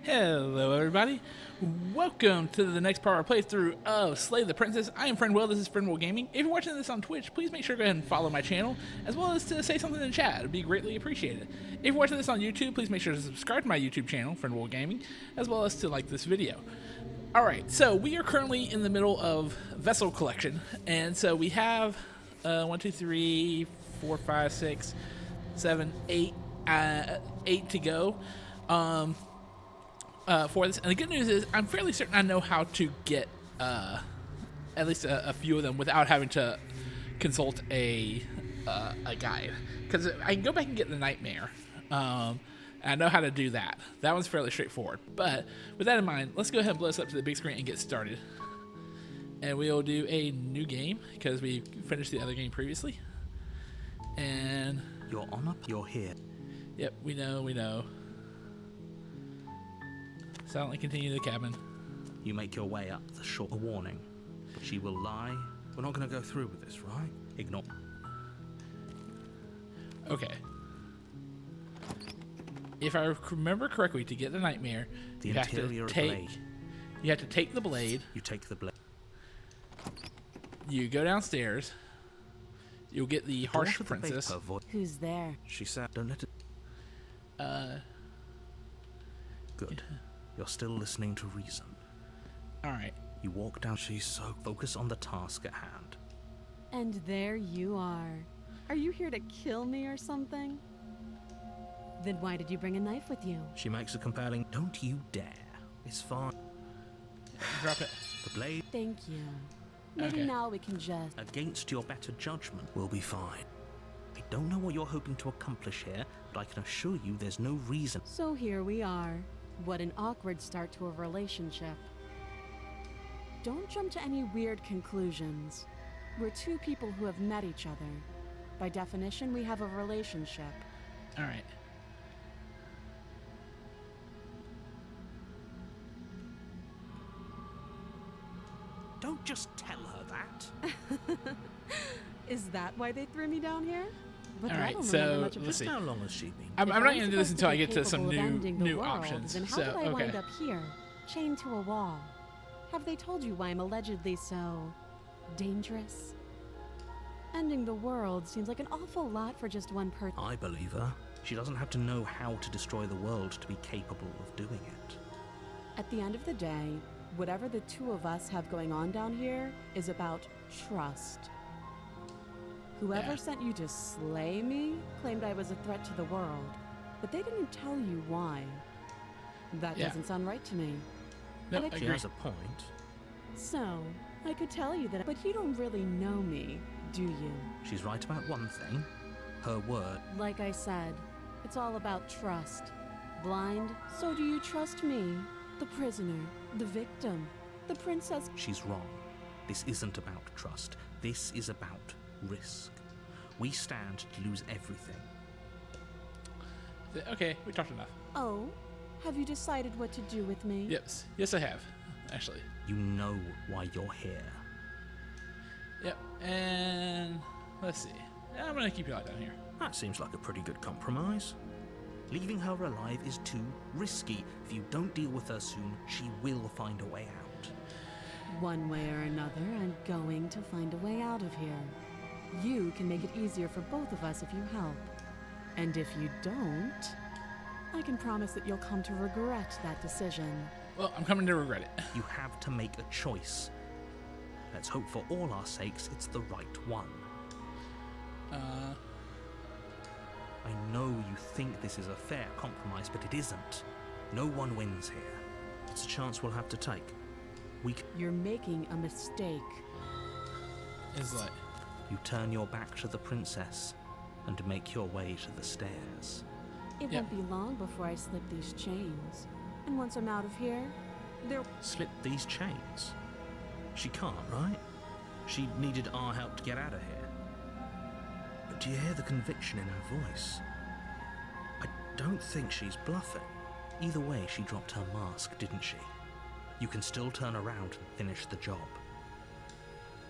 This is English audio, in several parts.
Hello everybody, welcome to the next part of our playthrough of Slay the Princess. I am Friend Will, this is Friend Will Gaming. If you're watching this on Twitch, please make sure to go ahead and follow my channel, as well as to say something in the chat, it would be greatly appreciated. If you're watching this on YouTube, please make sure to subscribe to my YouTube channel, Friend Will Gaming, as well as to like this video. Alright, so we are currently in the middle of Vessel Collection, and so we have 1, 2, 3, 4, 5, 6, 7, 8, 8 to go. For this, and the good news is I'm fairly certain I know how to get at least a few of them without having to consult a guide, because I can go back and get the nightmare, and I know how to do that. That one's fairly straightforward. But with that in mind, let's go ahead and blow this up to the big screen and get started, and we'll do a new game because we finished the other game previously. And you're on up, you're here. Yep, we know. Silently continue to the cabin. You make your way up the shore. A warning. She will lie. We're not going to go through with this, right? Ignore. Okay. If I remember correctly, to get the nightmare, the you have to take the blade. You take the blade. You go downstairs. You'll get the harsh princess. Who's there? She said, "Don't let it." Good. Yeah. You're still listening to reason. Alright. You walk down. She's so focused on the task at hand. And there you are. Are you here to kill me or something? Then why did you bring a knife with you? She makes a compelling. Don't you dare. It's fine. Drop it. The blade. Thank you. Maybe now we can just. Against your better judgment, we'll be fine. I don't know what you're hoping to accomplish here, but I can assure you there's no reason. So here we are. What an awkward start to a relationship. Don't jump to any weird conclusions. We're two people who have met each other. By definition, we have a relationship. Alright. Don't just tell her that. Is that why they threw me down here? But alright, so let's see. How long has she been? I'm not going to do this until I get to some new options. Then how so, did I okay. wind up here, chained to a wall? Have they told you why I'm allegedly so dangerous? Ending the world seems like an awful lot for just one person. I believe her. She doesn't have to know how to destroy the world to be capable of doing it. At the end of the day, whatever the two of us have going on down here is about trust. Whoever sent you to slay me claimed I was a threat to the world, but they didn't tell you why. That doesn't sound right to me. No, She has a point. So, I could tell you that, but you don't really know me, do you? She's right about one thing. Her word. Like I said, it's all about trust. Blind, so do you trust me? The prisoner, the victim, the princess. She's wrong. This isn't about trust. This is about risk. We stand to lose everything. Okay, we talked enough. Oh, have you decided what to do with me? Yes I have, actually. You know why you're here. Yep, and let's see. I'm going to keep you locked down here. That seems like a pretty good compromise. Leaving her alive is too risky. If you don't deal with her soon, she will find a way out. One way or another, I'm going to find a way out of here. You can make it easier for both of us if you help. And if you don't, I can promise that you'll come to regret that decision. Well, I'm coming to regret it. You have to make a choice. Let's hope for all our sakes it's the right one. I know you think this is a fair compromise, but it isn't. No one wins here. It's a chance we'll have to take. You're making a mistake. It's like... You turn your back to the princess and make your way to the stairs. It won't be long before I slip these chains. And once I'm out of here, Slip these chains? She can't, right? She needed our help to get out of here. But do you hear the conviction in her voice? I don't think she's bluffing. Either way, she dropped her mask, didn't she? You can still turn around and finish the job.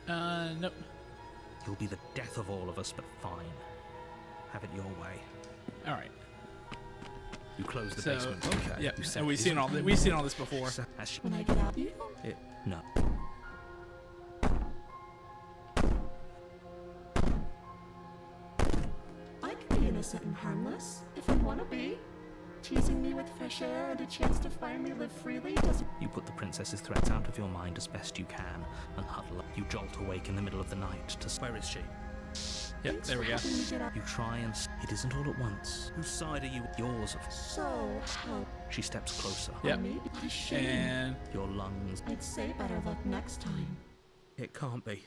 Nope. You'll be the death of all of us, but fine. Have it your way. Alright. You close the So, basement. Okay. Yep. You said And we've is seen it- all we've seen all this before. As she, When I get out, you no. I can be innocent and harmless, if I want to be. Teasing me with fresh air and a chance to finally live freely doesn't... You put the princess's threats out of your mind as best you can and huddle up. You jolt awake in the middle of the night to... Where is she? Yep. Thanks There for we go. helping me get out. You try and... It isn't all at once. Whose side are you? Yours. So, how... She steps closer. Yep. Maybe a shame. And Your lungs... I'd say better luck next time. It can't be.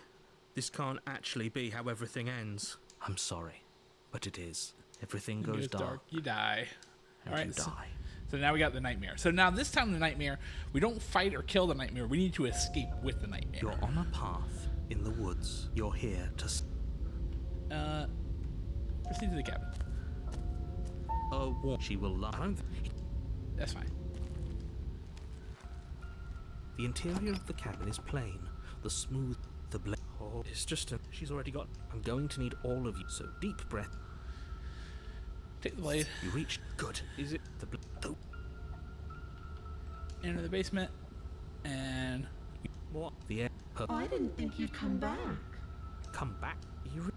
This can't actually be how everything ends. I'm sorry, but it is. Everything goes dark, You die. and All right. you die. So now we got the nightmare. So now this time the nightmare, we don't fight or kill the nightmare. We need to escape with the nightmare. You're on a path in the woods. You're here to... Proceed to the cabin. She will lie. That's fine. The interior of the cabin is plain. The smooth... The blade... Oh, it's just a... She's already got... I'm going to need all of you. So deep breath. Take the blade. You reach... Good. Is it the blade? Oh. Enter the basement. And What? The air... I didn't think you'd come back. Come back. You...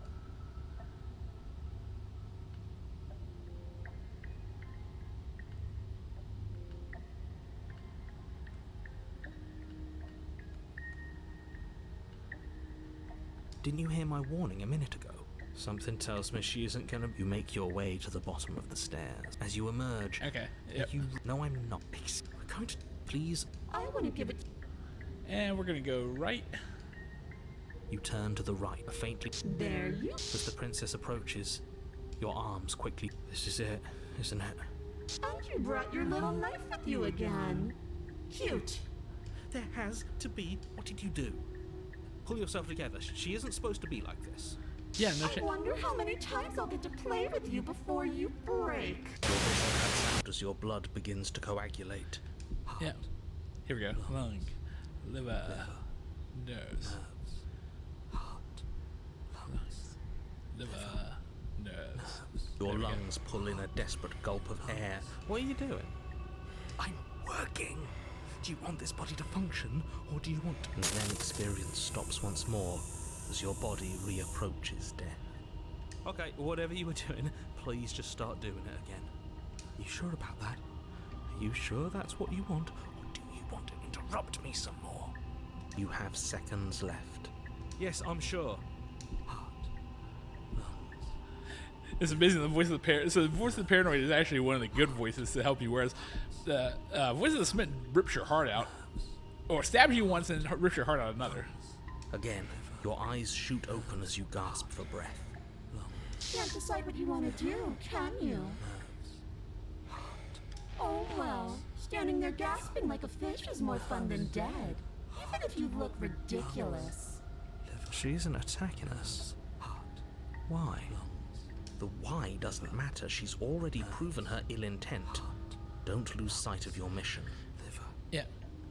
Didn't you hear my warning a minute ago? Something tells me she isn't gonna... You make your way to the bottom of the stairs. As you emerge... okay. Yep. You... No, I'm not. We're going to... Please... I want to give it... And we're gonna go right. You turn to the right, faintly... There you... As the princess approaches, your arms quickly... This is it, isn't it? And you brought your little knife with you again. Cute. There has to be... What did you do? Pull yourself together. She isn't supposed to be like this. Yeah, no I shit. wonder how many times I'll get to play with you before you break. Your vision cuts out as your blood begins to coagulate. Yeah. Here we go. Lung, liver, nose, Heart. lungs, liver, nose. Your There we go. lungs pull in a desperate gulp of air. What are you doing? I'm working. Do you want this body to function, or do you want to... And then experience stops once more, as your body reapproaches death. Okay, whatever you were doing, please just start doing it again. You sure about that? Are you sure that's what you want, or do you want to interrupt me some more? You have seconds left. Yes, I'm sure. Heart. Lungs. It's amazing. The voice of the So the voice of the paranoid is actually one of the good voices to help you, whereas the voice of the smitten rips your heart out, or stabs you once and rips your heart out another. Again, your eyes shoot open as you gasp for breath. Can't decide what you want to do, can you? Oh well, standing there gasping like a fish is more fun than dead. Even if you look ridiculous. She isn't attacking us. Why? The why doesn't matter. She's already proven her ill intent. Don't lose sight of your mission. Yeah.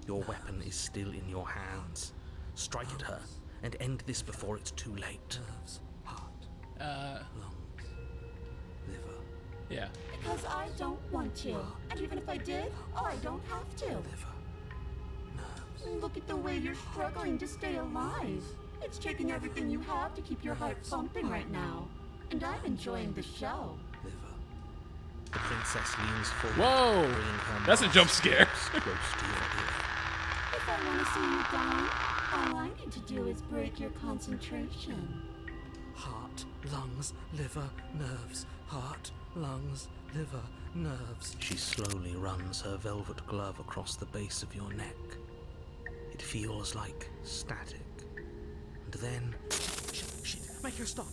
Your weapon is still in your hands. Strike at her and end this before it's too late. Yeah. Because I don't want to. And even if I did, I don't have to. Look at the way you're struggling to stay alive. It's taking everything you have to keep your heart pumping right now. And I'm enjoying the show. The princess leans forward. Whoa! bringing her That's a mask jump scare. close to your ear. If I want to see you die, all I need to do is break your concentration. Heart, lungs, liver, nerves. Heart, lungs, liver, nerves. She slowly runs her velvet glove across the base of your neck. It feels like static. And then... Shit, make her stop.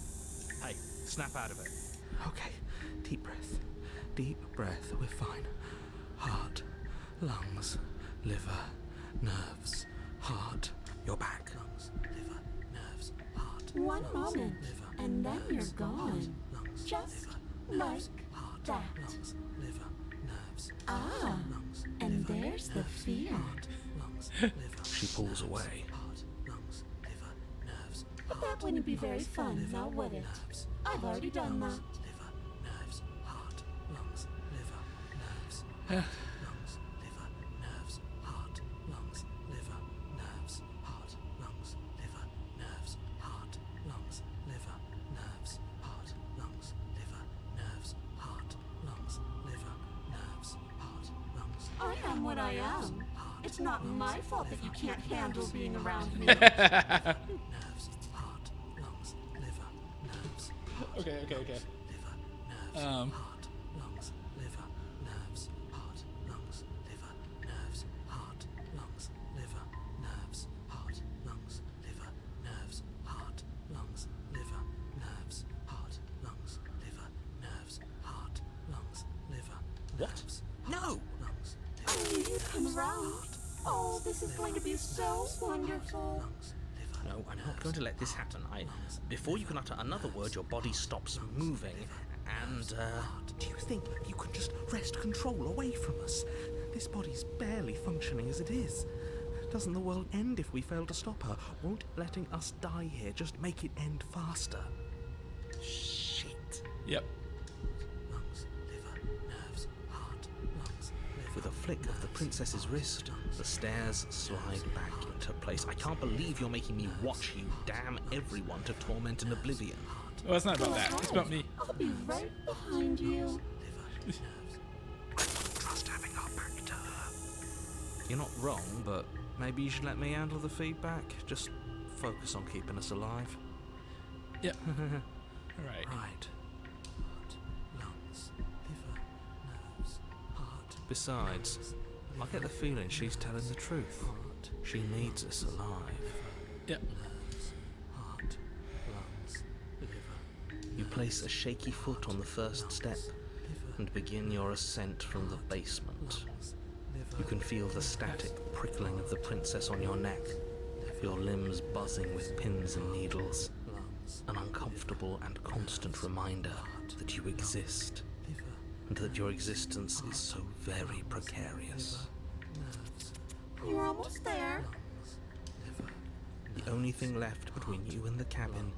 Hey, snap out of it. Okay, deep breath. Deep breath, we're fine. Heart, lungs, liver, nerves. Heart, your back. Lungs, liver, nerves, heart. One lungs, moment, liver, and then you're nerves, gone. lungs, Just liver, like nerves, heart, that. lungs, liver, nerves, Ah, lungs, and liver, there's the nerves, fear. heart, lungs, liver. She pulls away. Heart, lungs, liver, nerves, But that wouldn't be very fun, now would it? nerves, I've already done that. liver, nerves, heart, lungs, liver, nerves. lungs, liver, nerves, heart, lungs, liver, nerves, heart, lungs, liver, nerves, heart, lungs, liver, nerves, heart, lungs, liver, nerves, heart, lungs, liver, nerves, heart, lungs. I am what I am. It's not my fault that you can't handle being around me. Nerves, heart, lungs, liver, nerves, Okay. liver, nerves, heart, lungs, liver, nerves, heart, lungs, liver, nerves, heart, lungs, liver, nerves, heart, lungs, liver, nerves, heart, lungs, liver, nerves, heart, lungs, liver, nerves, heart, lungs, liver. What? No! Lungs, I knew you'd come around. Oh, this is going to be so wonderful. lungs, liver. No, I'm not going to let this happen. Before you can utter another word, your body stops moving, and, Do you think you can just wrest control away from us? This body's barely functioning as it is. Doesn't the world end if we fail to stop her? Won't letting us die here just make it end faster? Shit. Yep. Lungs, liver, nerves, heart, lungs, liver. with a flick of the princess's wrist, the stairs slide back into place. I can't believe you're making me watch you damn everyone to torment and oblivion. Well, it's not about that. It's about me. I'll be right behind you. Trust having our back to her. You're not wrong, but maybe you should let me handle the feedback. Just focus on keeping us alive. Yep. Right. Right. Heart, lungs, liver, nerves, heart. Besides, I get the feeling she's telling the truth. She needs us alive. Yep. Nerves, heart, lungs, liver. You place a shaky foot on the first step and begin your ascent from the basement. You can feel the static prickling of the princess on your neck, your limbs buzzing with pins and needles, an uncomfortable and constant reminder that you exist, and that your existence is so very precarious. You're almost there. The only thing left between you and the cabin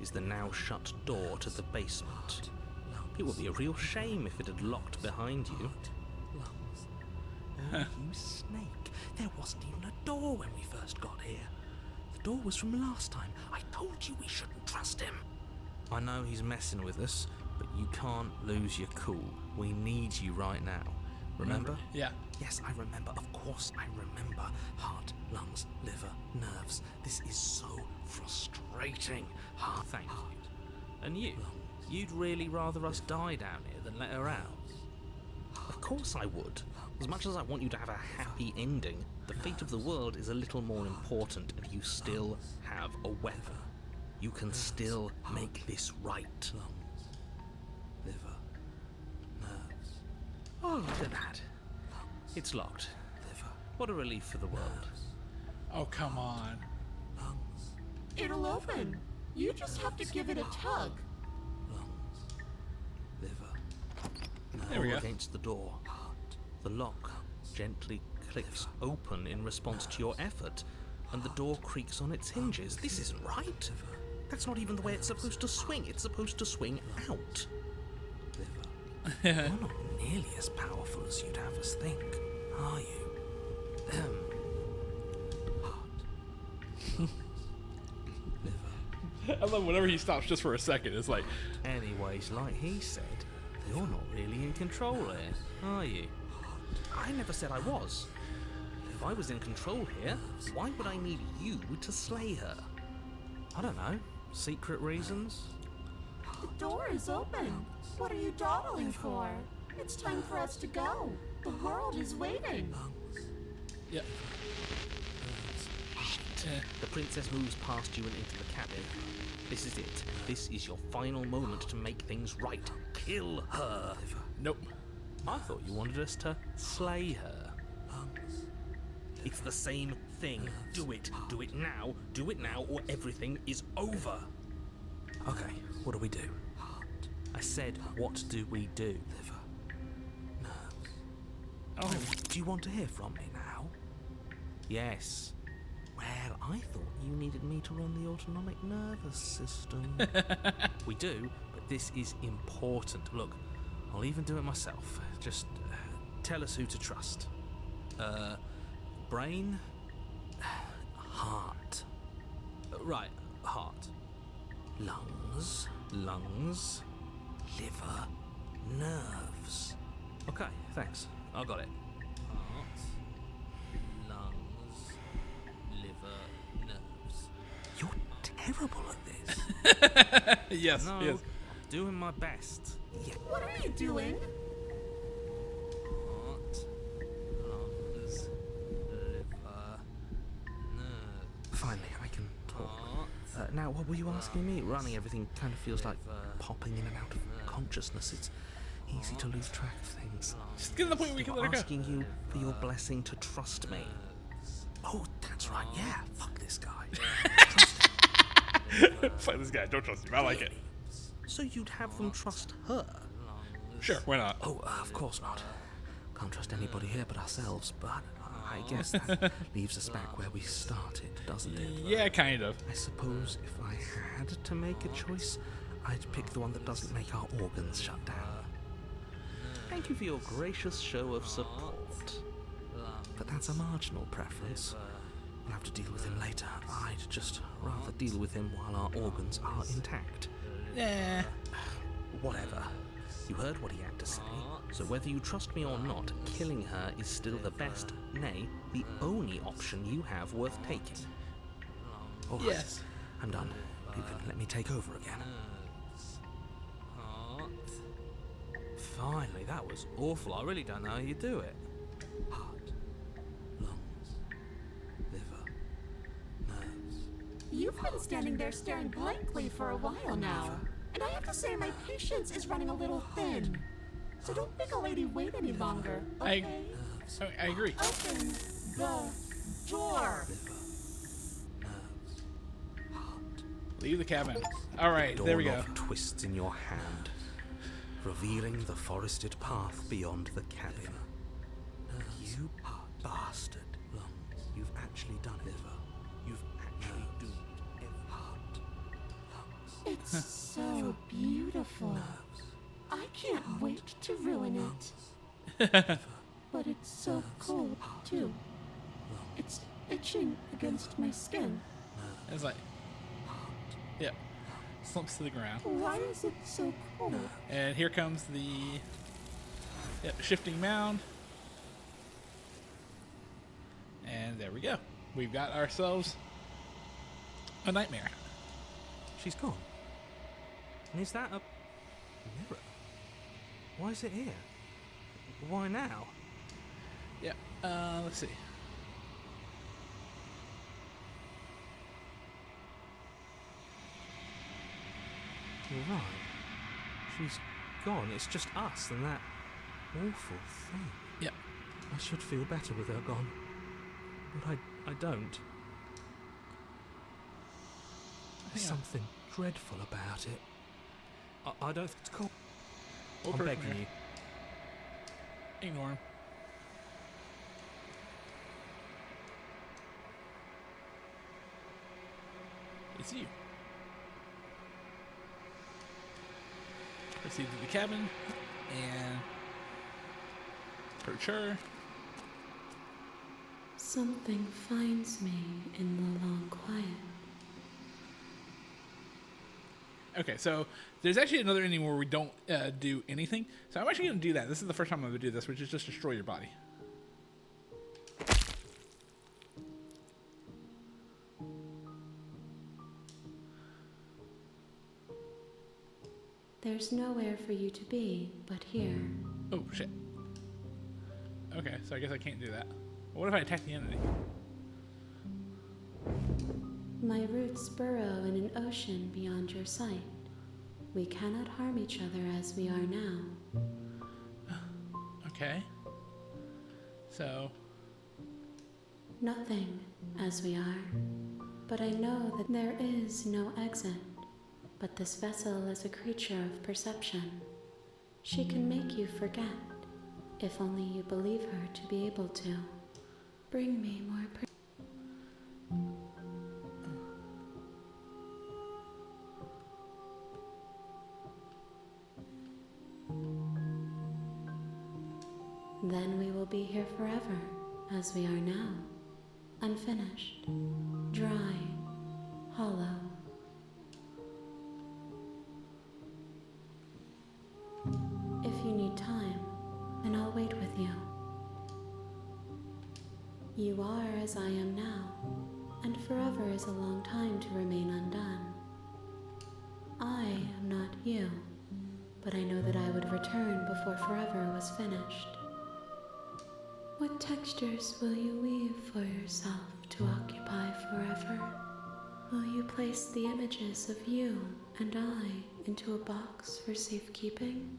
is the now shut door to the basement. It would be a real shame if it had locked behind you. Oh, you snake. There wasn't even a door when we first got here. The door was from last time. I told you we shouldn't trust him. I know he's messing with us, but you can't lose your cool. We need you right now. Remember? Yeah. Yes, I remember. Of course I remember. Heart, lungs, liver, nerves. This is so frustrating. Heart, Thank you. And you? You'd really rather us die down here than let her out? Of course I would. As much as I want you to have a happy ending, the fate of the world is a little more important, and you still have a weapon. You can still make this right. lungs, liver, nerves, Oh, look at that. It's locked. liver, What a relief for the world. Oh, come on. lungs, It'll open. You just have to give it a tug. lungs, liver, There we Pull go. against the door. The lock gently clicks open in response to your effort, and the door creaks on its hinges. This isn't right. That's not even the way it's supposed to swing. It's supposed to swing out. You're not nearly as powerful as you'd have us think, are you? Heart. Liver. I love whenever he stops just for a second. It's like, Anyways, like he said, you're not really in control here, are you? I never said I was. If I was in control here, why would I need you to slay her? I don't know. Secret reasons? The door is open. What are you dawdling for? It's time for us to go. The world is waiting. yep. The princess moves past you and into the cabin. This is it. This is your final moment to make things right. Kill her. Nope. I thought you wanted us to slay her. It's the same thing. Do it. Do it now. Do it now, or everything is over. Okay, what do we do? I said, what do we do? Oh, Do you want to hear from me now? Yes. Well, I thought you needed me to run the autonomic nervous system. We do, but this is important. Look, I'll even do it myself. Just Tell us who to trust. Brain? Heart. Right, heart. Lungs. Lungs. Liver. Nerves. Okay, thanks. I got it. Heart, lungs, liver, nerves. You're terrible at this. Yes, No, yes. doing my best. What are you doing? Heart, lungs, liver, nerves. Finally, I can talk. Heart, Now, what were you asking me? Running everything kind of feels like popping in and out of consciousness. It's easy to lose track of things. Just get to the point where we can let her I'm go. asking you for your blessing to trust me. Oh, that's right. Yeah, fuck this guy. Fuck this guy. Don't trust him. I like it. So you'd have them trust her? Sure, why not? Oh, of course not. Can't trust anybody here but ourselves, but I guess that leaves us back where we started, doesn't it? Yeah, kind of. I suppose if I had to make a choice, I'd pick the one that doesn't make our organs shut down. Thank you for your gracious show of support. But that's a marginal preference. We'll have to deal with him later. I'd just rather deal with him while our organs are intact. Yeah. Whatever. You heard what he had to say. So whether you trust me or not, killing her is still the best, nay, the only option you have worth taking. All right, Yes. I'm done. You can let me take over again. heart. Finally, that was awful. I really don't know how you do it. Heart, lungs, liver, nerves. You've been standing there staring blankly for a while now. And I have to say my patience is running a little thin. So don't make a lady wait any longer, okay? I agree. Open the door. Leave the cabin. All right, there we go. Doorknob twists in your hand, revealing the forested path beyond the cabin. You bastard. Lungs. You've actually done it. You've actually doomed every heart. Lungs. It's so beautiful. I can't wait to ruin it. But it's so cold, too. It's itching against my skin. It's like, yeah, slumps to the ground. Why is it so cold? And here comes the shifting mound. And there we go. We've got ourselves a nightmare. She's gone. And is that a mirror? Why is it here? Why now? Yeah, let's see. You're right. She's gone. It's just us and that awful thing. Yeah. I should feel better with her gone. But I don't. There's Yeah. something dreadful about it. I don't think it's cool. We'll I'm put it begging from you. here. Ignore him. It's you. Proceed to the cabin and approach her. Something finds me in the long quiet. Okay, so there's actually another ending where we don't do anything. So I'm actually going to do that. This is the first time I'm going to do this, which is just destroy your body. There's nowhere for you to be but here. Oh, shit. Okay, so I guess I can't do that. What if I attack the entity? My roots burrow in an ocean beyond your sight. We cannot harm each other as we are now. Okay. So, Nothing as we are. But I know that there is no exit. But this vessel is a creature of perception. She can make you forget, if only you believe her to be able to. Bring me more Then we will be here forever, as we are now. Unfinished, dry, hollow. If you need time, then I'll wait with you. You are as I am now, and forever is a long time to remain undone. I am not you, but I know that I would return before forever was finished. What textures will you weave for yourself to occupy forever? Will you place the images of you and I into a box for safekeeping?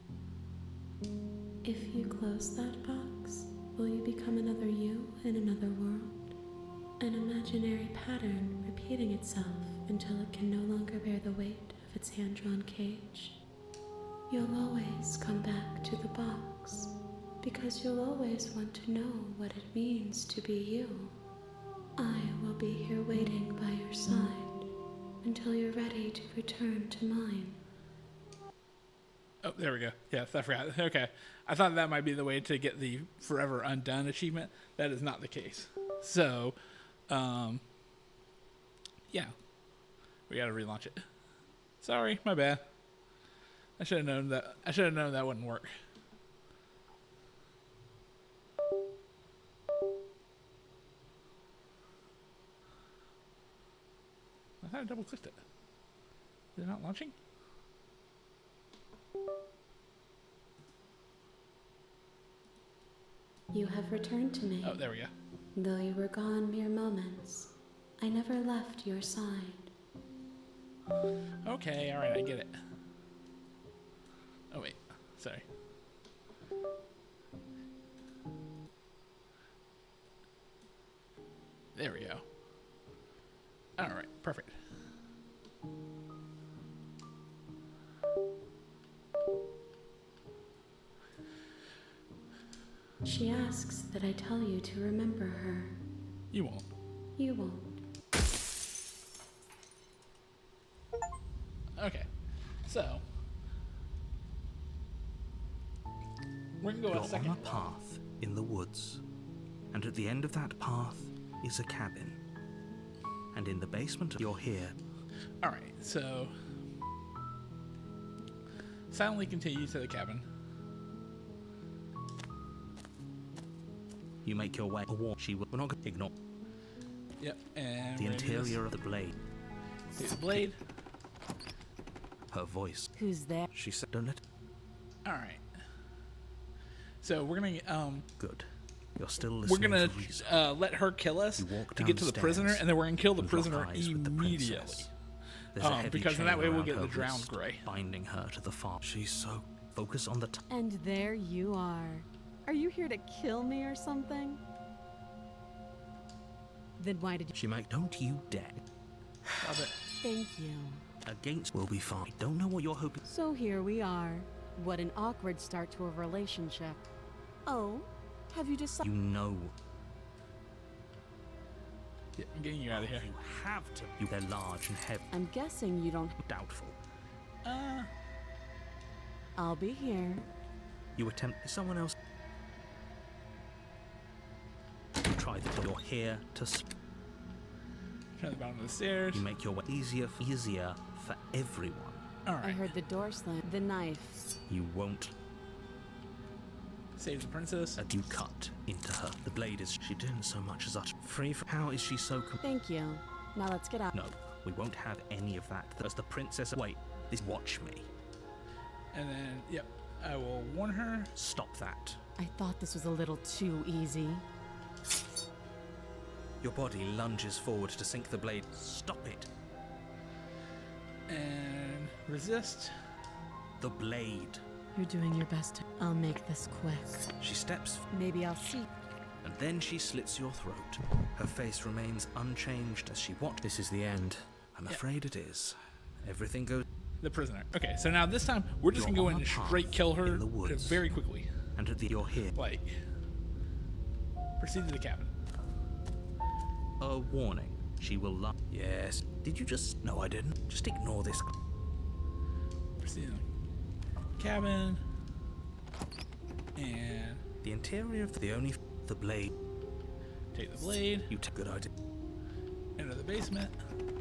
If you close that box, will you become another you in another world? An imaginary pattern repeating itself until it can no longer bear the weight of its hand-drawn cage. You'll always come back to the box, because you'll always want to know what it means to be you. I will be here waiting by your side until you're ready to return to mine. Oh, there we go. Yes, I forgot. Okay. I thought that might be the way to get the Forever Undone achievement. That is not the case. So, yeah. We gotta relaunch it. Sorry, my bad. I should have known that wouldn't work. I thought I double clicked it. Is it not launching? You have returned to me. Oh, there we go. Though you were gone mere moments, I never left your side. Okay, alright, I get it. Oh, wait. Sorry. There we go. Alright, perfect. She asks that I tell you to remember her. You won't. You won't. Okay, so we're gonna go You're a second. on a path in the woods, and at the end of that path is a cabin. And in the basement, you're here. All right, so silently continue to the cabin. You make your way. She will. We're not going to ignore Yep, and the we're gonna do interior of the blade. this. See the blade. Her voice. Who's there? She said, "Don't let." All right. So we're gonna Good. You're still we're listening. gonna to reason. let her kill us You walk to get to the downstairs prisoner, and then we're gonna kill the and lock prisoner eyes with the immediately. princess. There's a heavy because in chain that way we'll around get her the drowned wrist, gray. binding her to the farm. She's so focused on the. And there you are. Are you here to kill me or something? Then why did you... She might. Don't you dare. Stop it. Thank you. Against will be fine. Don't know what you're hoping. So here we are. What an awkward start to a relationship. Oh, have you decided... You know. Yeah, I'm getting you out of here. You have to. They're large and heavy. I'm guessing you don't... Doubtful. I'll be here. You attempt someone else. You try the door. You're here to. Turn the bottom of the stairs. You make your way easier for everyone. All I right. heard the door slam. The knife. You won't. Save the princess. You cut into her. The blade is. She didn't so much as utter. Free from. How is she so? Thank you. Now let's get out. No, we won't have any of that. As the princess. Wait. Watch me. And then, yep, I will warn her. Stop that. I thought this was a little too easy. Your body lunges forward to sink the blade. Stop it. And resist. The blade. You're doing your best. I'll make this quick. She steps, Maybe I'll see. and then she slits your throat. Her face remains unchanged as she watches. This is the end. I'm afraid it is. Everything goes. The prisoner. Okay, so now this time we're just You're gonna go on in a and path straight kill her in the woods. very quickly. And at the you're here. Like, proceed to the cabin. A warning. She will lie. Yes. Did you just? No, I didn't. Just ignore this. Proceed to the cabin. And The interior of the blade. Take the blade. You take good idea. Enter the basement.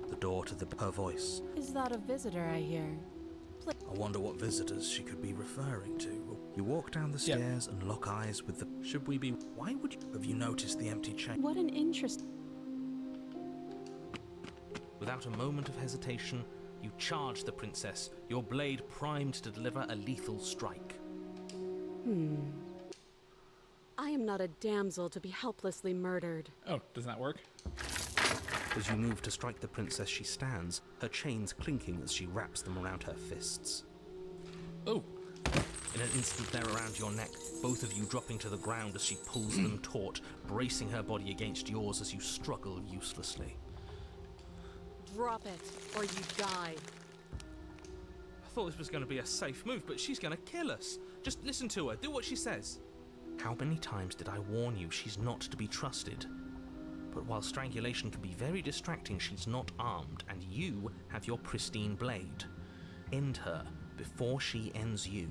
The door to her voice. Is that a visitor I hear? I wonder what visitors she could be referring to. You walk down the stairs and lock eyes with the... Should we be... Why would you... Have you noticed the empty chain? What an interest... Without a moment of hesitation, you charge the princess, your blade primed to deliver a lethal strike. I am not a damsel to be helplessly murdered. Oh, doesn't that work? As you move to strike the princess, she stands, her chains clinking as she wraps them around her fists. Oh. In an instant, they're around your neck, both of you dropping to the ground as she pulls them taut, bracing her body against yours as you struggle uselessly. Drop it, or you die. I thought this was going to be a safe move, but she's going to kill us. Just listen to her, do what she says. How many times did I warn you she's not to be trusted? But while strangulation can be very distracting, she's not armed, and you have your pristine blade. End her before she ends you.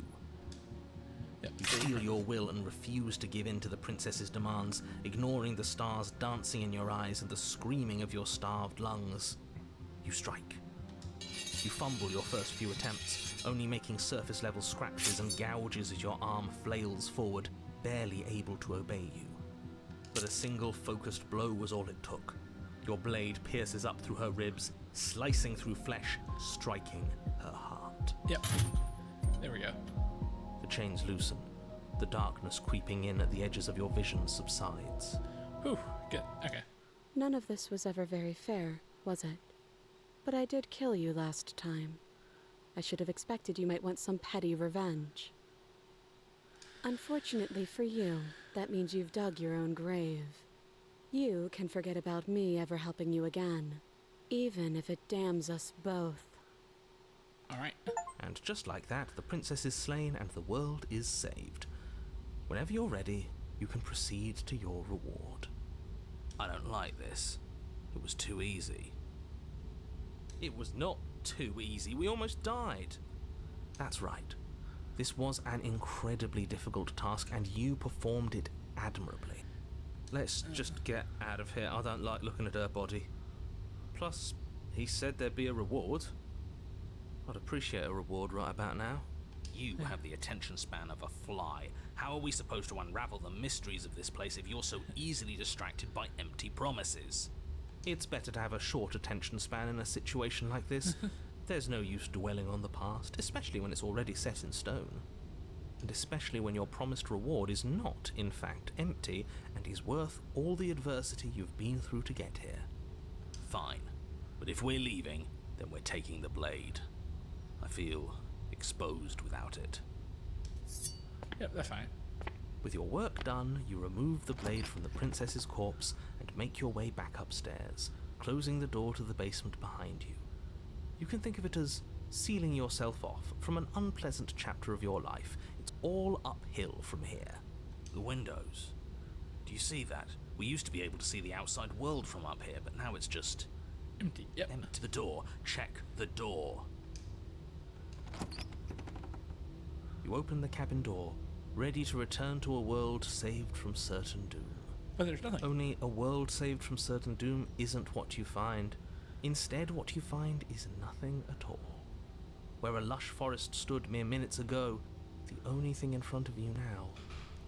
Yep. You steel your will and refuse to give in to the princess's demands, ignoring the stars dancing in your eyes and the screaming of your starved lungs. You strike. You fumble your first few attempts, only making surface-level scratches and gouges as your arm flails forward, barely able to obey you. But a single focused blow was all it took. Your blade pierces up through her ribs, slicing through flesh, striking her heart. Yep. There we go. The chains loosen. The darkness creeping in at the edges of your vision subsides. Whew, good. Okay. None of this was ever very fair, was it? But I did kill you last time. I should have expected you might want some petty revenge. Unfortunately for you, that means you've dug your own grave. You can forget about me ever helping you again, even if it damns us both. Alright. And just like that, the princess is slain and the world is saved. Whenever you're ready, you can proceed to your reward. I don't like this. It was too easy. It was not too easy. We almost died. That's right. This was an incredibly difficult task, and you performed it admirably. Let's just get out of here. I don't like looking at her body. Plus, he said there'd be a reward. I'd appreciate a reward right about now. You have the attention span of a fly. How are we supposed to unravel the mysteries of this place if you're so easily distracted by empty promises? It's better to have a short attention span in a situation like this. There's no use dwelling on the past, especially when it's already set in stone. And especially when your promised reward is not, in fact, empty, and is worth all the adversity you've been through to get here. Fine. But if we're leaving, then we're taking the blade. I feel exposed without it. Yep, that's fine. With your work done, you remove the blade from the princess's corpse and make your way back upstairs, closing the door to the basement behind you. You can think of it as sealing yourself off from an unpleasant chapter of your life. It's all uphill from here. The windows. Do you see that? We used to be able to see the outside world from up here, but now it's just... Empty. Yep. empty. The door. Check the door. You open the cabin door, ready to return to a world saved from certain doom. But there's nothing. Only a world saved from certain doom isn't what you find. Instead, what you find is nothing at all. Where a lush forest stood mere minutes ago, the only thing in front of you now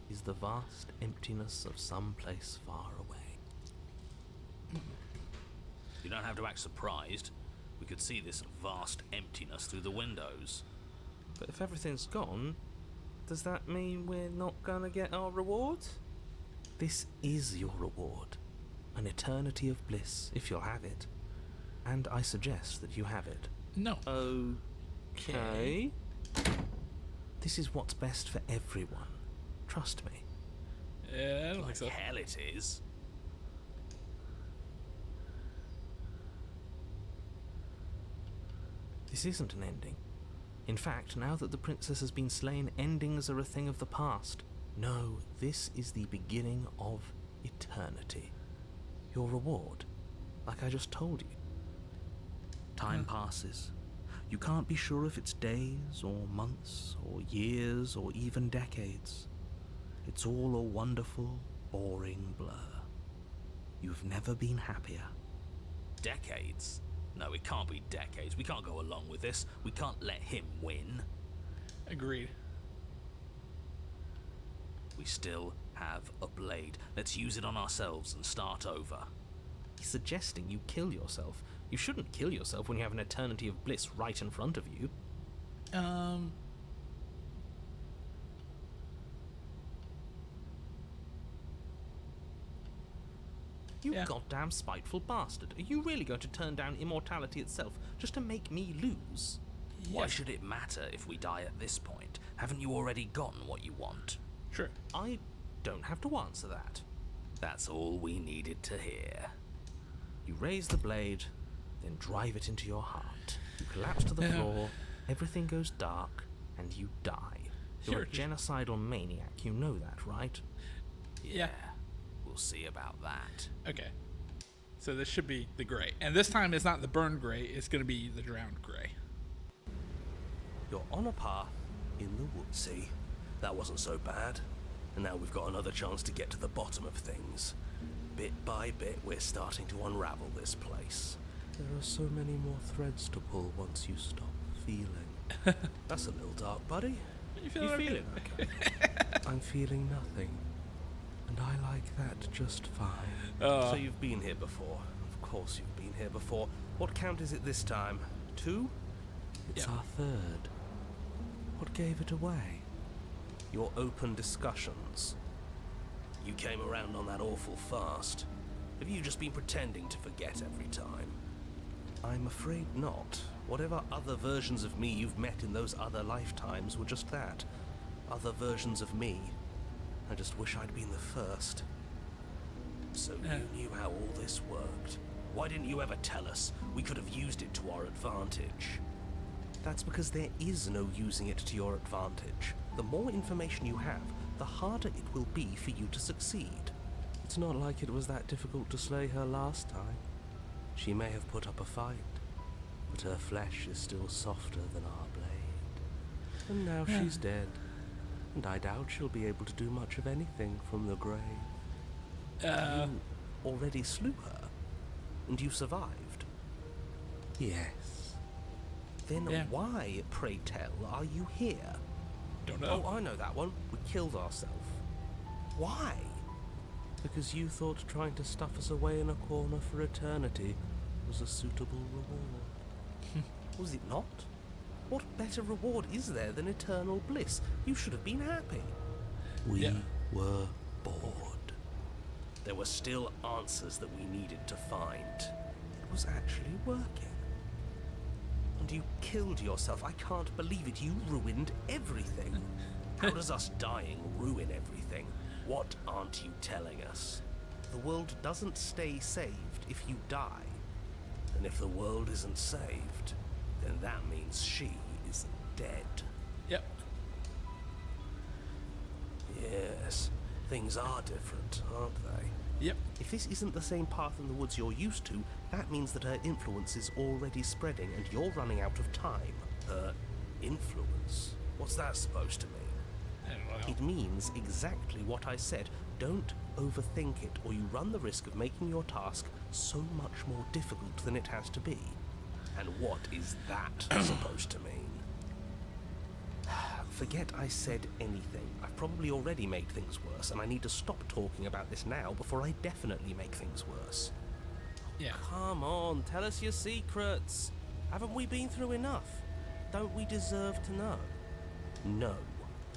is the vast emptiness of some place far away. You don't have to act surprised. We could see this vast emptiness through the windows. But if everything's gone, does that mean we're not gonna get our reward? This is your reward. An eternity of bliss, if you'll have it. And I suggest that you have it. No. Okay. This is what's best for everyone. Trust me. Yeah, I don't think so. Hell it is. This isn't an ending. In fact, now that the princess has been slain, endings are a thing of the past. No, this is the beginning of eternity. Your reward, like I just told you. Time passes. You can't be sure if it's days or months or years or even decades. It's all a wonderful, boring blur. You've never been happier. Decades? No, it can't be decades. We can't go along with this. We can't let him win. Agreed. We still have a blade. Let's use it on ourselves and start over. He's suggesting you kill yourself. You shouldn't kill yourself when you have an eternity of bliss right in front of you. You Yeah. goddamn spiteful bastard. Are you really going to turn down immortality itself just to make me lose? Why should it matter if we die at this point? Haven't you already gotten what you want? Sure. I don't have to answer that. That's all we needed to hear. You raise the blade, then drive it into your heart. You collapse to the floor, everything goes dark, and you die. You're a genocidal maniac, you know that, right? Yeah. We'll see about that. Okay. So this should be the gray. And this time it's not the burned gray, it's going to be the drowned gray. You're on a path in the woods. See, that wasn't so bad. And now we've got another chance to get to the bottom of things. Bit by bit, we're starting to unravel this place. There are so many more threads to pull once you stop feeling. That's a little dark, buddy. You feeling okay? I'm feeling nothing. And I like that just fine. So you've been here before. Of course you've been here before. What count is it this time? 2? It's our third. What gave it away? Your open discussions. You came around on that awful fast. Have you just been pretending to forget every time? I'm afraid not. Whatever other versions of me you've met in those other lifetimes were just that. Other versions of me. I just wish I'd been the first. So you knew how all this worked. Why didn't you ever tell us? We could have used it to our advantage. That's because there is no using it to your advantage. The more information you have, the harder it will be for you to succeed. It's not like it was that difficult to slay her last time. She may have put up a fight, but her flesh is still softer than our blade. And now she's dead, and I doubt she'll be able to do much of anything from the grave. You already slew her, and you survived. Yes. Then why, pray tell, are you here? Don't know. Oh, I know that one. We killed ourselves. Why? Because you thought trying to stuff us away in a corner for eternity was a suitable reward. Was it not? What better reward is there than eternal bliss? You should have been happy. We were bored. There were still answers that we needed to find. It was actually working. And you killed yourself. I can't believe it. You ruined everything. How does us dying ruin everything? What aren't you telling us? The world doesn't stay saved if you die. And if the world isn't saved, then that means she is dead. Yep. Yes, things are different, aren't they? Yep. If this isn't the same path in the woods you're used to, that means that her influence is already spreading and you're running out of time. Her influence? What's that supposed to mean? I don't know. It means exactly what I said. Don't overthink it, or you run the risk of making your task so much more difficult than it has to be. And what is that supposed to mean? Forget I said anything. I've probably already made things worse, and I need to stop talking about this now before I definitely make things worse. Yeah. Come on, tell us your secrets. Haven't we been through enough? Don't we deserve to know? No.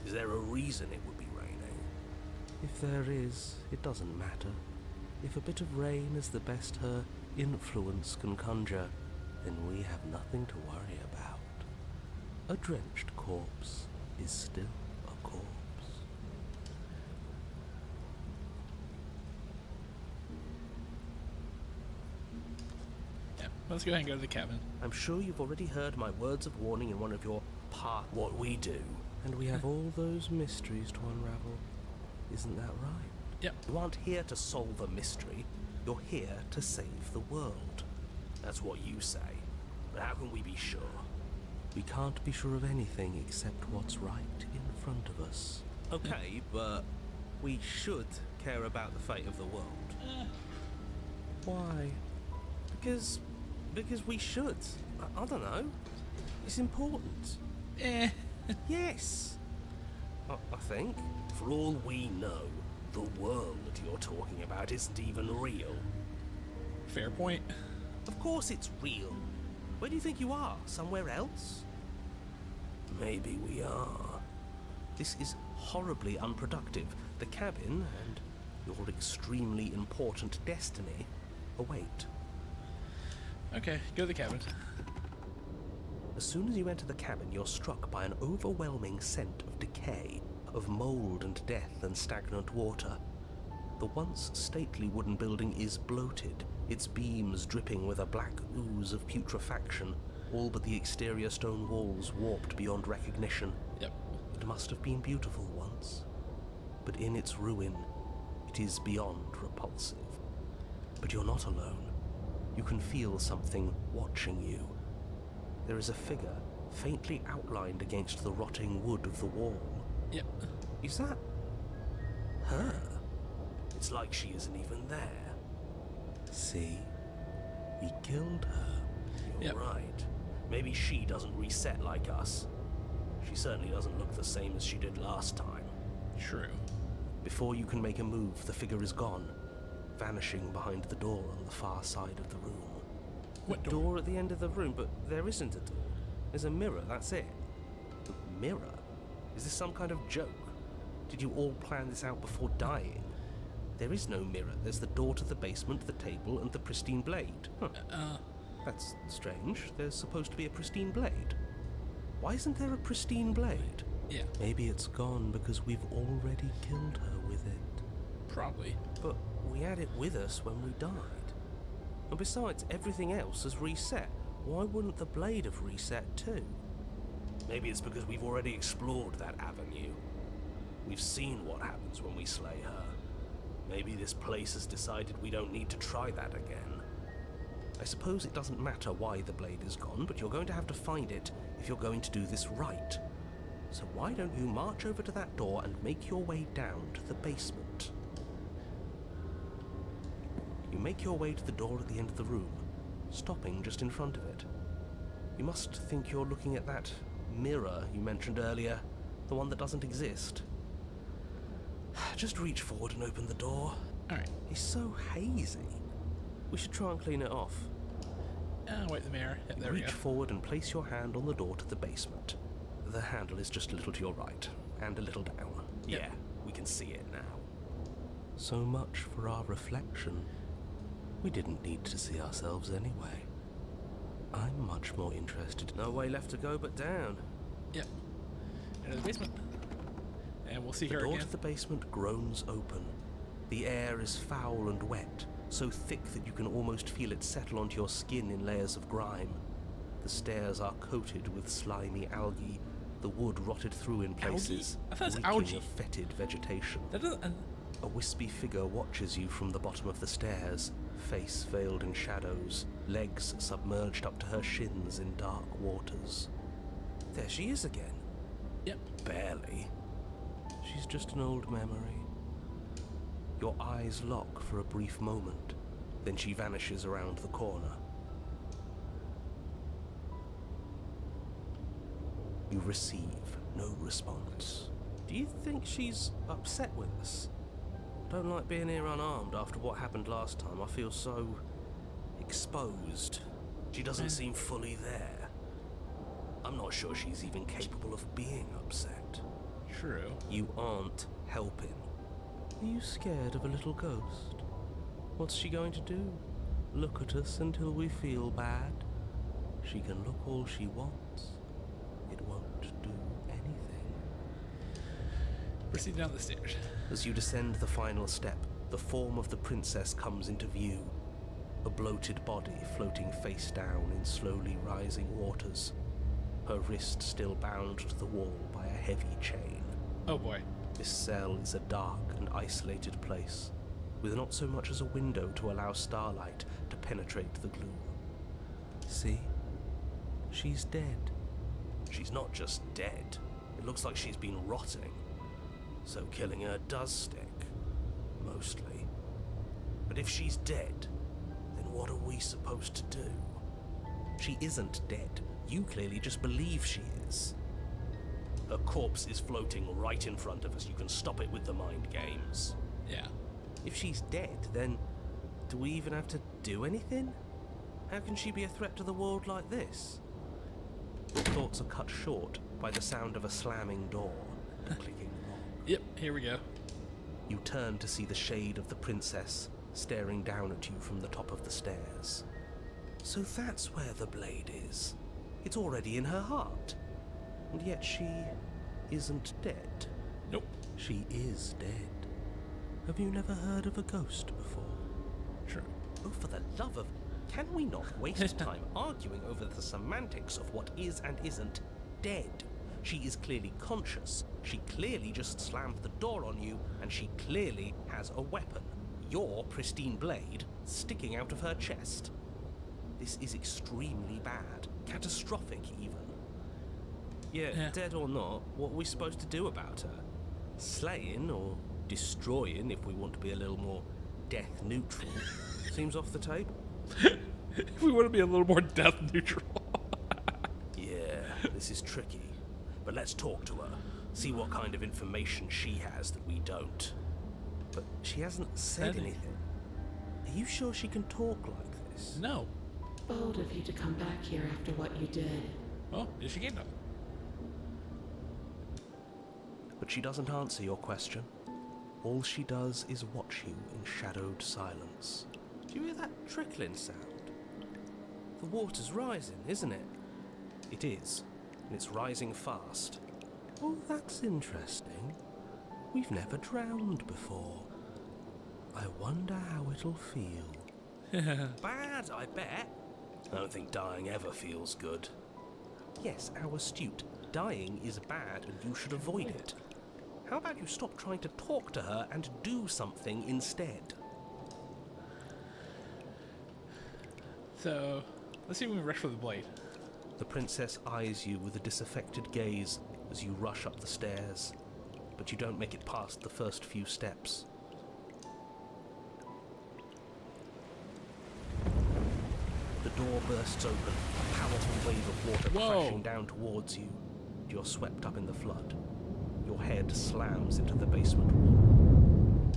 Is there a reason it would be raining? If there is, it doesn't matter. If a bit of rain is the best her influence can conjure, then we have nothing to worry about. A drenched corpse is still a corpse. Yeah. Let's go ahead and go to the cabin. I'm sure you've already heard my words of warning in one of your what we do. And we have all those mysteries to unravel. Isn't that right? Yep. You aren't here to solve a mystery. You're here to save the world. That's what you say. But how can we be sure? We can't be sure of anything except what's right in front of us. Okay, but we should care about the fate of the world. Why? Because we should. I don't know. It's important. Eh. Yes. I think. For all we know, the world you're talking about isn't even real. Fair point. Of course it's real. Where do you think you are? Somewhere else? Maybe we are. This is horribly unproductive. The cabin and your extremely important destiny await. Okay, go to the cabin. As soon as you enter the cabin, you're struck by an overwhelming scent of decay, of mold and death and stagnant water. The once stately wooden building is bloated, its beams dripping with a black ooze of putrefaction, all but the exterior stone walls warped beyond recognition. Yep. It must have been beautiful once, but in its ruin, it is beyond repulsive. But you're not alone. You can feel something watching you. There is a figure faintly outlined against the rotting wood of the wall. Yep. Is that her? It's like she isn't even there. See? We killed her. You're Yep. right. Maybe she doesn't reset like us. She certainly doesn't look the same as she did last time. True. Before you can make a move, the figure is gone, vanishing behind the door on the far side of the room. What The door at the end of the room, but there isn't a door. There's a mirror, that's it. A mirror? Is this some kind of joke? Did you all plan this out before dying? There is no mirror. There's the door to the basement, the table, and the pristine blade. Huh. That's strange. There's supposed to be a pristine blade. Why isn't there a pristine blade? Yeah, Maybe it's gone because we've already killed her with it. probably. But we had it with us when we died. And besides, everything else has reset. Why wouldn't the blade have reset too? Maybe it's because we've already explored that avenue. We've seen what happens when we slay her. Maybe this place has decided we don't need to try that again. I suppose it doesn't matter why the blade is gone, but you're going to have to find it if you're going to do this right. So why don't you march over to that door and make your way down to the basement? You make your way to the door at the end of the room, stopping just in front of it. You must think you're looking at that mirror you mentioned earlier, the one that doesn't exist. Just reach forward and open the door. Alright. It's so hazy. We should try and clean it off. Wait, the mirror. Yep, there we Reach go. forward and place your hand on the door to the basement. The handle is just a little to your right, and a little down. Yep. Yeah, we can see it now. So much for our reflection. We didn't need to see ourselves anyway. I'm much more interested. No way left to go but down. Yep. Into the basement. And we'll see The her door again. to the basement groans open. The air is foul and wet, so thick that you can almost feel it settle onto your skin in layers of grime. The stairs are coated with slimy algae, the wood rotted through in places, I thought it's reeking algae. of fetid vegetation. That doesn't. A wispy figure watches you from the bottom of the stairs, face veiled in shadows, legs submerged up to her shins in dark waters. There she is again. Yep. Barely. She's just an old memory. Your eyes lock for a brief moment, then she vanishes around the corner. You receive no response. Do you think she's upset with us? Don't like being here unarmed after what happened last time. I feel so exposed. She doesn't seem fully there. I'm not sure she's even capable of being upset. True. You aren't helping. Are you scared of a little ghost? What's she going to do? Look at us until we feel bad? She can look all she wants. It won't do anything. Proceed down the stairs. As you descend the final step, the form of the princess comes into view. A bloated body floating face down in slowly rising waters. Her wrist still bound to the wall by a heavy chain. Oh boy. This cell is a dark and isolated place, with not so much as a window to allow starlight to penetrate the gloom. See? She's dead. She's not just dead. It looks like she's been rotting. So killing her does stick. Mostly. But if she's dead, then what are we supposed to do? She isn't dead. You clearly just believe she is. Her corpse is floating right in front of us. You can stop it with the mind games. Yeah. If she's dead, then do we even have to do anything? How can she be a threat to the world like this? Your thoughts are cut short by the sound of a slamming door and a clicking lock. Yep, here we go. You turn to see the shade of the princess staring down at you from the top of the stairs. So that's where the blade is. It's already in her heart. And yet she isn't dead. Nope. She is dead. Have you never heard of a ghost before? True. Oh, for the love of... Can we not waste time arguing over the semantics of what is and isn't dead? She is clearly conscious. She clearly just slammed the door on you, and she clearly has a weapon. Your pristine blade sticking out of her chest. This is extremely bad. Catastrophic, even. Yeah, dead or not, what are we supposed to do about her? Slaying or destroying, if we want to be a little more death neutral, seems off the table. If we want to be a little more death neutral. Yeah, this is tricky. But let's talk to her. See what kind of information she has that we don't. But she hasn't said anything. Are you sure she can talk like this? No. Bold of you to come back here after what you did. Oh, did she get them? But she doesn't answer your question. All she does is watch you in shadowed silence. Do you hear that trickling sound? The water's rising, isn't it? It is, and it's rising fast. Oh, that's interesting. We've never drowned before. I wonder how it'll feel. Bad, I bet. I don't think dying ever feels good. Yes, how astute. Dying is bad and you should avoid it. How about you stop trying to talk to her and do something instead? So, let's see if we can rush for the blade. The princess eyes you with a disaffected gaze as you rush up the stairs, but you don't make it past the first few steps. The door bursts open, a powerful wave of water crashing down towards you, and you're swept up in the flood. Your head slams into the basement wall.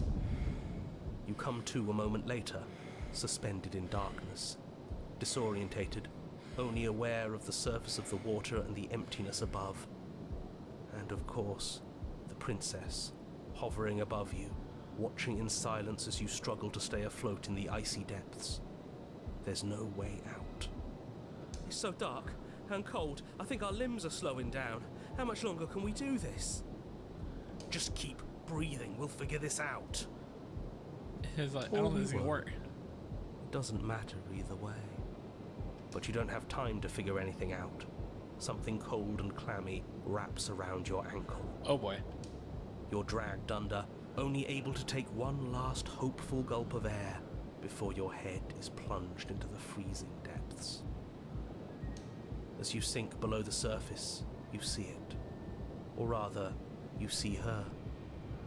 You come to a moment later, suspended in darkness, disorientated, only aware of the surface of the water and the emptiness above. And of course, the princess, hovering above you, watching in silence as you struggle to stay afloat in the icy depths. There's no way out. It's so dark and cold, I think our limbs are slowing down. How much longer can we do this? Just keep breathing, we'll figure this out. It's like, I don't think this is gonna work. It doesn't matter either way. But you don't have time to figure anything out. Something cold and clammy wraps around your ankle. Oh boy. You're dragged under, only able to take one last hopeful gulp of air before your head is plunged into the freezing depths. As you sink below the surface, you see it. Or rather, you see her.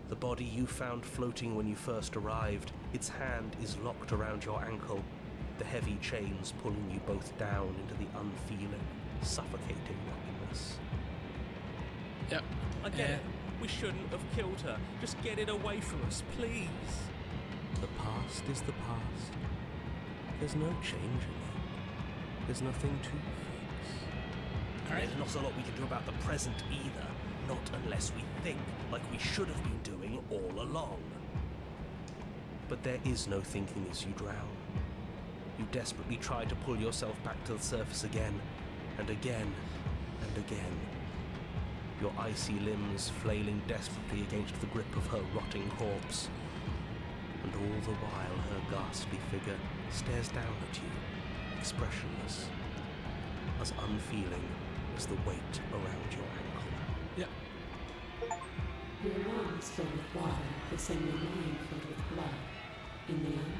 The body you found floating when you first arrived, its hand is locked around your ankle, the heavy chains pulling you both down into the unfeeling, suffocating nothingness. Yep. I get it. We shouldn't have killed her. Just get it away from us, please. The past is the past. There's no changing it. There's nothing to fix. All right. There's not a lot we can do about the present either. Not unless we think like we should have been doing all along. But there is no thinking as you drown. You desperately try to pull yourself back to the surface again, and again, and again. Your icy limbs flailing desperately against the grip of her rotting corpse. And all the while her ghastly figure stares down at you, expressionless, as unfeeling as the weight around your ankle. Yep. Your lungs filled with water, the same your mind filled with blood. In the end,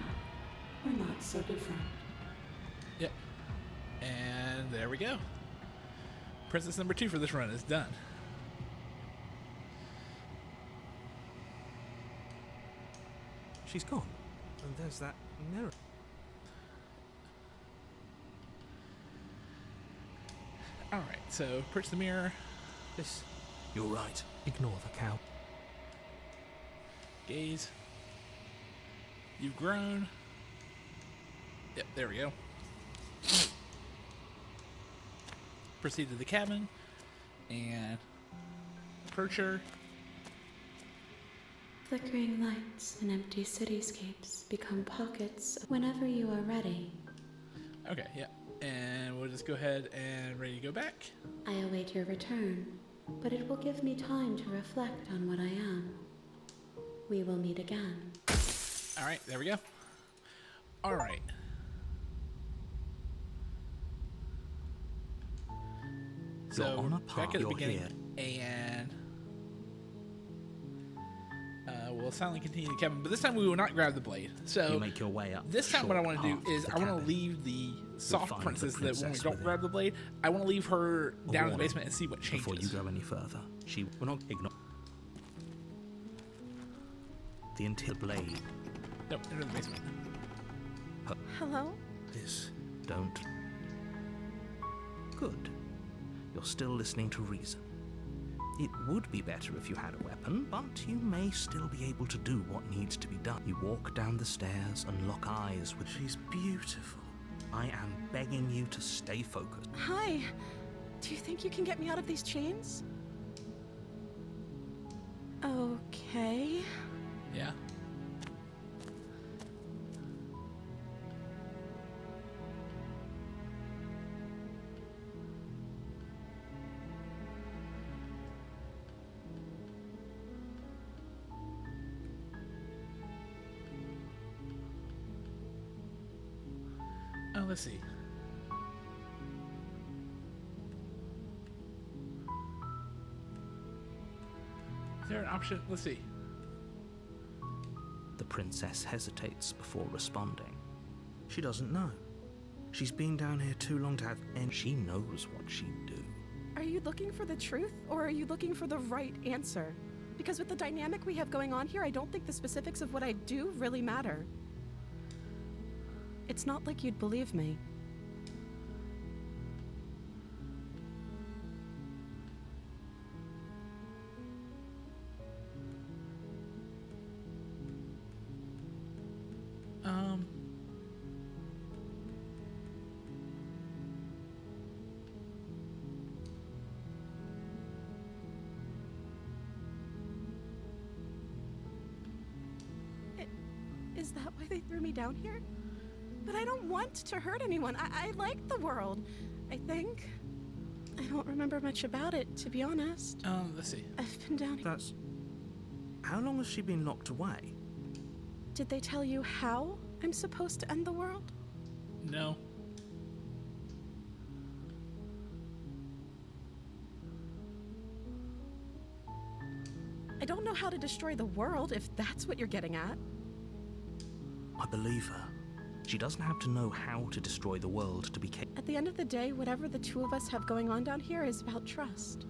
we're not so different. Yep. And there we go. Princess number 2 for this run is done. She's gone. And there's that mirror. Alright, so approach the mirror. This. You're right. Ignore the cow. Gaze. You've grown. Yep, there we go. Proceed to the cabin and approach her. Flickering lights and empty cityscapes become pockets whenever you are ready. Okay, yeah. And we'll just go ahead and ready to go back. I await your return, but it will give me time to reflect on what I am. We will meet again. Alright, there we go. Alright. So, on a back path. at the You're beginning, here. and we'll silently continue the cabin, but this time we will not grab the blade. So You make your way up. this the time what I short want to path do is the I want to cabin. leave the soft find the princess that when we princess don't within. grab the blade, I want to leave her down in the warning basement and see what changes. Before you go any further, she will not ignore the entire blade. Nope, enter the basement. Hello? This don't. Good. You're still listening to reason. It would be better if you had a weapon, but you may still be able to do what needs to be done. You walk down the stairs and lock eyes with. She's beautiful. I am begging you to stay focused. Hi. Do you think you can get me out of these chains? Okay. Yeah. Oh, let's see. Is there an option? Let's see. The princess hesitates before responding. She doesn't know. She's been down here too long to have any. She knows what she'd do. Are you looking for the truth, or are you looking for the right answer? Because with the dynamic we have going on here, I don't think the specifics of what I do really matter. It's not like you'd believe me. Is that why they threw me down here? But I don't want to hurt anyone. I like the world, I think. I don't remember much about it, to be honest. Let's see. I've been down here. That's. How long has she been locked away? Did they tell you how I'm supposed to end the world? No. I don't know how to destroy the world, if that's what you're getting at. I believe her. She doesn't have to know how to destroy the world to be capable. At the end of the day, whatever the two of us have going on down here is about trust.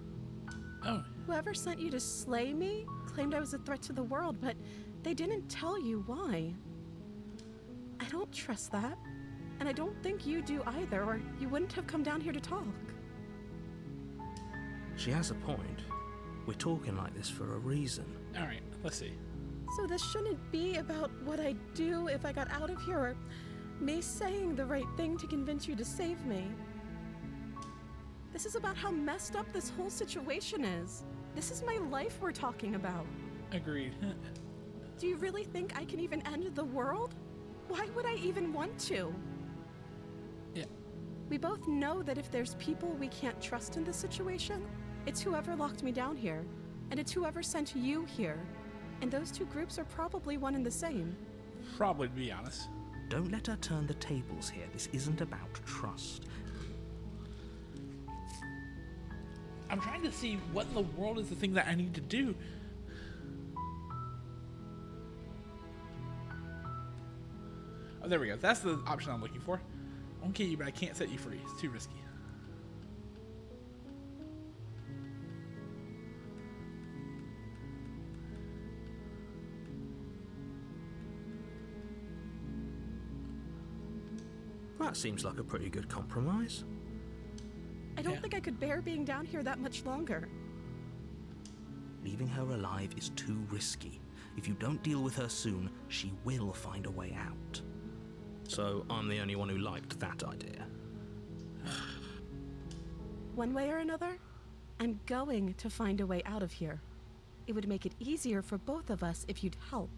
Oh, Whoever sent you to slay me claimed I was a threat to the world, but they didn't tell you why. I don't trust that. And I don't think you do either, or you wouldn't have come down here to talk. She has a point. We're talking like this for a reason. all right. Let's see. So this shouldn't be about what I'd do if I got out of here, or me saying the right thing to convince you to save me. This is about how messed up this whole situation is. This is my life we're talking about. Agreed. Do you really think I can even end the world? Why would I even want to? Yeah. We both know that if there's people we can't trust in this situation, it's whoever locked me down here, and it's whoever sent you here. And those two groups are probably one and the same. Probably, to be honest. Don't let her turn the tables here. This isn't about trust. I'm trying to see what in the world is the thing that I need to do. Oh, there we go. That's the option I'm looking for. I won't kill you, but I can't set you free. It's too risky. That seems like a pretty good compromise. I don't Yeah. think I could bear being down here that much longer. Leaving her alive is too risky. If you don't deal with her soon, she will find a way out. So I'm the only one who liked that idea. One way or another, I'm going to find a way out of here. It would make it easier for both of us if you'd help.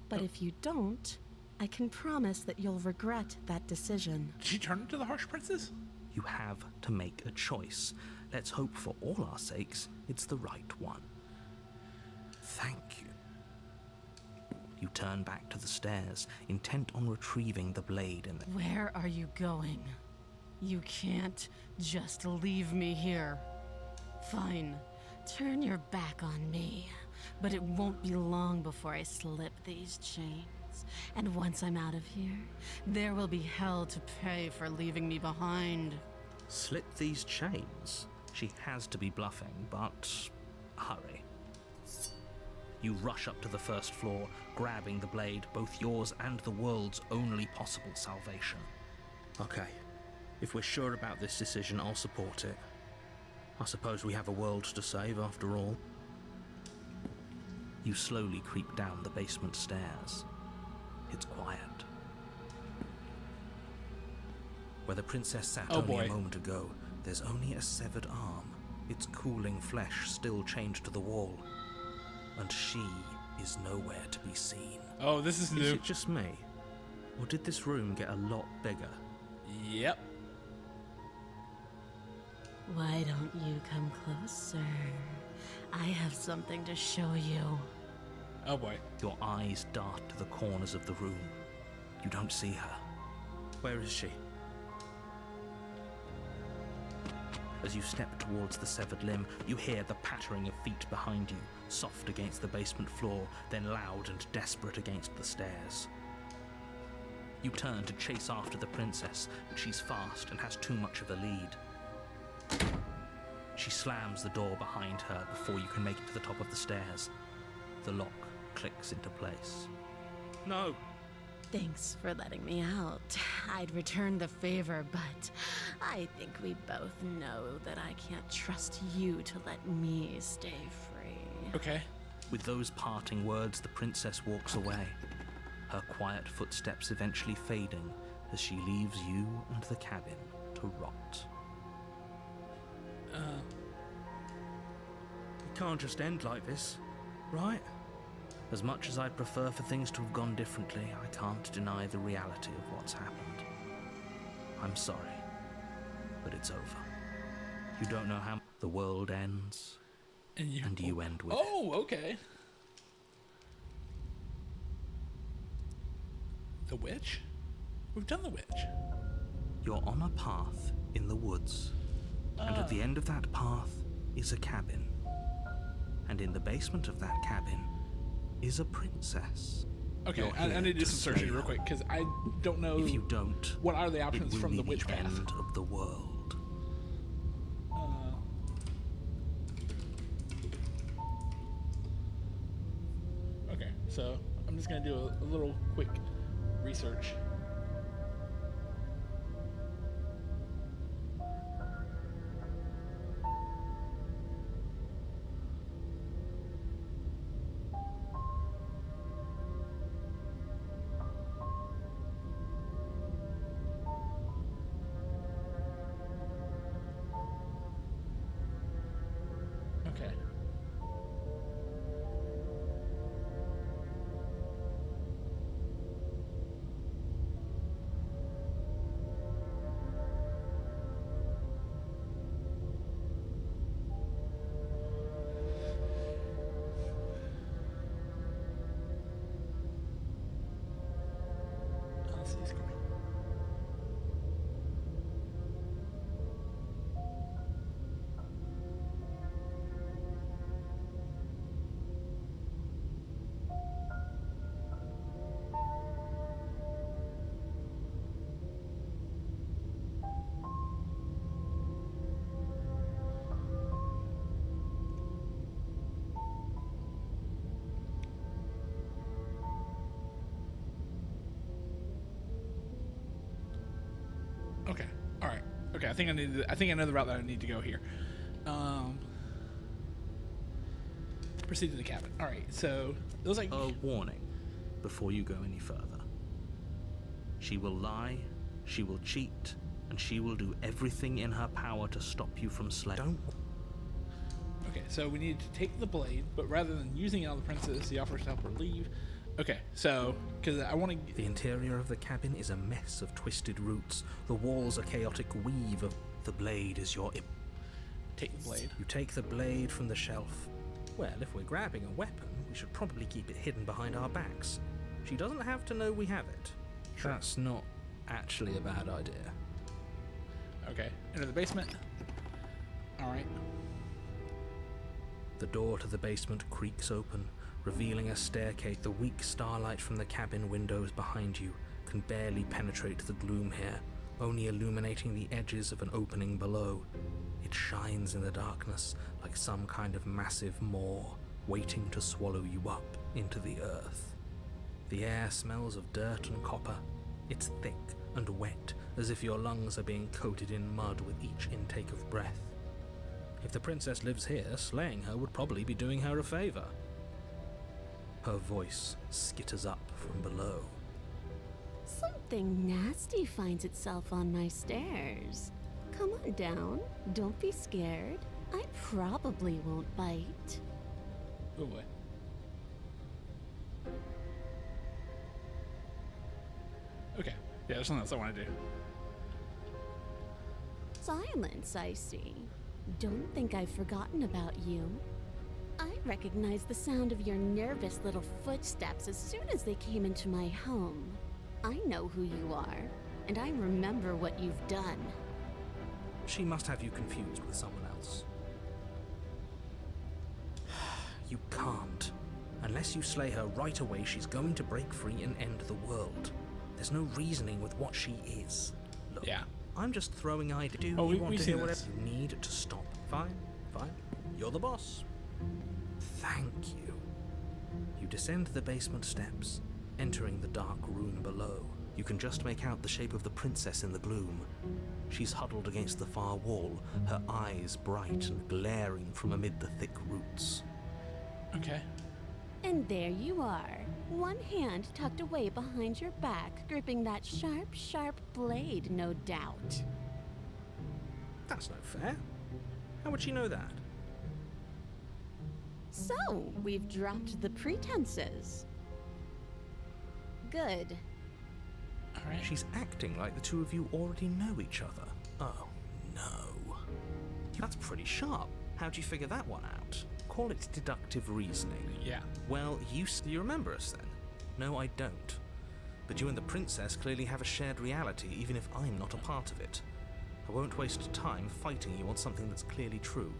But if you don't, I can promise that you'll regret that decision. Did she turn into the Harsh Princess? You have to make a choice. Let's hope for all our sakes it's the right one. Thank you. You turn back to the stairs, intent on retrieving the blade in the... Where are you going? You can't just leave me here. Fine, turn your back on me. But it won't be long before I slip these chains. And once I'm out of here, there will be hell to pay for leaving me behind. Slip these chains? She has to be bluffing, but hurry. You rush up to the first floor, grabbing the blade, both yours and the world's only possible salvation. Okay, if we're sure about this decision, I'll support it. I suppose we have a world to save after all. You slowly creep down the basement stairs. It's quiet. Where the princess sat Oh, only boy. a moment ago, there's only a severed arm, its cooling flesh still chained to the wall. And she is nowhere to be seen. Oh, this is Is new. it just me? Or did this room get a lot bigger? Yep. Why don't you come closer? I have something to show you. Oh boy. Your eyes dart to the corners of the room. You don't see her. Where is she? As you step towards the severed limb, you hear the pattering of feet behind you, soft against the basement floor, then loud and desperate against the stairs. You turn to chase after the princess, but she's fast and has too much of a lead. She slams the door behind her before you can make it to the top of the stairs. The lock clicks into place. No! Thanks for letting me out. I'd return the favor, but I think we both know that I can't trust you to let me stay free. Okay. With those parting words, the princess walks away, her quiet footsteps eventually fading as she leaves you and the cabin to rot. It can't just end like this, right? As much as I'd prefer for things to have gone differently, I can't deny the reality of what's happened. I'm sorry, but it's over. You don't know how the world ends, And you end with it. Oh, okay. The witch? We've done the witch. You're on a path in the woods, and at the end of that path is a cabin. And in the basement of that cabin is a princess. Okay, You're I here need to do some slay searching her. real quick because I don't know If you don't, what are the it options will from be the witch path. end of the world. Okay, so I'm just gonna do a little quick research. Okay. Okay, I think I know the route that I need to go here. Proceed to the cabin. All right, so it was like A warning before you go any further. She will lie, she will cheat, and she will do everything in her power to stop you from slaying. Don't. okay. So we need to take the blade, but rather than using it on the princess, he offers to help her leave. Okay, so because I want to. The interior of the cabin is a mess of twisted roots. The walls a chaotic weave of. The blade is your. Take the blade. You take the blade from the shelf. Well, if we're grabbing a weapon, we should probably keep it hidden behind our backs. She doesn't have to know we have it. Sure. That's not actually a bad idea. Okay, enter the basement. All right. The door to the basement creaks open, revealing a staircase. The weak starlight from the cabin windows behind you can barely penetrate the gloom here, only illuminating the edges of an opening below. It shines in the darkness like some kind of massive maw waiting to swallow you up into the earth. The air smells of dirt and copper. It's thick and wet, as if your lungs are being coated in mud with each intake of breath. If the princess lives here, slaying her would probably be doing her a favor. Her voice skitters up from below. Something nasty finds itself on my stairs. Come on down. Don't be scared. I probably won't bite. Oh boy. Okay. Yeah, there's something else I want to do. Silence, I see. Don't think I've forgotten about you. I recognize the sound of your nervous little footsteps as soon as they came into my home. I know who you are, and I remember what you've done. She must have you confused with someone else. You can't. Unless you slay her right away, she's going to break free and end the world. There's no reasoning with what she is. Look, Yeah. I'm just throwing ideas. Do Oh, you want we've to seen hear whatever? this. You need to stop. Fine. You're the boss. Thank you. You descend the basement steps, entering the dark room below. You can just make out the shape of the princess in the gloom. She's huddled against the far wall, her eyes bright and glaring from amid the thick roots. Okay. And there you are, one hand tucked away behind your back, gripping that sharp, sharp blade, no doubt. That's no fair. How would she know that? So, we've dropped the pretenses. Good. All right. She's acting like the two of you already know each other. Oh, no. That's pretty sharp. How'd you figure that one out? Call it deductive reasoning. Yeah. Well, you remember us then? No, I don't. But you and the princess clearly have a shared reality, even if I'm not a part of it. I won't waste time fighting you on something that's clearly true.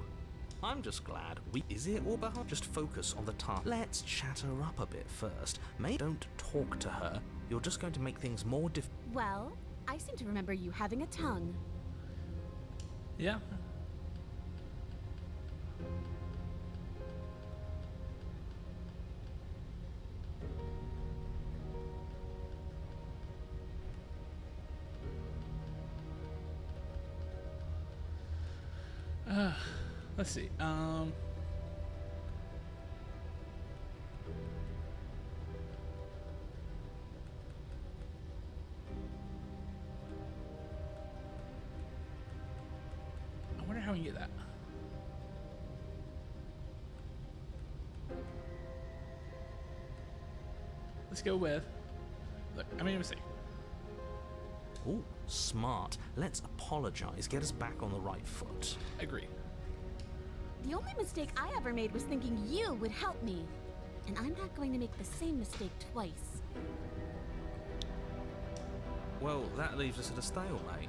I'm just glad Is it or behind? Just focus on the task. Let's chat her up a bit first. Maybe don't talk to her. You're just going to make things more Well, I seem to remember you having a tongue. Yeah. Let's see. I wonder how we can get that. Let's go with. Look, I made a mistake. Ooh, smart. Let's apologize. Get us back on the right foot. Agree. The only mistake I ever made was thinking you would help me. And I'm not going to make the same mistake twice. Well, that leaves us at a stalemate.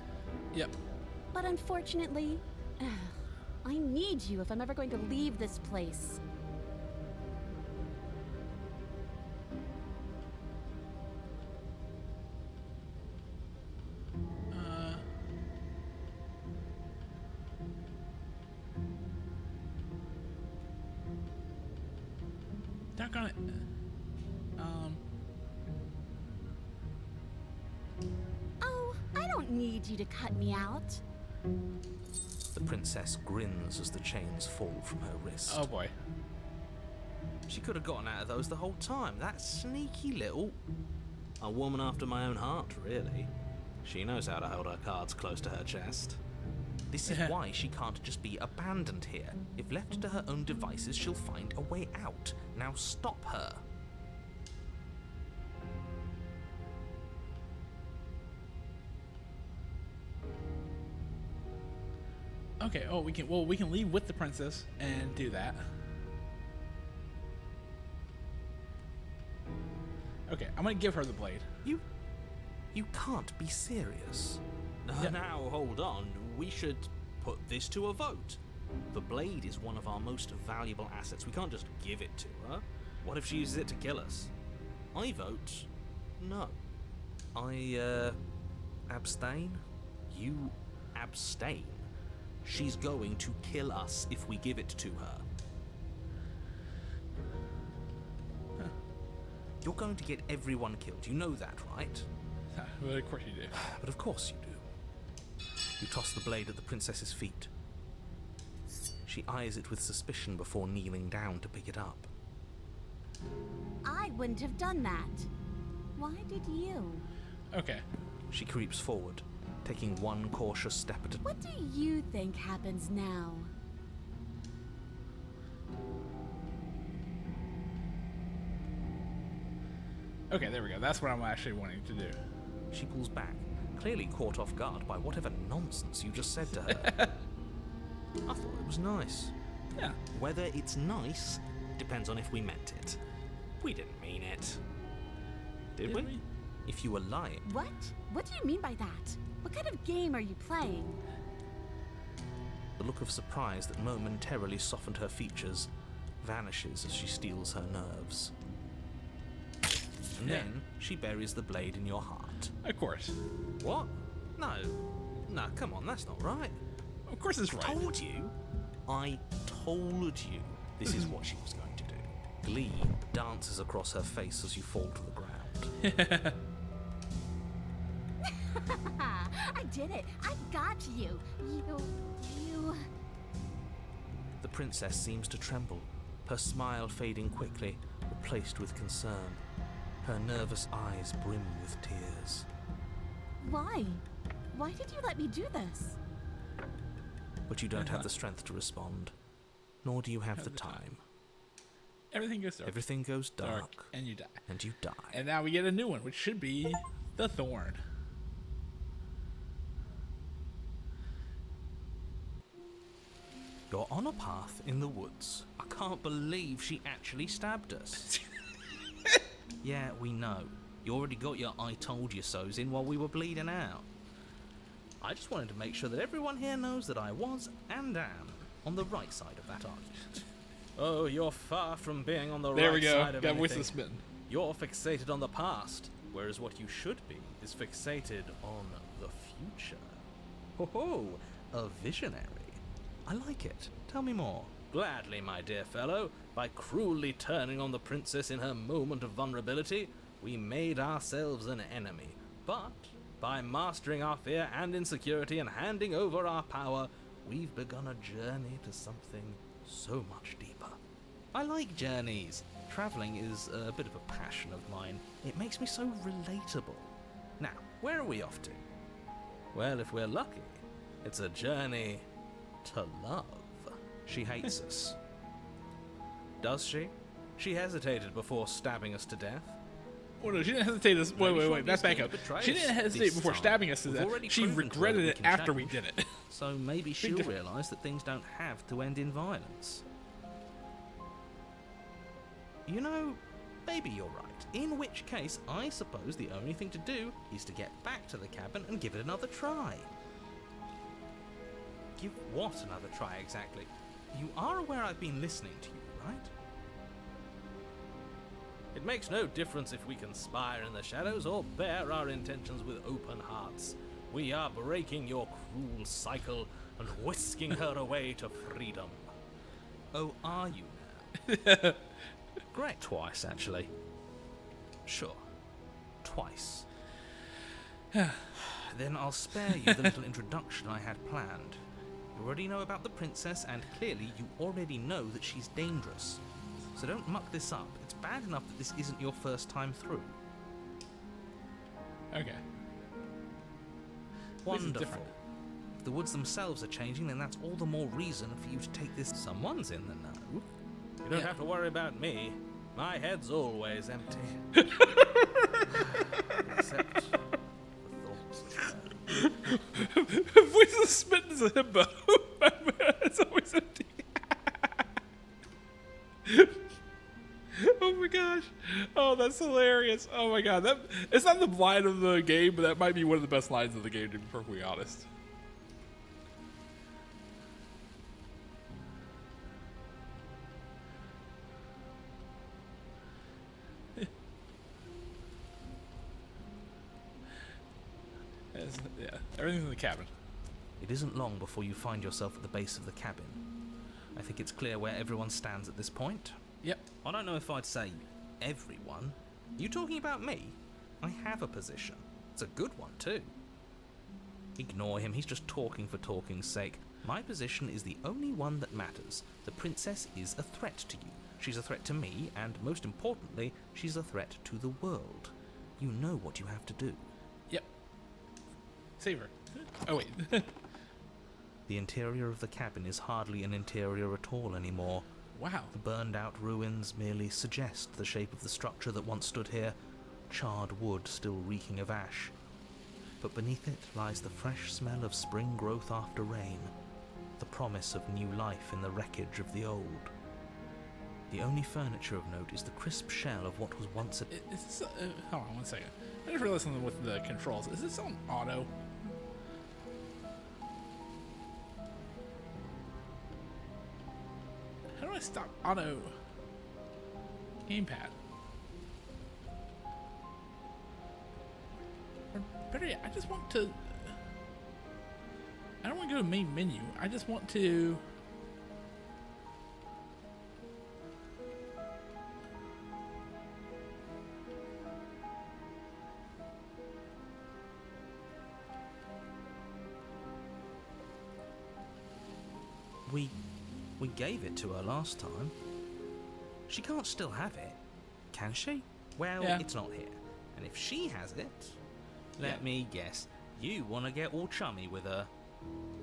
Yep. But unfortunately, I need you if I'm ever going to leave this place. Doggone it. Oh, I don't need you to cut me out. The princess grins as the chains fall from her wrist. Oh boy. She could have gotten out of those the whole time. That sneaky little... A woman after my own heart, really. She knows how to hold her cards close to her chest. This is why she can't just be abandoned here. If left to her own devices, she'll find a way out. Now stop her. Okay. Oh, we can leave with the princess and do that. Okay, I'm gonna give her the blade. You can't be serious. Yeah. Now, hold on. We should put this to a vote. The blade is one of our most valuable assets. We can't just give it to her. What if she uses it to kill us? I vote no. I abstain. You abstain. She's going to kill us if we give it to her. You're going to get everyone killed. You know that, right? Well, of course you do. But of course you do. You toss the blade at the princess's feet. She eyes it with suspicion before kneeling down to pick it up. I wouldn't have done that. Why did you? Okay. She creeps forward, taking one cautious step at a time. What do you think happens now? Okay, there we go. That's what I'm actually wanting to do. She pulls back, clearly caught off guard by whatever nonsense you just said to her. I thought it was nice. Yeah. Whether it's nice depends on if we meant it. We didn't mean it. Did we? If you were lying. What? What do you mean by that? What kind of game are you playing? The look of surprise that momentarily softened her features vanishes as she steels her nerves. And then she buries the blade in your heart. Of course. What? No. No, come on, that's not right. Of course it's right. I told you this is what she was going to do. Glee dances across her face as you fall to the ground. I did it. I got you. You... The princess seems to tremble, her smile fading quickly, replaced with concern. Her nervous eyes brim with tears. Why? Why did you let me do this? But you don't have the strength to respond, nor do you have the time. Everything goes dark. Everything goes dark, and you die. And you die. And now we get a new one, which should be the Thorn. You're on a path in the woods. I can't believe she actually stabbed us. Yeah, we know. You already got your I told you so's in while we were bleeding out. I just wanted to make sure that everyone here knows that I was and am on the right side of that argument. Oh, you're far from being on the There right we go. side of Got anything. voiceless smitten. You're fixated on the past, whereas what you should be is fixated on the future. Ho ho, a visionary. I like it. Tell me more. Gladly, my dear fellow. By cruelly turning on the princess in her moment of vulnerability, we made ourselves an enemy. But by mastering our fear and insecurity and handing over our power, we've begun a journey to something so much deeper. I like journeys. Traveling is a bit of a passion of mine. It makes me so relatable. Now, where are we off to? Well, if we're lucky, it's a journey to love. She hates us. Does she? She hesitated before stabbing us to death. Oh no, she didn't hesitate us. Wait, that's back up. Betray She us didn't hesitate this before time. stabbing us to We've death. already She proven to her regretted that we it can after we change. did it. So maybe she'll realise that things don't have to end in violence. You know, maybe you're right. In which case, I suppose the only thing to do is to get back to the cabin and give it another try. Give what another try exactly? You are aware I've been listening to you, right? It makes no difference if we conspire in the shadows or bear our intentions with open hearts. We are breaking your cruel cycle and whisking her away to freedom. Oh, are you now? Great. Twice, actually. Sure. Twice. then I'll spare you the little introduction I had planned. You already know about the princess, and clearly you already know that she's dangerous. So don't muck this up. It's bad enough that this isn't your first time through. Okay. Wonderful. different. If the woods themselves are changing, then that's all the more reason for you to take this. Someone's in the know. You don't have to worry about me. My head's always empty. Except for thoughts. Voice of spitting is a hippo. It's always empty. Oh my gosh. Oh, that's hilarious. Oh my god. It's not the line of the game, but that might be one of the best lines of the game, to be perfectly honest. Yeah, everything's in the cabin. It isn't long before you find yourself at the base of the cabin. I think it's clear where everyone stands at this point. Yep. I don't know if I'd say everyone. You talking about me? I have a position. It's a good one, too. Ignore him, he's just talking for talking's sake. My position is the only one that matters. The princess is a threat to you. She's a threat to me, and most importantly, she's a threat to the world. You know what you have to do. Yep. Save her. Oh, wait. The interior of the cabin is hardly an interior at all anymore. Wow. The burned-out ruins merely suggest the shape of the structure that once stood here, charred wood still reeking of ash. But beneath it lies the fresh smell of spring growth after rain, the promise of new life in the wreckage of the old. The only furniture of note is the crisp shell of what was once a... Is this hold on one second. I just realized something with the controls. Is this on auto? How do I stop auto gamepad? Or better yet, I just want to... I don't want to go to main menu. I just want to... We gave it to her last time. She can't still have it, can she? Well, Yeah. it's not here. And if she has it, let me guess, you want to get all chummy with her.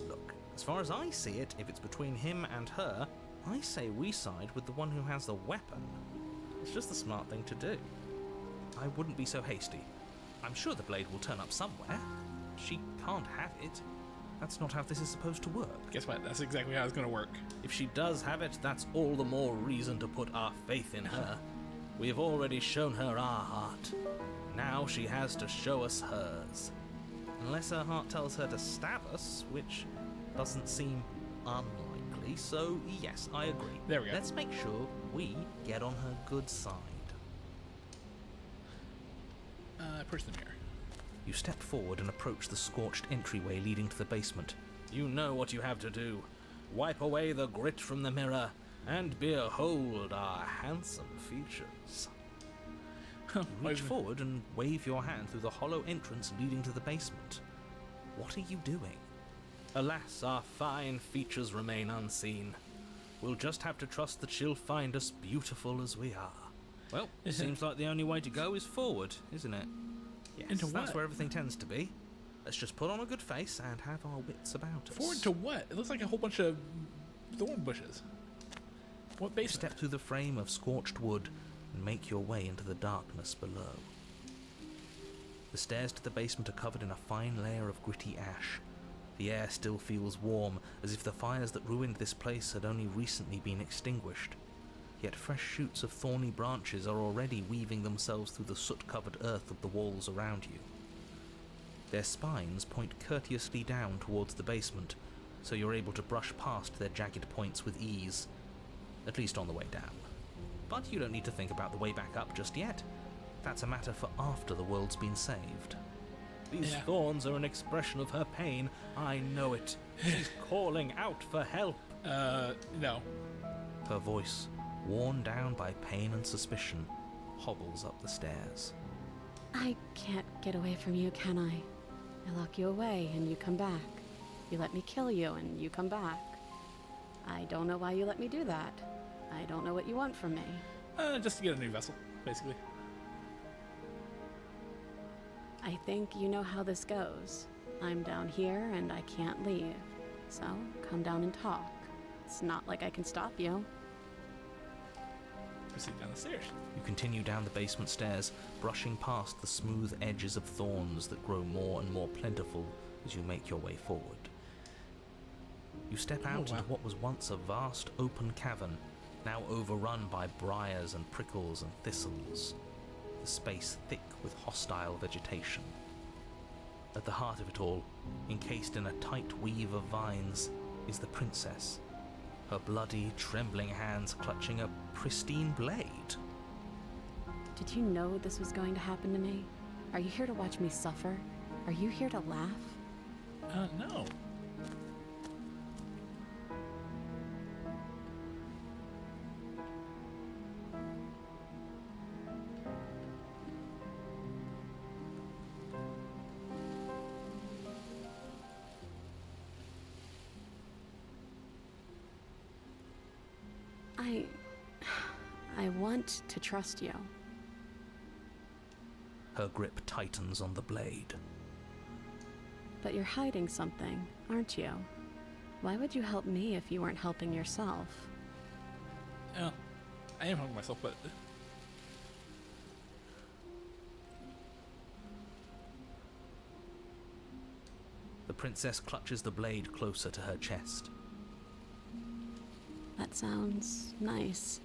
Look, as far as I see it, if it's between him and her, I say we side with the one who has the weapon. It's just the smart thing to do. I wouldn't be so hasty. I'm sure the blade will turn up somewhere. She can't have it. That's not how this is supposed to work. Guess what? That's exactly how it's going to work. If she does have it, that's all the more reason to put our faith in her. We have already shown her our heart. Now she has to show us hers. Unless her heart tells her to stab us, which doesn't seem unlikely, so yes, I agree. There we go. Let's make sure we get on her good side. Push the mirror. You step forward and approach the scorched entryway leading to the basement. You know what you have to do. Wipe away the grit from the mirror, and behold our handsome features. Reach forward and wave your hand through the hollow entrance leading to the basement. What are you doing? Alas, our fine features remain unseen. We'll just have to trust that she'll find us beautiful as we are. Well, it seems like the only way to go is forward, isn't it? Yes, Into that's what? where everything tends to be. Let's just put on a good face and have our wits about us. Forward to what? It looks like a whole bunch of thorn bushes. What basement? Step through the frame of scorched wood and make your way into the darkness below. The stairs to the basement are covered in a fine layer of gritty ash. The air still feels warm, as if the fires that ruined this place had only recently been extinguished. Yet fresh shoots of thorny branches are already weaving themselves through the soot-covered earth of the walls around you. Their spines point courteously down towards the basement, so you're able to brush past their jagged points with ease, at least on the way down. But you don't need to think about the way back up just yet. That's a matter for after the world's been saved. These thorns are an expression of her pain. I know it. She's calling out for help. No. Her voice, worn down by pain and suspicion, hobbles up the stairs. I can't get away from you, can I? I lock you away and you come back. You let me kill you and you come back. I don't know why you let me do that. I don't know what you want from me. Just to get a new vessel, basically. I think you know how this goes. I'm down here and I can't leave. So come down and talk. It's not like I can stop you. Proceed down the stairs. You continue down the basement stairs, brushing past the smooth edges of thorns that grow more and more plentiful as you make your way forward. You step out into what was once a vast open cavern, now overrun by briars and prickles and thistles, the space thick with hostile vegetation. At the heart of it all, encased in a tight weave of vines, is the princess, her bloody, trembling hands clutching a pristine blade. Did you know this was going to happen to me? Are you here to watch me suffer? Are you here to laugh? No. I want to trust you. Her grip tightens on the blade. But you're hiding something, aren't you? Why would you help me if you weren't helping yourself? Yeah, I am helping myself, but... The princess clutches the blade closer to her chest. That sounds nice.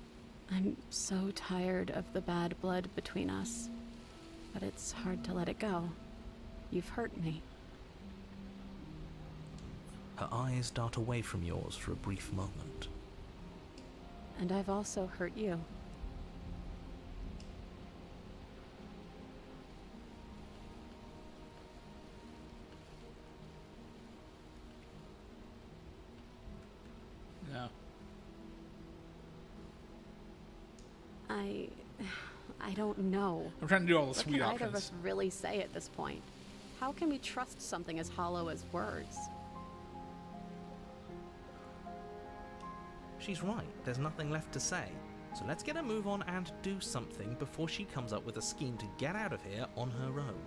I'm so tired of the bad blood between us. But it's hard to let it go. You've hurt me. Her eyes dart away from yours for a brief moment. And I've also hurt you. No. I don't know. I'm trying to do all the What sweet can either of options. us really say at this point? How can we trust something as hollow as words? She's right, there's nothing left to say. So let's get a move on and do something before she comes up with a scheme to get out of here on her own.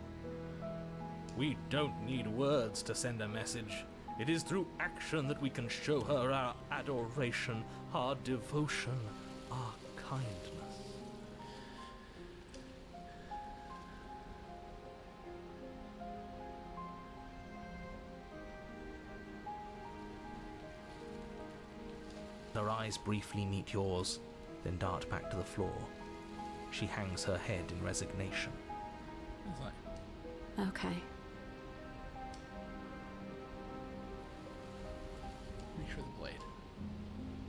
We don't need words to send a message. It is through action that we can show her our adoration, our devotion, our kindness. Her eyes briefly meet yours, then dart back to the floor. She hangs her head in resignation. It's like, Okay. reach for the blade.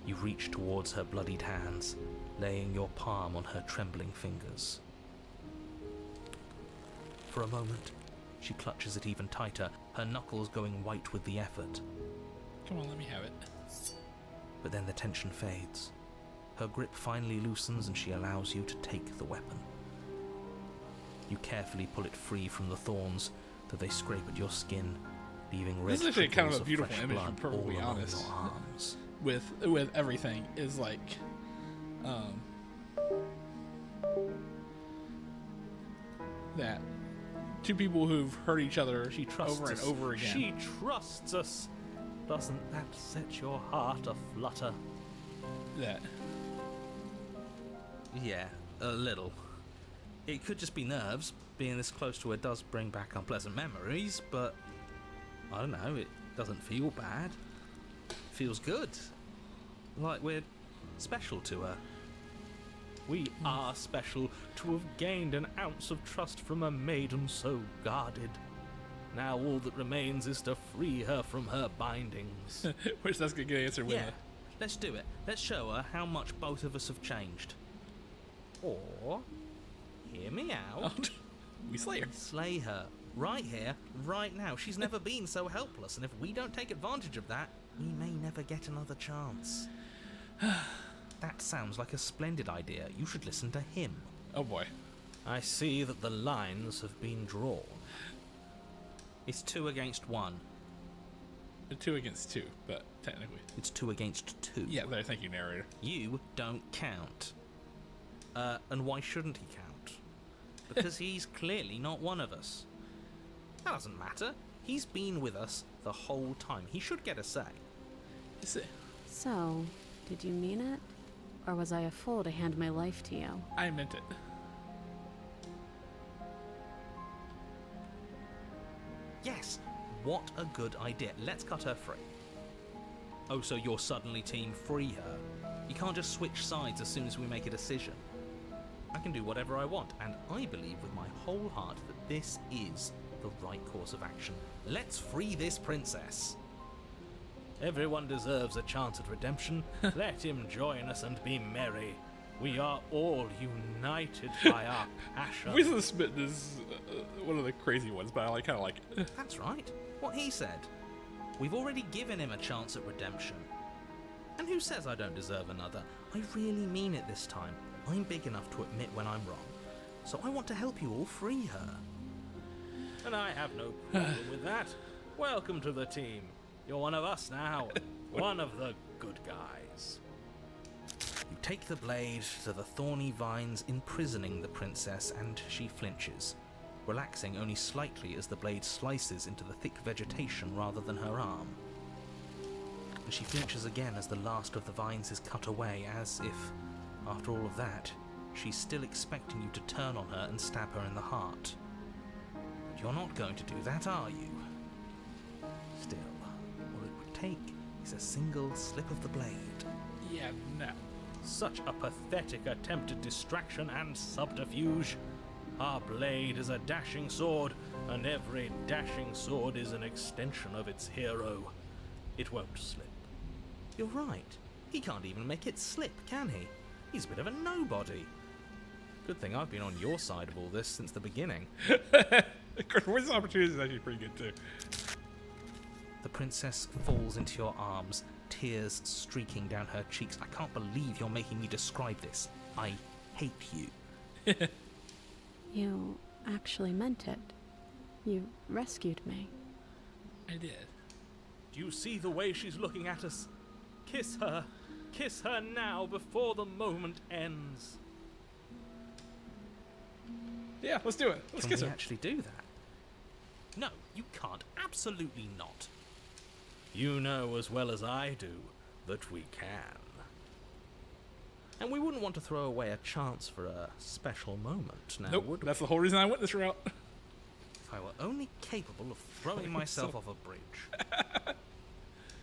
You reach towards her bloodied hands, laying your palm on her trembling fingers. For a moment, she clutches it even tighter, her knuckles going white with the effort. Come on, let me have it. But then the tension fades. Her grip finally loosens and she allows you to take the weapon. You carefully pull it free from the thorns, though they scrape at your skin, leaving red This is actually kind of a trickles beautiful fresh image, to be blood all perfectly along honest. your arms. With everything is like, that two people who've hurt each other She trusts over us. and over again. She trusts us. Doesn't that set your heart aflutter? That Yeah, a little. It could just be nerves. Being this close to her does bring back unpleasant memories, but I don't know, it doesn't feel bad. It feels good. Like we're special to her. We are special to have gained an ounce of trust from a maiden so guarded. Now all that remains is to free her from her bindings. which that's a good answer. With Yeah, let's do it. Let's show her how much both of us have changed. Or, hear me out, we slay her. slay her. Right here, right now. She's never been so helpless, and if we don't take advantage of that, we may never get another chance. That sounds like a splendid idea. You should listen to him. Oh boy. I see that the lines have been drawn. It's 2 against 1. 2 against 2, but technically. It's 2 against 2. Yeah, there. Thank you, narrator. You don't count. And why shouldn't he count? Because he's clearly not one of us. That doesn't matter. He's been with us the whole time. He should get a say. Is it? So, did you mean it? Or was I a fool to hand my life to you? I meant it. Yes, what a good idea. Let's cut her free. Oh, so you're suddenly team free her? You can't just switch sides as soon as we make a decision. I can do whatever I want, and I believe with my whole heart that this is the right course of action. Let's free this princess. Everyone deserves a chance at redemption. Let him join us and be merry. We are all united by our passion. Weasel Smitten is one of the crazy ones, but I kind of like it. That's right. What he said. We've already given him a chance at redemption. And who says I don't deserve another? I really mean it this time. I'm big enough to admit when I'm wrong. So I want to help you all free her. And I have no problem with that. Welcome to the team. You're one of us now. One of the good guys. You take the blade to the thorny vines imprisoning the princess, and she flinches, relaxing only slightly as the blade slices into the thick vegetation rather than her arm. And she flinches again as the last of the vines is cut away, as if, after all of that, she's still expecting you to turn on her and stab her in the heart. But you're not going to do that, are you? Still, all it would take is a single slip of the blade. Yeah, no. Such a pathetic attempt at distraction and subterfuge. Our blade is a dashing sword, and every dashing sword is an extension of its hero. It won't slip. You're right. He can't even make it slip, can he? He's a bit of a nobody. Good thing I've been on your side of all this since the beginning. Where's the opportunity is actually pretty good, too. The princess falls into your arms, tears streaking down her cheeks. I can't believe you're making me describe this. I hate you. You actually meant it. You rescued me. I did. Do you see the way she's looking at us? Kiss her. Kiss her now before the moment ends. Yeah, let's do it. Let's Can kiss we her. actually do that? No, you can't. Absolutely not. You know as well as I do that we can. And we wouldn't want to throw away a chance for a special moment, now Nope, would we? that's the whole reason I went this route. If I were only capable of throwing myself off a bridge.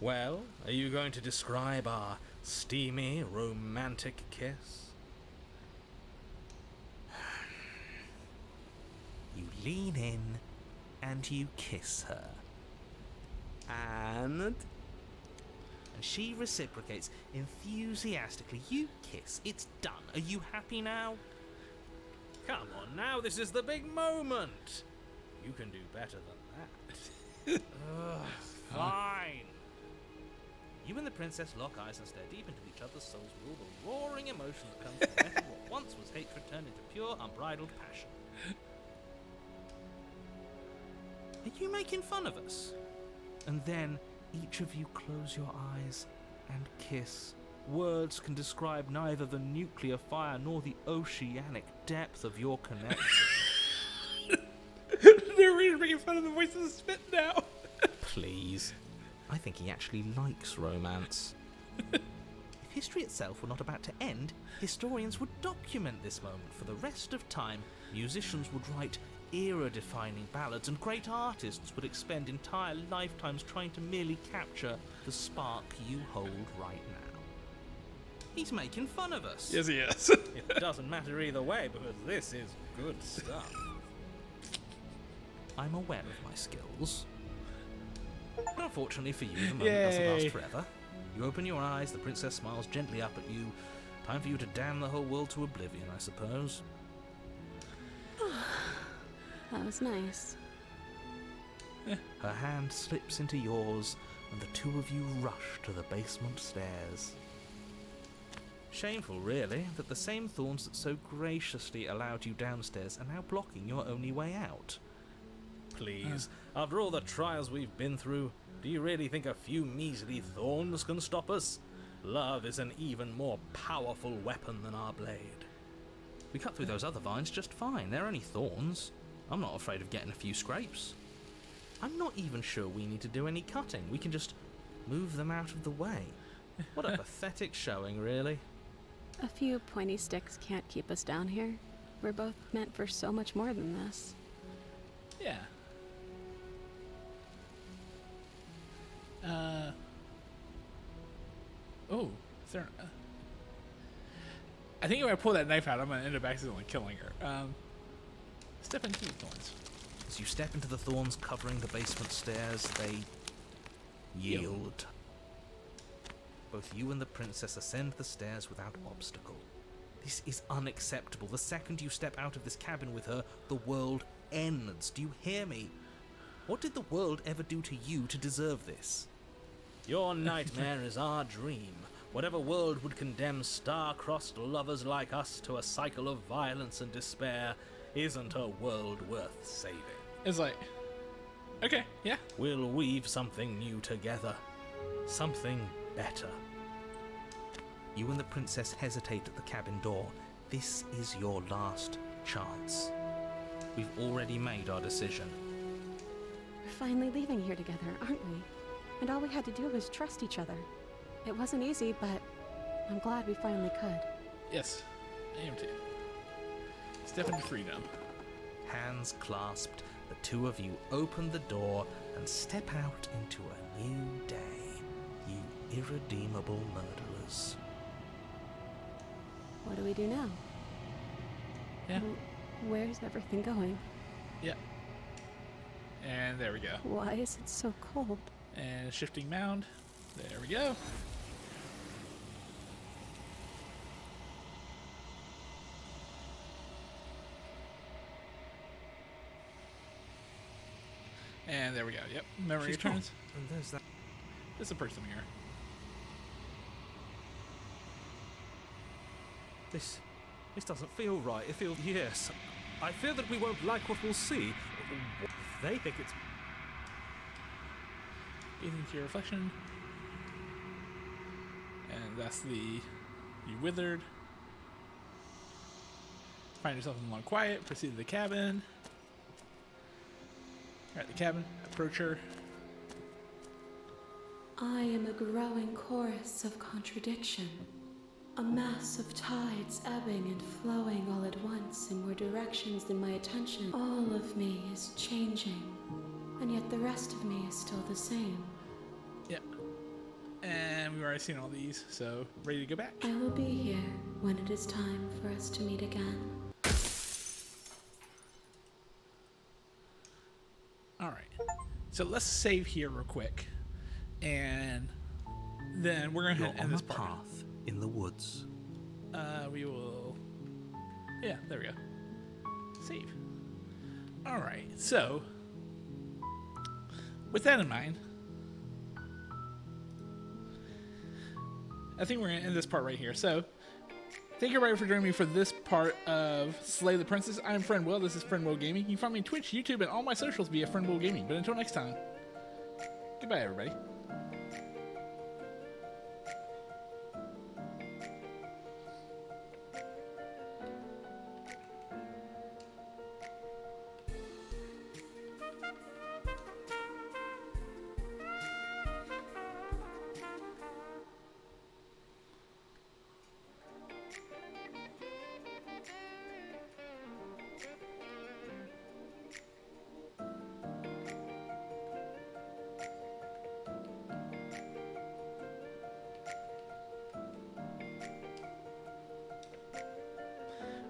Well, are you going to describe our steamy, romantic kiss? You lean in and you kiss her. And she reciprocates enthusiastically. You kiss. It's done. Are you happy now? Come on now, this is the big moment. You can do better than that. Fine. You and the princess lock eyes and stare deep into each other's souls with all the roaring emotion that comes from letting what once was hatred turn into pure, unbridled passion. Are you making fun of us? And then each of you close your eyes and kiss. Words can describe neither the nuclear fire nor the oceanic depth of your connection. They're really making fun of the voice of the spit now. Please. I think he actually likes romance. If history itself were not about to end, historians would document this moment for the rest of time. Musicians would write era-defining ballads, and great artists would expend entire lifetimes trying to merely capture the spark you hold right now. He's making fun of us. Yes, he is. It doesn't matter either way, because this is good stuff. I'm aware of my skills. But unfortunately for you, the moment doesn't last forever. You open your eyes, the princess smiles gently up at you. Time for you to damn the whole world to oblivion, I suppose. That was nice. Her hand slips into yours, and the two of you rush to the basement stairs. Shameful, really, that the same thorns that so graciously allowed you downstairs are now blocking your only way out. please. After all the trials we've been through, do you really think a few measly thorns can stop us? Love is an even more powerful weapon than our blade. We cut through those other vines just fine. They're only thorns. I'm not afraid of getting a few scrapes. I'm not even sure we need to do any cutting. We can just move them out of the way. What a pathetic showing, really. A few pointy sticks can't keep us down here. We're both meant for so much more than this. Yeah. Oh, is there? I think if I pull that knife out, I'm gonna end up accidentally killing her. Step into the thorns. As you step into the thorns covering the basement stairs, they yield. Both you and the princess ascend the stairs without obstacle. This is unacceptable. The second you step out of this cabin with her, the world ends. Do you hear me? What did the world ever do to you to deserve this? Your nightmare is our dream. Whatever world would condemn star-crossed lovers like us to a cycle of violence and despair isn't a world worth saving. It's like, okay, yeah. We'll weave something new together. Something better. You and the princess hesitate at the cabin door. This is your last chance. We've already made our decision. We're finally leaving here together, aren't we? And all we had to do was trust each other. It wasn't easy, but I'm glad we finally could. Yes, I am too. Step into freedom. Hands clasped, the two of you open the door and step out into a new day, you irredeemable murderers. What do we do now? Yeah. Where's everything going? Yeah. And there we go. Why is it so cold? And shifting mound. There we go. And there we go. Yep. Memory She's returns. gone. And there's that. There's a person here. This doesn't feel right. It feels... Yes. I fear that we won't like what we'll see. If they think it's... Gaze into your reflection. And that's the... You withered. Find yourself in long quiet. Proceed to the cabin. Alright, the cabin. Approach her. I am a growing chorus of contradiction. A mass of tides ebbing and flowing all at once in more directions than my attention. All of me is changing, and yet the rest of me is still the same. Yep. And we've already seen all these, so ready to go back. I will be here when it is time for us to meet again. Alright. So let's save here real quick. And then we're going to You're end on this a part. path in the woods. We will... Yeah, there we go. Save. Alright, so... With that in mind... I think we're going to end this part right here. So, thank you everybody for joining me for this part of Slay the Princess. I'm Friend Will. This is Friend Will Gaming. You can find me on Twitch, YouTube, and all my socials via Friend Will Gaming. But until next time, goodbye everybody.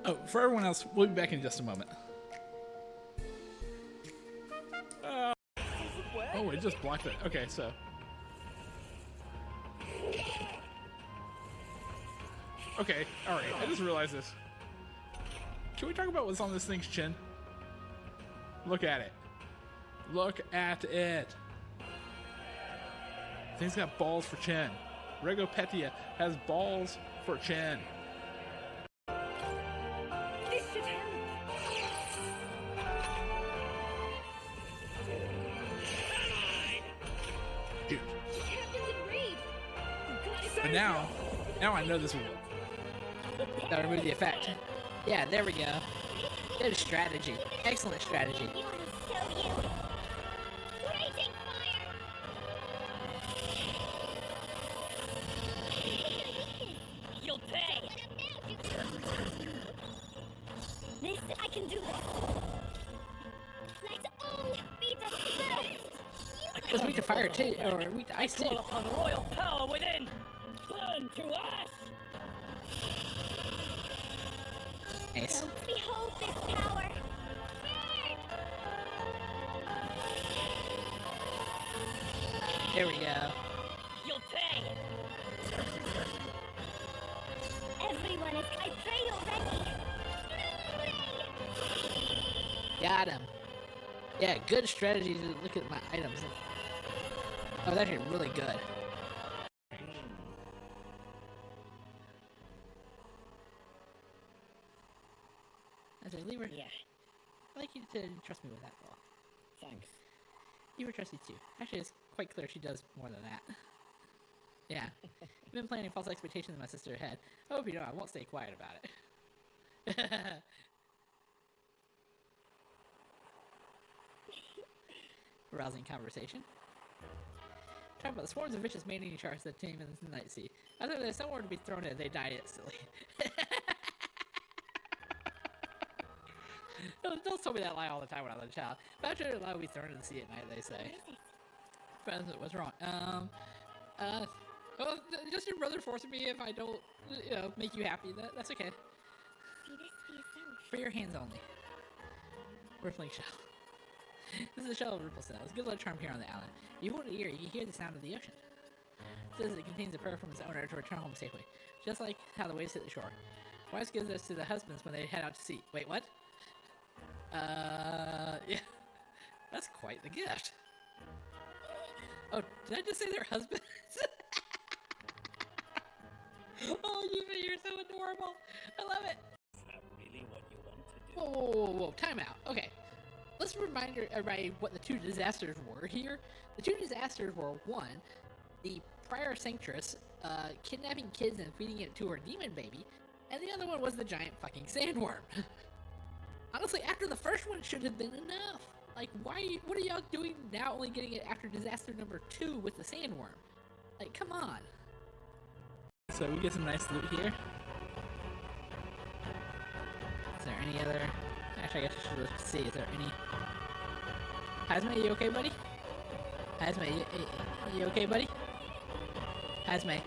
Oh, for everyone else, we'll be back in just a moment. Oh, it just blocked it. Okay, so. Okay, alright, I just realized this. Can we talk about what's on this thing's chin? Look at it. Look at it. Thing's got balls for chin. Regopetia has balls for chin. Now I know this will work. Gotta remove the effect. Yeah, there we go. Good strategy. Excellent strategy. You want to show you? Raging fire! You'll pay! This, I can do this. Let's all be the first! Because weak to fire too, or weak to ice too. Call upon royal power within! Burn to ash! Nice. So behold this power! There we go. You'll pay! Everyone is I pray already! Got him. Yeah, good strategy to look at my items. Oh, that's actually really good. As a lever, Yeah, I'd like you to trust me with that ball. thanks. You were trusted too. Actually, it's quite clear she does more than that. Yeah. You've been planting false expectations in my sister head. I hope you know I won't stay quiet about it. Rousing conversation. Talk about the swarms of vicious man-eating sharks that came in the night sea. I thought if someone were to be thrown in, they died instantly. Don't tell me that lie all the time when I was a child. But after a lie, we thrown in the sea at night, they say. But what's wrong? Well, just your brother forcing me if I don't, make you happy. That's okay. See this for yourself. For your hands only. Rippling shell. This is a shell of ripple cells. Good luck charm here on the island. If you hold it ear, you can hear the sound of the ocean. It says it contains a prayer from its owner to return home safely, just like how the waves hit the shore. Wives gives this to the husbands when they head out to sea. Wait, what? Yeah. That's quite the gift. Oh, did I just say their husbands? Oh, you're so adorable. I love it. Is that really what you want to do? Whoa, time out. Okay. Let's remind everybody what the two disasters were here. The two disasters were, one, the prior Sanctress kidnapping kids and feeding it to her demon baby, and the other one was the giant fucking sandworm. Honestly, after the first one should have been enough. Like, what are y'all doing now only getting it after disaster number 2 with the sandworm? Like, come on. So we get some nice loot here. Is there any other... Actually, I guess I should look to see. Is there any... Hazme, you okay, buddy? Hazme, you okay, buddy? Hazme.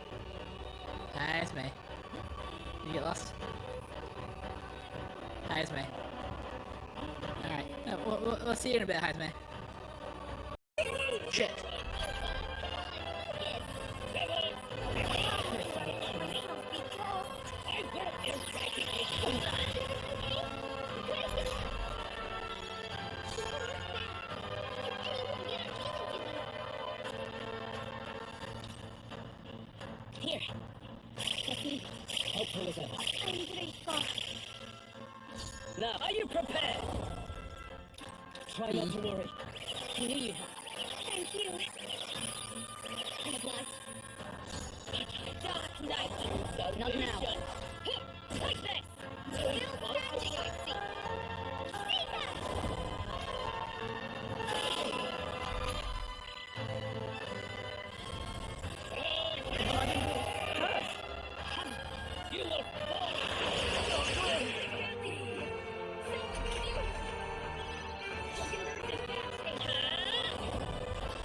Hazme. You get lost? Hazme. Alright, we'll see you in a bit, Hazme. Shit. Here. Helpful as ever. I'm grateful. Now, are you prepared? Try not to worry. We need you. Thank you. Good night. Dark night. So not now. Like this. Still standing, I see. See that? You will fall.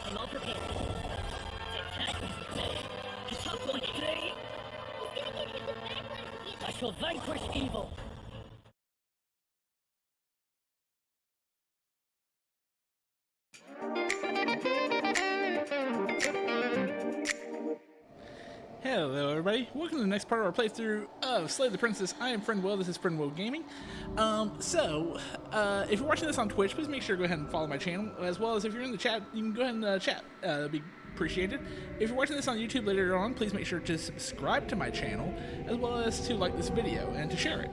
I'm all prepared. Tough like today. I shall vanquish evil. Hello everybody, welcome to the next part of our playthrough of Slay the Princess. I am Friend Will, this is Friend Will Gaming. If you're watching this on Twitch, please make sure to go ahead and follow my channel, as well as if you're in the chat, you can go ahead and chat, that'd be appreciated. If you're watching this on YouTube later on, please make sure to subscribe to my channel, as well as to like this video and to share it.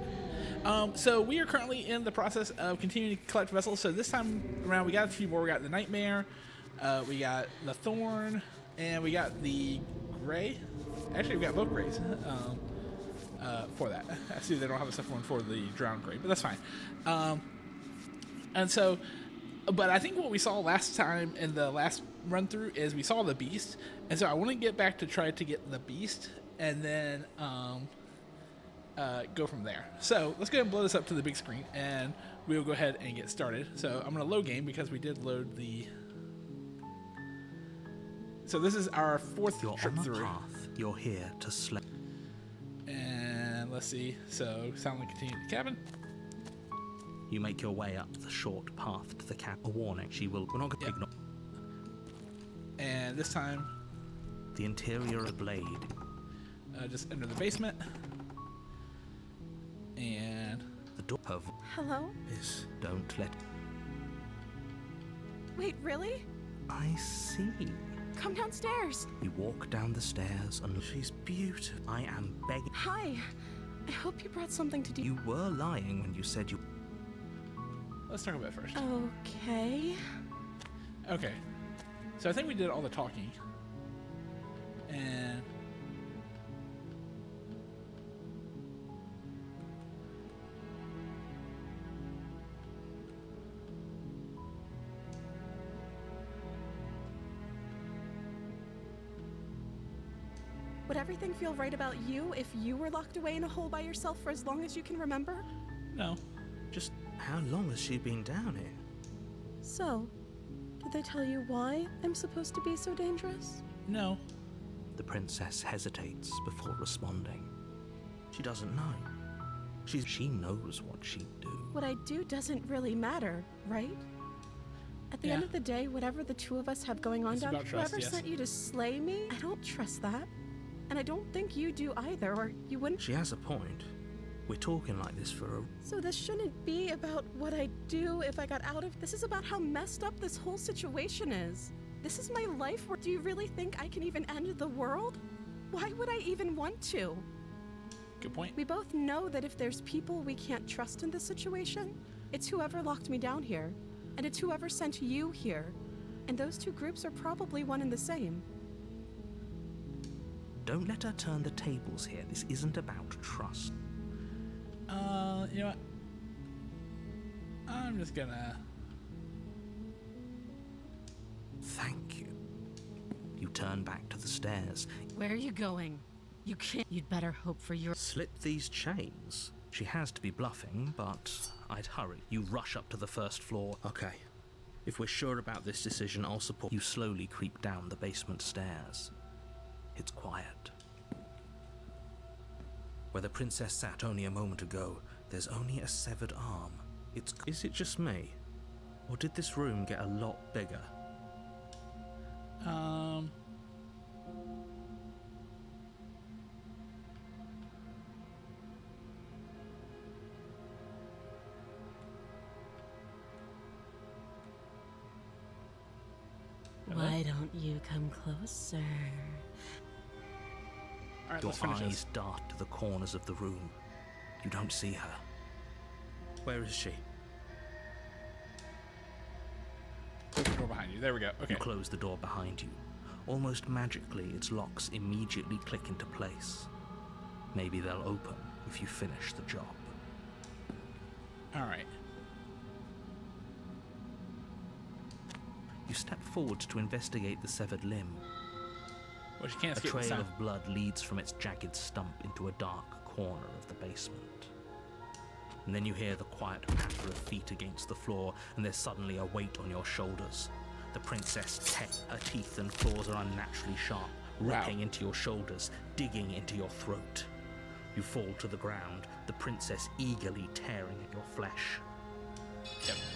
So we are currently in the process of continuing to collect vessels, so this time around we got a few more. We got the Nightmare, we got the Thorn, and we got the Gray. Actually, we've got both grades for that. I see they don't have a separate one for the drowned grade, but that's fine. And so, but I think what we saw last time in the last run through is we saw the beast, and so I want to get back to try to get the beast, and then go from there. So let's go ahead and blow this up to the big screen, and we'll go ahead and get started. So I'm going to load game because we did load the. So this is our fourth trip through. Path. You're here to slay. And let's see. So soundly continue to the cabin. You make your way up the short path to the cabin. A warning: she will. We're not going to ignore. And this time, the interior of the blade. Just enter the basement. And the door of. Hello? Is don't let. Wait, really? I see. Come downstairs. You walk down the stairs and she's beautiful. I am begging. Hi. I hope you brought something to do. You were lying when you said you. Let's talk about it first. Okay. Okay. So I think we did all the talking. And would everything feel right about you if you were locked away in a hole by yourself for as long as you can remember? no. Just how long has she been down here? So, did they tell you why I'm supposed to be so dangerous? No. The princess hesitates before responding. She doesn't know. She knows what she'd do. What I do doesn't really matter, right? At the end of the day, whatever the two of us have going on It's down, about trust, whoever yes. sent you to slay me, I don't trust that. And I don't think you do either, or you wouldn't. She has a point. We're talking like this for a. So this shouldn't be about what I do if I got out of. This is about how messed up this whole situation is. This is my life. Do you really think I can even end the world? Why would I even want to? Good point. We both know that if there's people we can't trust in this situation, it's whoever locked me down here. And it's whoever sent you here. And those two groups are probably one and the same. Don't let her turn the tables here. This isn't about trust. You know what? I'm just gonna. Thank you. You turn back to the stairs. Where are you going? You can't. You'd better hope for your. Slip these chains. She has to be bluffing, but I'd hurry. You rush up to the first floor. Okay. If we're sure about this decision, I'll support. You slowly creep down the basement stairs. It's quiet. Where the princess sat only a moment ago, there's only a severed arm. Is it just me? Or did this room get a lot bigger? Why don't you come closer? All right, Your let's finish eyes this. dart to the corners of the room. You don't see her. Where is she? Close the door behind you. There we go. Okay. You close the door behind you. Almost magically, its locks immediately click into place. Maybe they'll open if you finish the job. All right. You step forward to investigate the severed limb. Well, she can't A escape the trail sound. of blood leads from its jagged stump into a dark corner of the basement. And then you hear the quiet patter of feet against the floor, and there's suddenly a weight on your shoulders. The princess, her teeth and claws are unnaturally sharp, ripping into your shoulders, digging into your throat. You fall to the ground, the princess eagerly tearing at your flesh.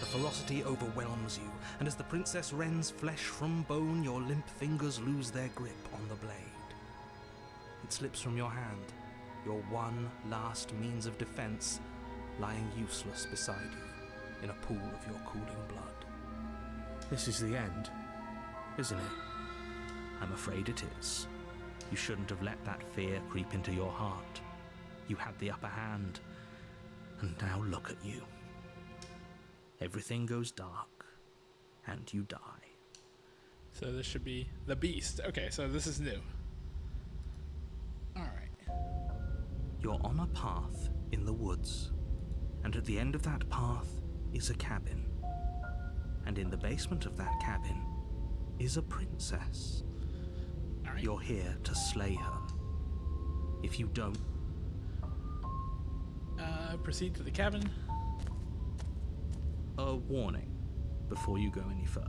The ferocity overwhelms you, and as the princess rends flesh from bone, your limp fingers lose their grip on the blade. It slips from your hand, your one last means of defense, lying useless beside you in a pool of your cooling blood. This is the end, isn't it? I'm afraid it is. You shouldn't have let that fear creep into your heart. You had the upper hand, and now look at you. Everything goes dark, and you die. So this should be the beast. Okay, so this is new. You're on a path in the woods, and at the end of that path is a cabin. And in the basement of that cabin is a princess. All right. You're here to slay her. If you don't... Proceed to the cabin. A warning before you go any further.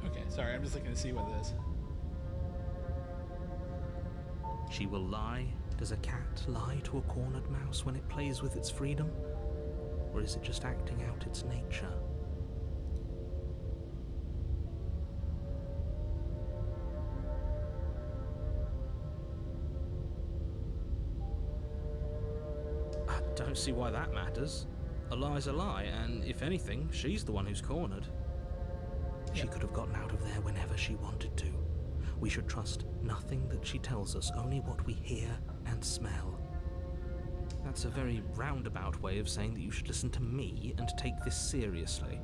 Okay, sorry, I'm just looking to see what it is. She will lie. Does a cat lie to a cornered mouse when it plays with its freedom? Or is it just acting out its nature? I don't see why that matters. A lie's a lie, and if anything, she's the one who's cornered. She could have gotten out of there whenever she wanted to. We should trust nothing that she tells us, only what we hear and smell. That's a very roundabout way of saying that you should listen to me and take this seriously.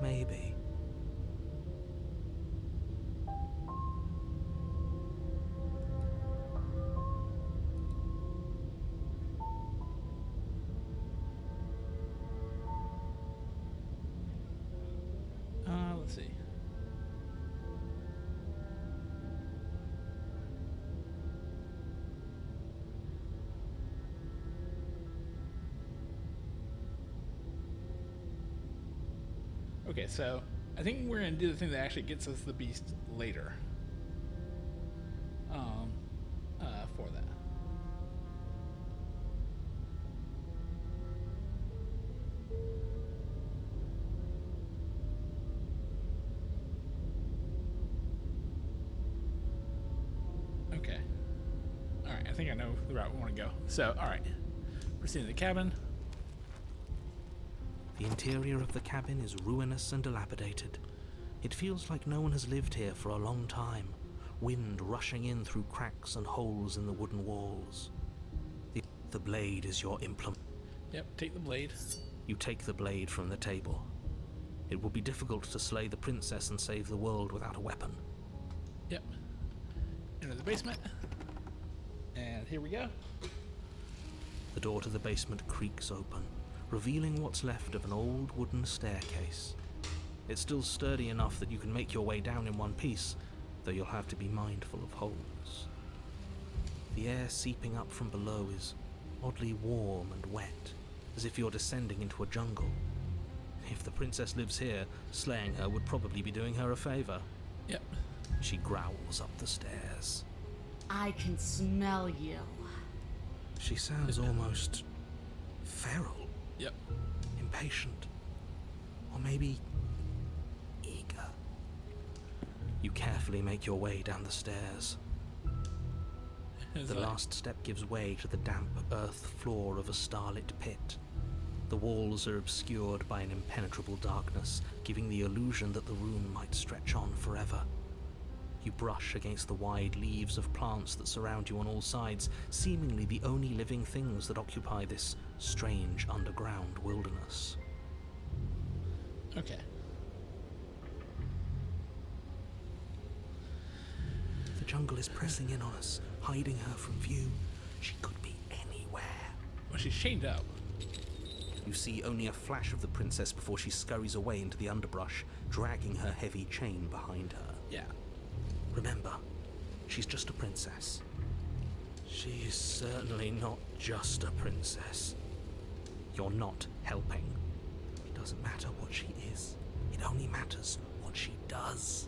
Maybe. Let's see. Okay, so I think we're gonna do the thing that actually gets us the beast later. For that. Okay. All right, I think I know the route we want to go. So, all right, proceed to the cabin. The interior of the cabin is ruinous and dilapidated. It feels like no one has lived here for a long time, wind rushing in through cracks and holes in the wooden walls. The blade is your implement. Yep, take the blade. You take the blade from the table. It will be difficult to slay the princess and save the world without a weapon. Yep. Enter the basement. And here we go. The door to the basement creaks open, revealing what's left of an old wooden staircase. It's still sturdy enough that you can make your way down in one piece, though you'll have to be mindful of holes. The air seeping up from below is oddly warm and wet, as if you're descending into a jungle. If the princess lives here, slaying her would probably be doing her a favor. Yep. She growls up the stairs. I can smell you. She sounds almost feral. Yep. Impatient. Or maybe eager. You carefully make your way down the stairs. The last step gives way to the damp earth floor of a starlit pit. The walls are obscured by an impenetrable darkness, giving the illusion that the room might stretch on forever. You brush against the wide leaves of plants that surround you on all sides, seemingly the only living things that occupy this strange underground wilderness. Okay. The jungle is pressing in on us, hiding her from view. She could be anywhere. Well, she's chained up. You see only a flash of the princess before she scurries away into the underbrush, dragging her heavy chain behind her. Yeah. Remember, she's just a princess. She is certainly not just a princess. You're not helping. It doesn't matter what she is. It only matters what she does.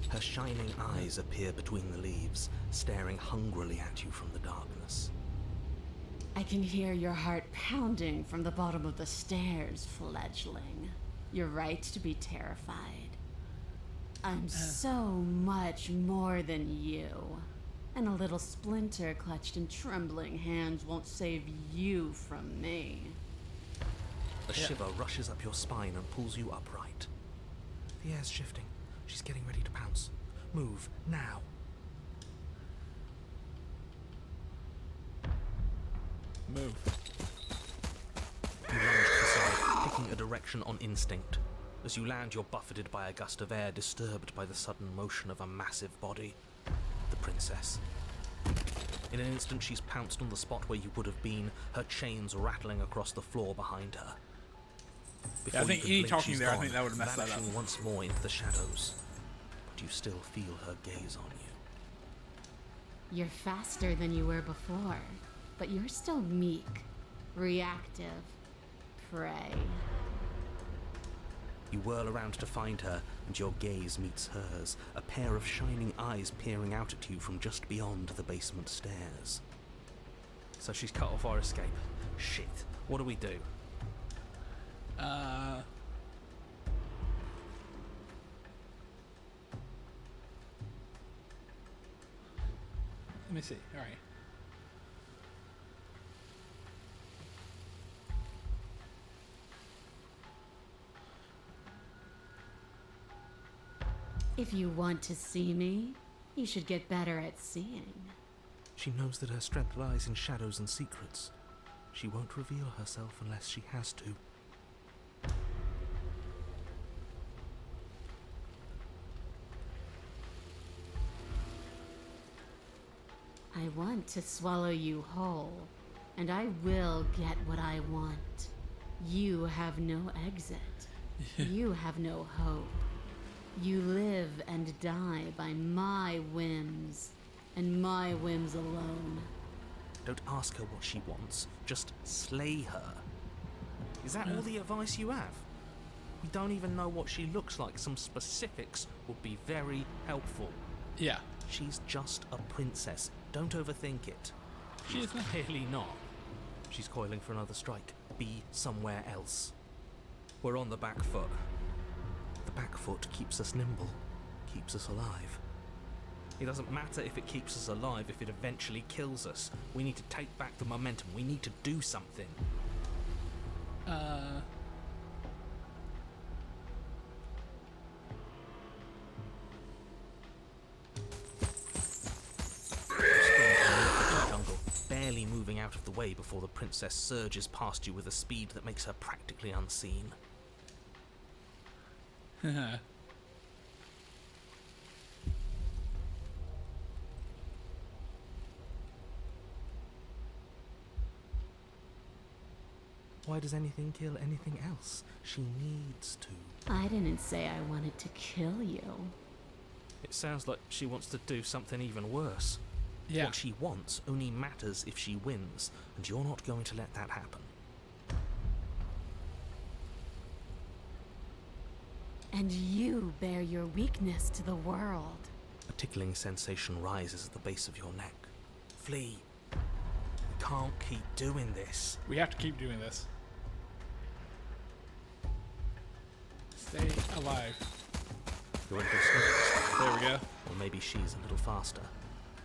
Her shining eyes appear between the leaves, staring hungrily at you from the darkness. I can hear your heart pounding from the bottom of the stairs, fledgling. You're right to be terrified. I'm so much more than you. And a little splinter clutched in trembling hands won't save you from me. A shiver rushes up your spine and pulls you upright. The air's shifting. She's getting ready to pounce. Move, now. Move. You lunge to the side, picking a direction on instinct. As you land, you're buffeted by a gust of air, disturbed by the sudden motion of a massive body. The princess. In an instant, she's pounced on the spot where you would have been, her chains rattling across the floor behind her. Yeah, I think you can any blink, talking she's there, I gone, think that would have messed that up. vanishing once more into the shadows. But you still feel her gaze on you. You're faster than you were before, but you're still meek, reactive, prey. You whirl around to find her, and your gaze meets hers, a pair of shining eyes peering out at you from just beyond the basement stairs. So she's cut off our escape. Shit. What do we do? Let me see. All right. If you want to see me, you should get better at seeing. She knows that her strength lies in shadows and secrets. She won't reveal herself unless she has to. I want to swallow you whole, and I will get what I want. You have no exit. You have no hope. You live and die by my whims, and my whims alone. Don't ask her what she wants, just slay her. Is that all the advice you have? We don't even know what she looks like. Some specifics would be very helpful. Yeah. She's just a princess. Don't overthink it. She's not. Clearly not. She's coiling for another strike. Be somewhere else. We're on the back foot. The back foot keeps us nimble, keeps us alive. It doesn't matter if it keeps us alive if it eventually kills us. We need to take back the momentum. We need to do something. Jungle, barely moving out of the way before the princess surges past you with a speed that makes her practically unseen. Why does anything kill anything else? She needs to. I didn't say I wanted to kill you. It sounds like she wants to do something even worse. Yeah. What she wants only matters if she wins, and you're not going to let that happen. And you bear your weakness to the world. A tickling sensation rises at the base of your neck. Flee. We can't keep doing this. We have to keep doing this. Stay alive. You're in good. There we go. Or maybe she's a little faster.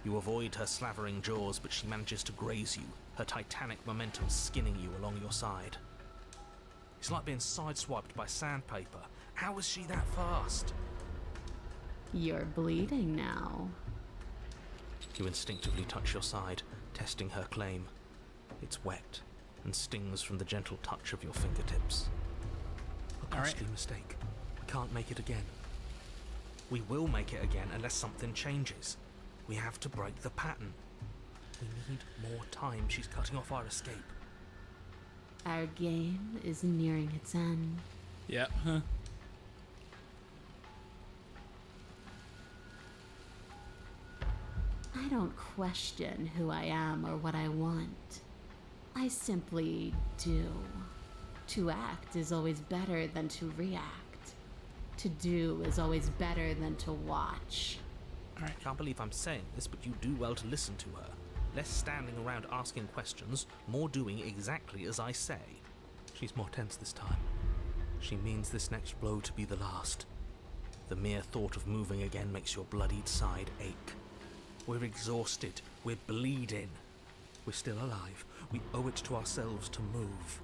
You avoid her slavering jaws, but she manages to graze you, her titanic momentum skinning you along your side. It's like being sideswiped by sandpaper. How is she that fast? You're bleeding now. You instinctively touch your side, testing her claim. It's wet and stings from the gentle touch of your fingertips. A All right. costly mistake. We can't make it again. We will make it again unless something changes. We have to break the pattern. We need more time. She's cutting off our escape. Our game is nearing its end. Yep. Huh. I don't question who I am or what I want. I simply do. To act is always better than to react. To do is always better than to watch. I can't believe I'm saying this, but you do well to listen to her. Less standing around asking questions, more doing exactly as I say. She's more tense this time. She means this next blow to be the last. The mere thought of moving again makes your bloodied side ache. We're exhausted. We're bleeding. We're still alive. We owe it to ourselves to move.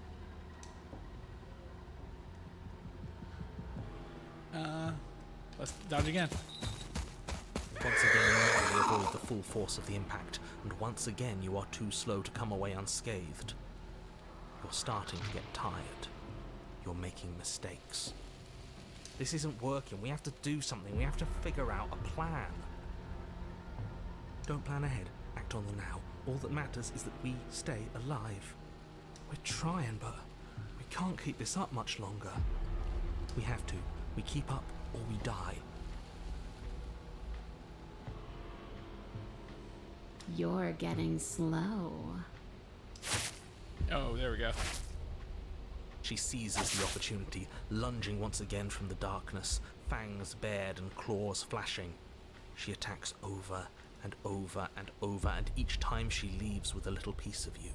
Let's dodge again. Once again, you narrowly avoid the full force of the impact, and once again you are too slow to come away unscathed. You're starting to get tired. You're making mistakes. This isn't working. We have to do something. We have to figure out a plan. Don't plan ahead. Act on the now. All that matters is that we stay alive. We're trying, but we can't keep this up much longer. We have to. We keep up or we die. You're getting slow. Oh, there we go. She seizes the opportunity, lunging once again from the darkness, fangs bared and claws flashing. She attacks over and over and over, and each time she leaves with a little piece of you.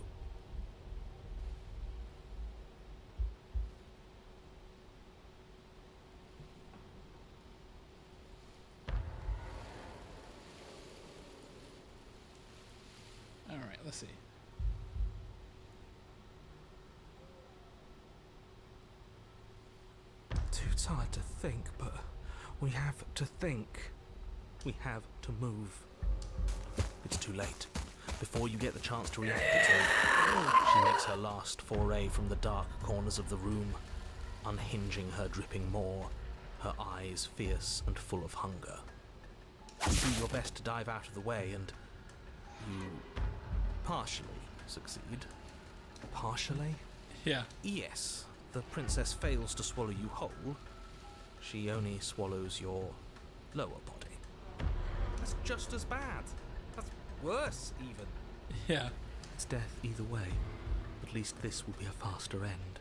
Alright, let's see. Too tired to think, but we have to think. We have to move. It's too late. Before you get the chance to react, it's over. She makes her last foray from the dark corners of the room, unhinging her dripping maw, her eyes fierce and full of hunger. You do your best to dive out of the way, and you partially succeed. Partially? Yeah. Yes. The princess fails to swallow you whole. She only swallows your lower body. That's just as bad. That's worse, even. Yeah. It's death either way. At least this will be a faster end.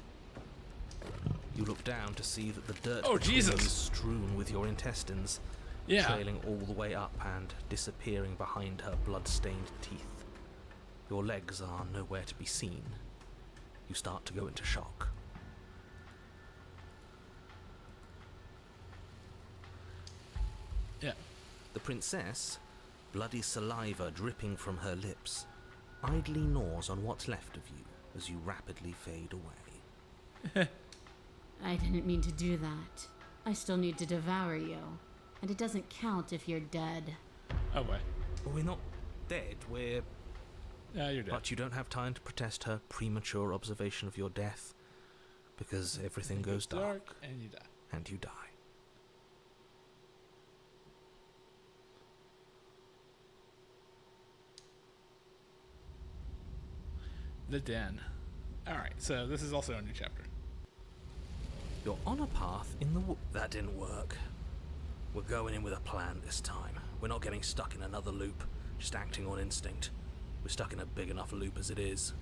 You look down to see that the dirt Jesus. is strewn with your intestines, trailing all the way up and disappearing behind her blood-stained teeth. Your legs are nowhere to be seen. You start to go into shock. Yeah. The princess, bloody saliva dripping from her lips, idly gnaws on what's left of you as you rapidly fade away. I didn't mean to do that. I still need to devour you. And it doesn't count if you're dead. Oh, boy. Well, we're not dead, we're... Yeah, you're dead. But you don't have time to protest her premature observation of your death, because everything goes dark, and you die. And you die. The Den. Alright, so this is also a new chapter. You're on a path in the That didn't work. We're going in with a plan this time. We're not getting stuck in another loop, just acting on instinct. We're stuck in a big enough loop as it is.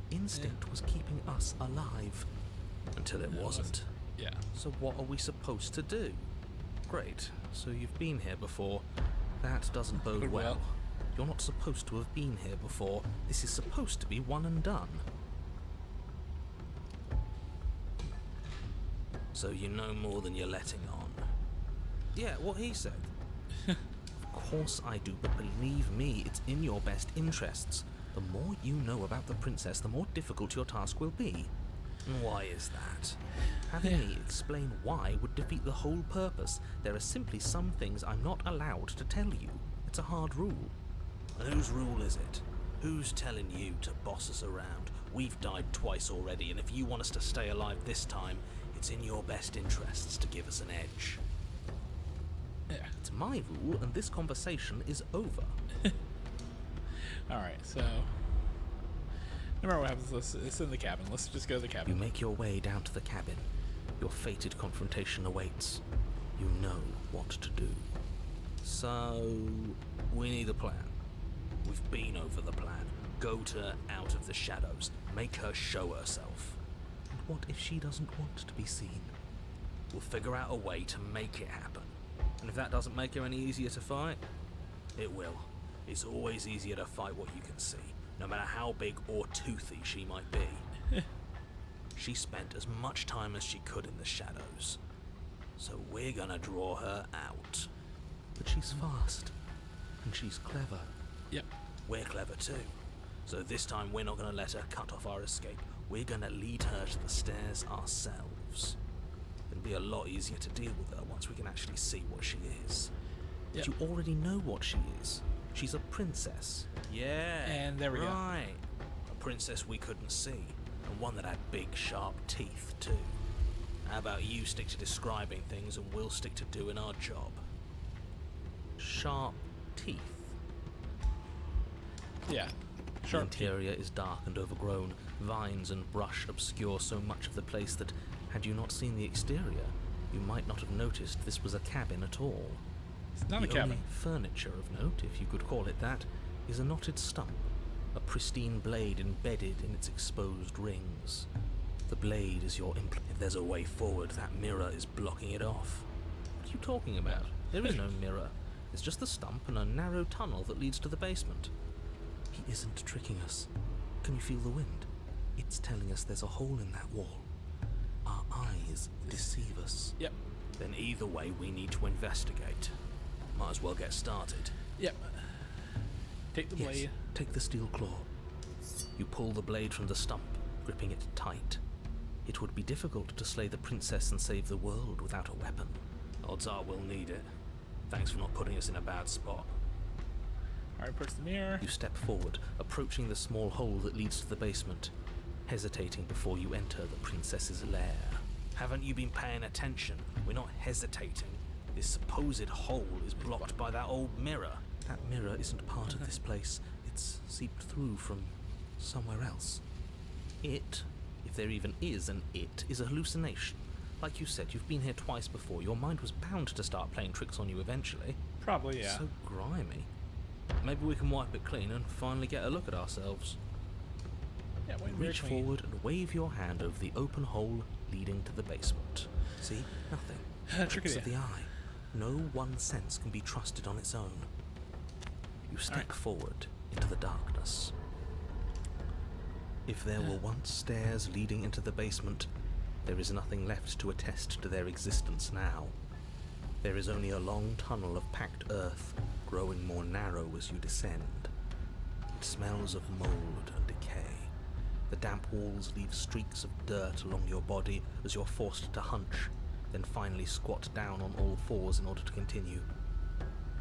Instinct was keeping us alive. Until it wasn't. Yeah. So what are we supposed to do? Great. So you've been here before. That doesn't bode well. You're not supposed to have been here before. This is supposed to be one and done. So you know more than you're letting on. Yeah, what he said. Of course I do, but believe me, it's in your best interests. The more you know about the princess, the more difficult your task will be. And why is that? Having me explain why would defeat the whole purpose. There are simply some things I'm not allowed to tell you. It's a hard rule. And whose rule is it? Who's telling you to boss us around? We've died twice already, and if you want us to stay alive this time, it's in your best interests to give us an edge. Yeah. It's my rule, and this conversation is over. Alright, so... No matter what happens, it's in the cabin. Let's just go to the cabin. You make your way down to the cabin. Your fated confrontation awaits. You know what to do. So, we need a plan. We've been over the plan. Goad her out of the shadows. Make her show herself. And what if she doesn't want to be seen? We'll figure out a way to make it happen. And if that doesn't make her any easier to fight, it will. It's always easier to fight what you can see, no matter how big or toothy she might be. She spent as much time as she could in the shadows. So we're gonna draw her out. But she's fast. And she's clever. Yep. We're clever too. So this time we're not going to let her cut off our escape. We're going to lead her to the stairs ourselves. It'll be a lot easier to deal with her once we can actually see what she is. But you already know what she is. She's a princess. Yeah. And there we go. Right. A princess we couldn't see. And one that had big, sharp teeth too. How about you stick to describing things and we'll stick to doing our job? Sharp teeth. Yeah. The Sharp interior is dark and overgrown. Vines and brush obscure so much of the place that, had you not seen the exterior, you might not have noticed this was a cabin at all. It's not The a cabin. only furniture of note, if you could call it that, is a knotted stump, a pristine blade embedded in its exposed rings. The blade is your implement. If there's a way forward, that mirror is blocking it off. What are you talking about? There is no mirror. It's just the stump and a narrow tunnel that leads to the basement. He isn't tricking us. Can you feel the wind? It's telling us there's a hole in that wall. Our eyes deceive us. Yep. Then either way, we need to investigate. Might as well get started. Yep. Take the blade. Yes, take the steel claw. You pull the blade from the stump, gripping it tight. It would be difficult to slay the princess and save the world without a weapon. Odds are we'll need it. Thanks for not putting us in a bad spot. Alright, push the mirror. You step forward, approaching the small hole that leads to the basement, hesitating before you enter the princess's lair. Haven't you been paying attention? We're not hesitating. This supposed hole is blocked by that old mirror. That mirror isn't part of this place. It's seeped through from somewhere else. It, if there even is an it, is a hallucination. Like you said, you've been here twice before. Your mind was bound to start playing tricks on you eventually. Probably, yeah. So grimy. Maybe we can wipe it clean and finally get a look at ourselves. Yeah, wait, very Reach clean. forward and wave your hand over the open hole leading to the basement. See? Nothing. Trick Tricks it of in. the eye. No one sense can be trusted on its own. You step Alright. forward into the darkness. If there were once stairs leading into the basement, there is nothing left to attest to their existence now. There is only a long tunnel of packed earth, growing more narrow as you descend. It smells of mold and decay. The damp walls leave streaks of dirt along your body as you're forced to hunch, then finally squat down on all fours in order to continue.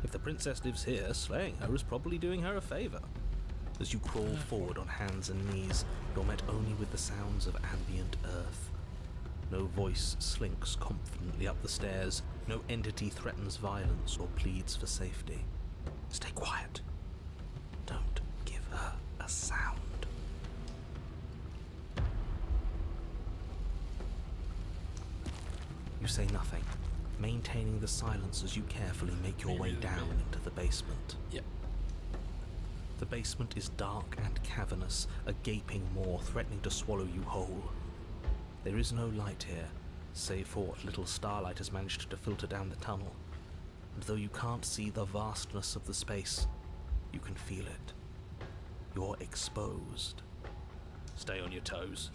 If the princess lives here, slaying her is probably doing her a favor. As you crawl forward on hands and knees, you're met only with the sounds of ambient earth. No voice slinks confidently up the stairs, no entity threatens violence or pleads for safety. Stay quiet. Don't give her a sound. You say nothing, maintaining the silence as you carefully make your way down into the basement. Yep. The basement is dark and cavernous, a gaping maw threatening to swallow you whole. There is no light here, save for what little starlight has managed to filter down the tunnel. And though you can't see the vastness of the space, you can feel it. You're exposed. Stay on your toes.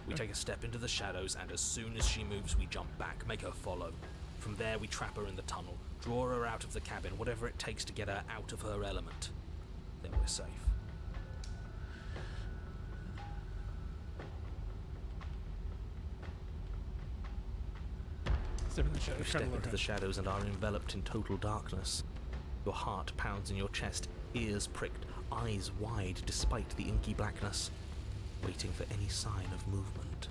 We take a step into the shadows, and as soon as she moves, we jump back, make her follow. From there, we trap her in the tunnel, draw her out of the cabin, whatever it takes to get her out of her element. Then we're safe. Step in the shadows. You try to step lure into her. the shadows and are enveloped in total darkness. Your heart pounds in your chest, ears pricked, eyes wide despite the inky blackness, waiting for any sign of movement.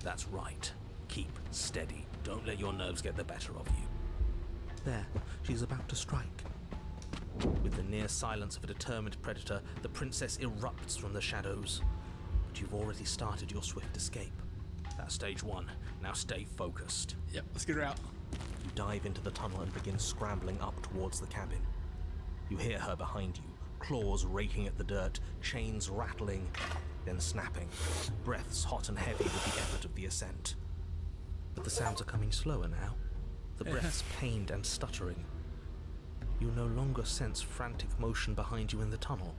That's right. Keep steady. Don't let your nerves get the better of you. There, she's about to strike. With the near silence of a determined predator, the princess erupts from the shadows. But you've already started your swift escape. That's stage one. Now stay focused. Yep, let's get her out. You dive into the tunnel and begin scrambling up towards the cabin. You hear her behind you, claws raking at the dirt, chains rattling, then snapping, breaths hot and heavy with the effort of the ascent. But the sounds are coming slower now, the breaths pained and stuttering. You no longer sense frantic motion behind you in the tunnel.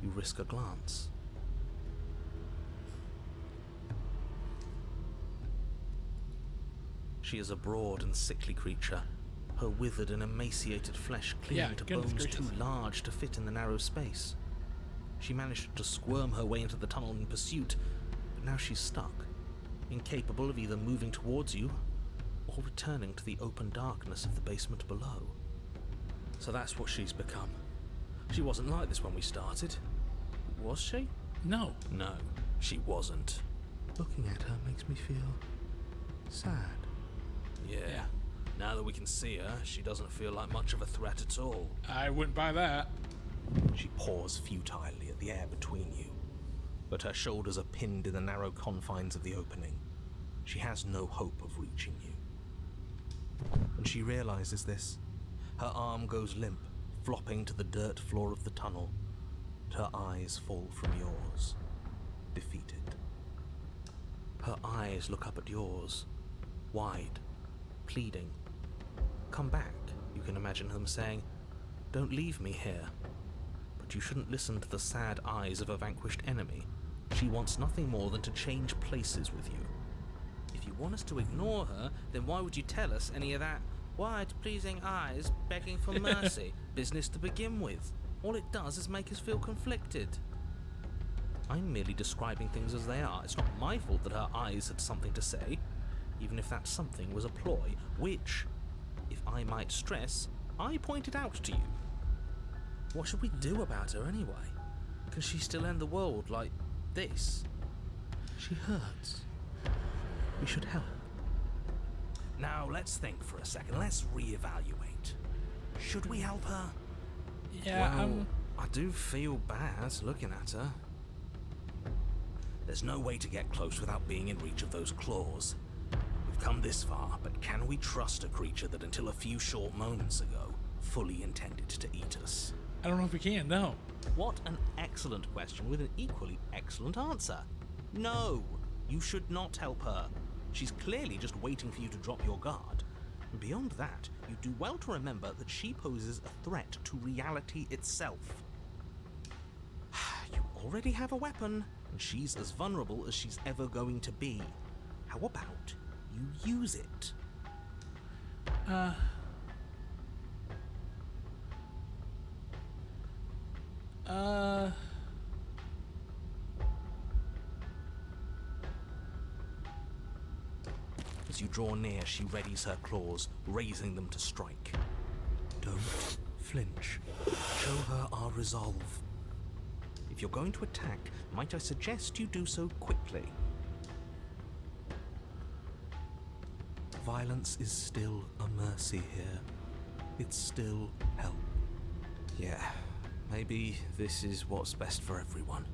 You risk a glance. She is a broad and sickly creature, her withered and emaciated flesh clinging to goodness bones gracious. too large to fit in the narrow space. She managed to squirm her way into the tunnel in pursuit, but now she's stuck, incapable of either moving towards you or returning to the open darkness of the basement below. So that's what she's become. She wasn't like this when we started. Was she? No. No, she wasn't. Looking at her makes me feel sad. Yeah. Now that we can see her, she doesn't feel like much of a threat at all. I wouldn't buy that. She paws futilely at the air between you, but her shoulders are pinned in the narrow confines of the opening. She has no hope of reaching you. And she realizes this. Her arm goes limp, flopping to the dirt floor of the tunnel, and her eyes fall from yours, defeated. Her eyes look up at yours, wide, pleading. Come back, you can imagine them saying. Don't leave me here. But you shouldn't listen to the sad eyes of a vanquished enemy. She wants nothing more than to change places with you. If you want us to ignore her, then why would you tell us any of that wide, pleasing eyes begging for mercy business to begin with? All it does is make us feel conflicted. I'm merely describing things as they are. It's not my fault that her eyes had something to say, even if that something was a ploy, which, if I might stress, I pointed out to you. What should we do about her anyway? Can she still end the world like this? She hurts. We should help. Now let's think for a second. Let's reevaluate. Should we help her? Yeah, Well, I do feel bad looking at her. There's no way to get close without being in reach of those claws. We've come this far, but can we trust a creature that until a few short moments ago fully intended to eat us? I don't know if we can, no. What an excellent question with an equally excellent answer. No, you should not help her. She's clearly just waiting for you to drop your guard. And beyond that, you do well to remember that she poses a threat to reality itself. You already have a weapon, and she's as vulnerable as she's ever going to be. How about you use it? As you draw near, she readies her claws, raising them to strike. Don't flinch. Show her our resolve. If you're going to attack, might I suggest you do so quickly? Violence is still a mercy here. It's still help. Yeah, maybe this is what's best for everyone.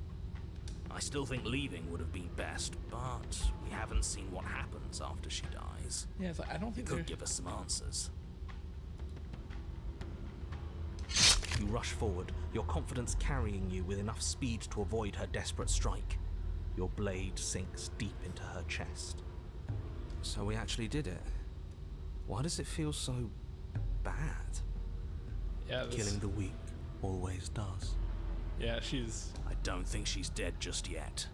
I still think leaving would have been best, but we haven't seen what happens after she dies. Yeah, it's like, I don't You think could they're... give us some answers. You rush forward, your confidence carrying you with enough speed to avoid her desperate strike. Your blade sinks deep into her chest. So we actually did it. Why does it feel so bad? Yeah, this... Killing the weak always does. Yeah, she's... I don't think she's dead just yet.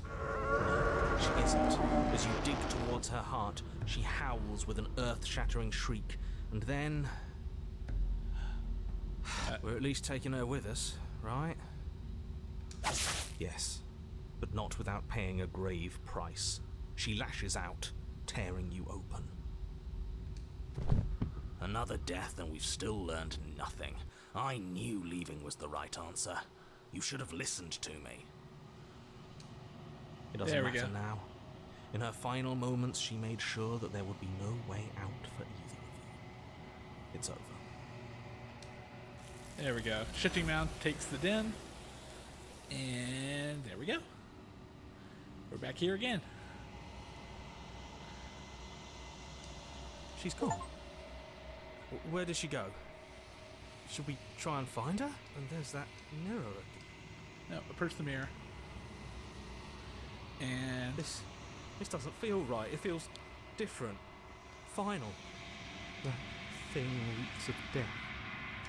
No, she isn't. As you dig towards her heart, she howls with an earth-shattering shriek, and then... We're at least taking her with us, right? Yes, but not without paying a grave price. She lashes out, tearing you open. Another death, and we've still learned nothing. I knew leaving was the right answer. You should have listened to me. It doesn't matter now. In her final moments, she made sure that there would be no way out for either of you. It's over. There we go. Shifting Mound takes the den. And there we go. We're back here again. She's gone. Where did she go? Should we try and find her? And there's that mirror. No, approach the mirror. And... This doesn't feel right. It feels different. Final. That thing reeks of death.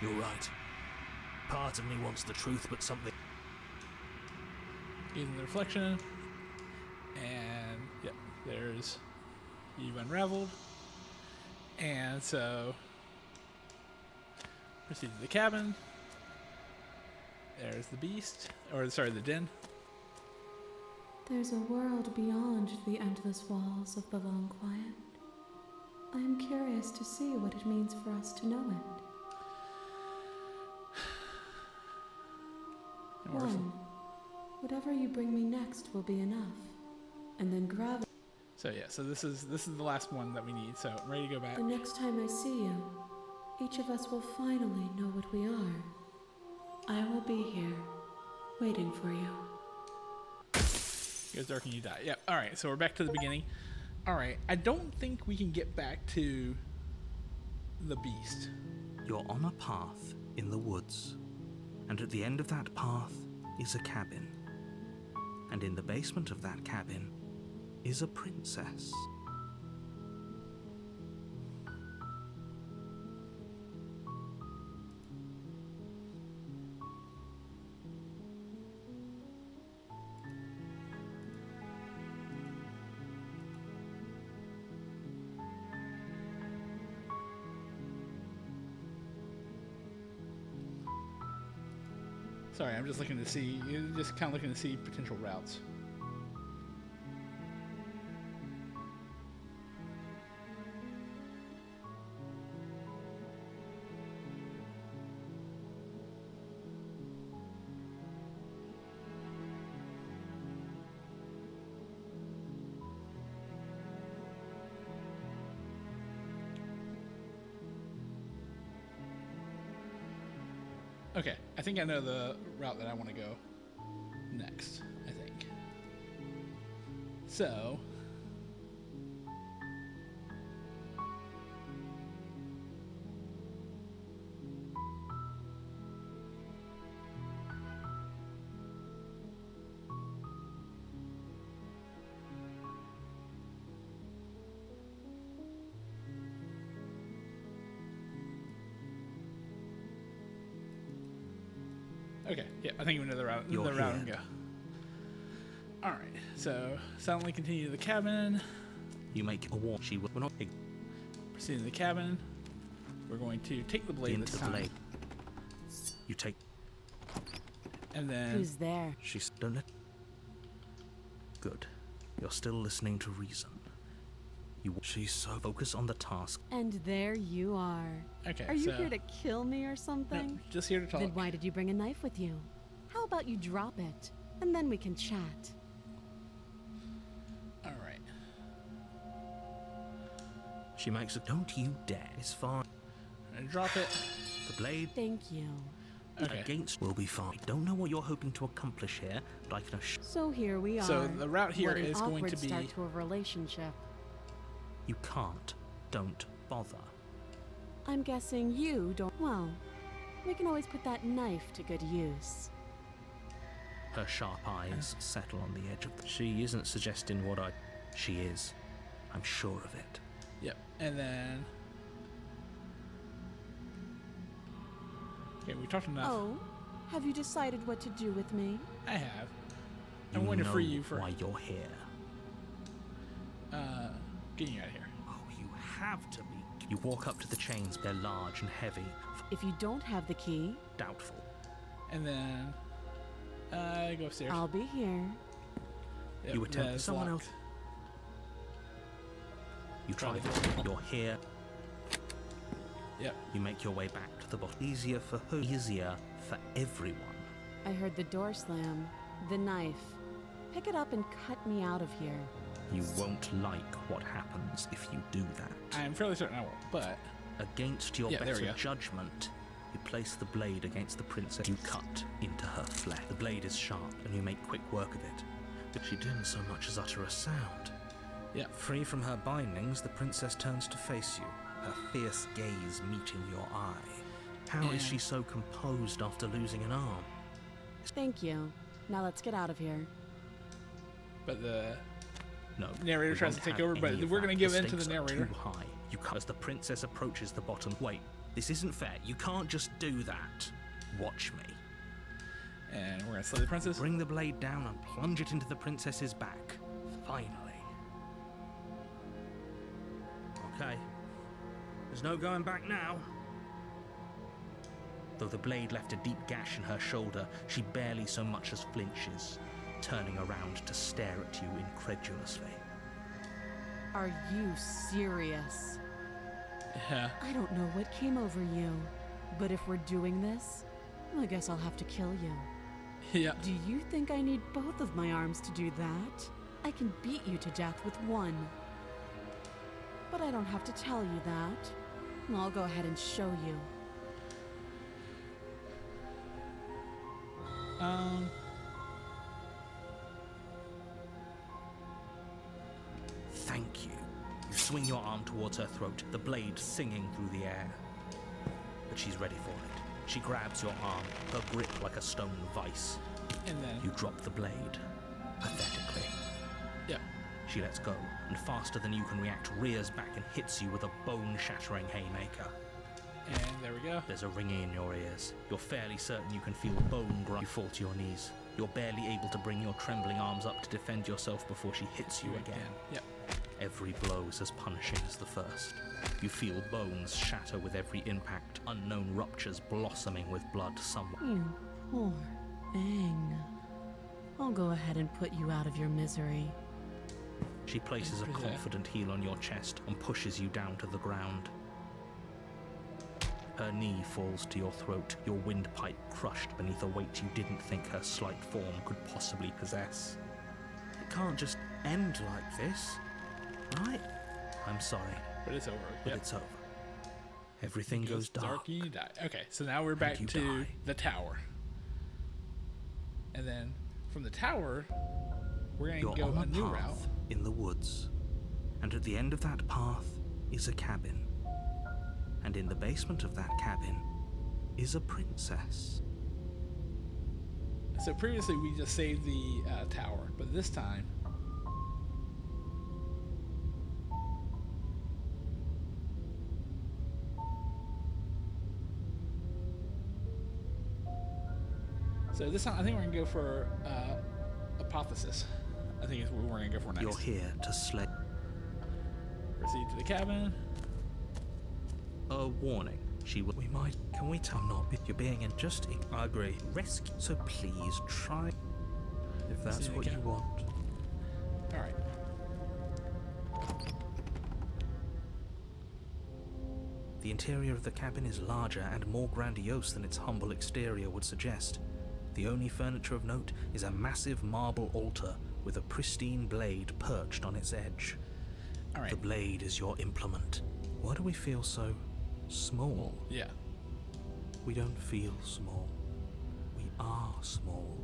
You're right. Part of me wants the truth, but something... Using the reflection. And, yep, there's... You've unraveled. And so... Proceed to the cabin. There's the beast, or sorry, the den. There's a world beyond the endless walls of the long quiet. I am curious to see what it means for us to know it. One, whatever you bring me next will be enough. And then gravity. So yeah, so this is the last one that we need. So I'm ready to go back. The next time I see you, each of us will finally know what we are. I will be here, waiting for you. It goes dark and you die. Yep. All right. So we're back to the beginning. All right. I don't think we can get back to the beast. You're on a path in the woods, and at the end of that path is a cabin. And in the basement of that cabin is a princess. Sorry, I'm just looking to see, just kind of looking to see potential routes. Okay, I think I know the route that I want to go next, I think. So, okay, yeah, I think we know the route. You're the route here. and go. All right, so silently continue to the cabin. You make a warn. She will not Proceed to the cabin. We're going to take the blade into this the time, blade. You take. and then Who's there? She's done it. Good. You're still listening to reason. She's so focused on the task. And there you are. okay. Are you so, here to kill me or no, something? just here to talk. Then why did you bring a knife with you? How about you drop it, and then we can chat? All right. She makes it. Don't you dare. It's fine. And drop it. The blade Thank you. Okay. against will be fine. I don't know what you're hoping to accomplish here, but I can assure So here we are. So the route here What an is going awkward to be. start to a relationship. you can't. Don't bother. I'm guessing you don't. Well, we can always put that knife to good use. Her sharp eyes settle on the edge of the... She isn't suggesting what I... She is. I'm sure of it. Yep. And then. Okay, we talked enough. Oh, have you decided what to do with me? I have. I'm You going to free know you for why you're here. getting you out of here. Oh, you have to be... You walk up to the chains. They're large and heavy. If you don't have the key, Doubtful. And then. Go upstairs. I'll be here. Yep, You attempt that's someone locked. else. You try. Try. You're here. Yep. You make your way back to the bottom. Easier for who? Easier for everyone. I heard the door slam. The knife. Pick it up and cut me out of here. You won't like what happens if you do that. I'm fairly certain I won't, but. Against your Yeah, there we better go. judgment, you place the blade against the princess. You cut into her flesh. The blade is sharp, and you make quick work of it. But she didn't so much as utter a sound. Yep. Free from her bindings, the princess turns to face you, her fierce gaze meeting your eye. How is she so composed after losing an arm? Thank you. Now let's get out of here. But the No. narrator we tries to won't take have over, but any of we're that. going to give The in to the stakes are narrator. Too high. You can't. As the princess approaches the bottom. Wait, this isn't fair. You can't just do that. Watch me. And we're going to slay the princess. Bring the blade down and plunge it into the princess's back. Finally. Okay. There's no going back now. Though the blade left a deep gash in her shoulder, she barely so much as flinches, turning around to stare at you incredulously. Are you serious? Yeah. I don't know what came over you, but if we're doing this, I guess I'll have to kill you. Yeah. Do you think I need both of my arms to do that? I can beat you to death with one. But I don't have to tell you that. I'll go ahead and show you. Thank you. You swing your arm towards her throat, the blade singing through the air. But she's ready for it. She grabs your arm, her grip like a stone vice. And then You drop the blade, pathetically. yeah. She lets go, and faster than you can react, rears back and hits you with a bone-shattering haymaker. And there we go. There's a ringing in your ears. You're fairly certain you can feel bone grind. You fall to your knees. You're barely able to bring your trembling arms up to defend yourself before she hits you again. Yep. Every blow is as punishing as the first. You feel bones shatter with every impact, unknown ruptures blossoming with blood somewhere. You poor thing. I'll go ahead and put you out of your misery. She places a confident heel on your chest and pushes you down to the ground. Her knee falls to your throat, your windpipe crushed beneath a weight you didn't think her slight form could possibly possess. It can't just end like this, right? I'm sorry, But it's over. but it's over. Everything goes dark. You die. Okay, so now we're back you to die. the tower. And then from the tower, we're going You're to go on a new path route. in the woods, and at the end of that path is a cabin. And in the basement of that cabin is a princess. So previously we just saved the tower, but this time I think we're gonna go for hypothesis. I think is what we're gonna go for next. You're here to slay. Proceed to the cabin. A warning. We might. Can we tell not? You're being in just. I agree. Rescue. So please try. If that's what you want. All right. The interior of the cabin is larger and more grandiose than its humble exterior would suggest. The only furniture of note is a massive marble altar with a pristine blade perched on its edge. All right. The blade is your implement. Why do we feel so small? Yeah. We don't feel small. We are small.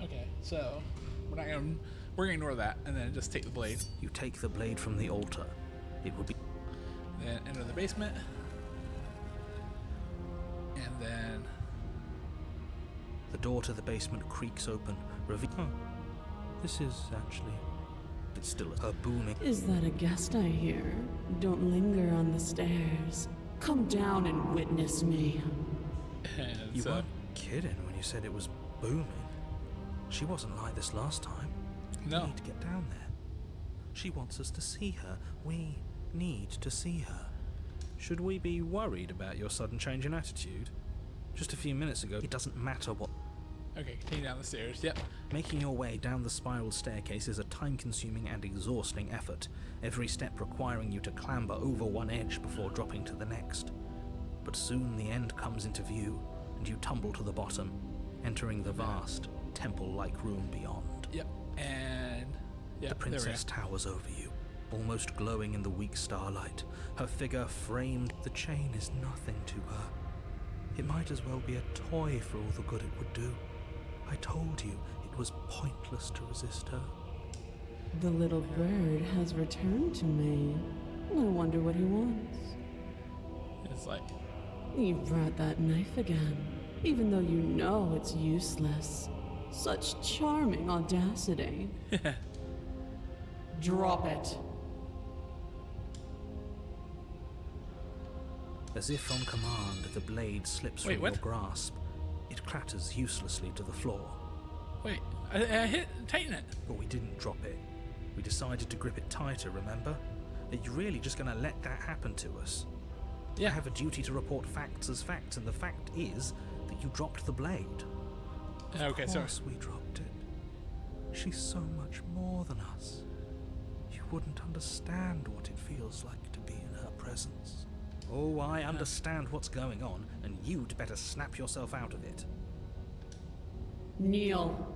Okay. So we're gonna ignore that and then just take the blade. You take the blade from the altar. It will be. Then enter the basement. And then The door to the basement creaks open, This is actually. It's still her booming. Is that a guest I hear? Don't linger on the stairs. Come down and witness me. and You so weren't kidding when you said it was booming. She wasn't like this last time. No. We need to get down there. She wants us to see her. We need to see her. Should we be worried about your sudden change in attitude? Just a few minutes ago, it doesn't matter what. okay, continue down the stairs. Yep. Making your way down the spiral staircase is a time-consuming and exhausting effort, every step requiring you to clamber over one edge before dropping to the next. But soon the end comes into view, and you tumble to the bottom, entering the vast, temple-like room beyond. Yep. And yeah, The princess towers over you, almost glowing in the weak starlight, her figure framed. The chain is nothing to her. It might as well be a toy for all the good it would do. I told you it was pointless to resist her. The little bird has returned to me. I wonder what he wants. It's like, You brought that knife again, even though you know it's useless. Such charming audacity. Drop it. As if on command, the blade slips Wait, from what? your grasp. It clatters uselessly to the floor. wait, I hit tighten it. But we didn't drop it. We decided to grip it tighter, remember? Are you really just going to let that happen to us? Yeah. I have a duty to report facts as facts, and the fact is that you dropped the blade. Okay, Of sorry. course we dropped it. She's so much more than us. You wouldn't understand what it feels like to be in her presence. Oh, I understand what's going on, and you'd better snap yourself out of it. Kneel.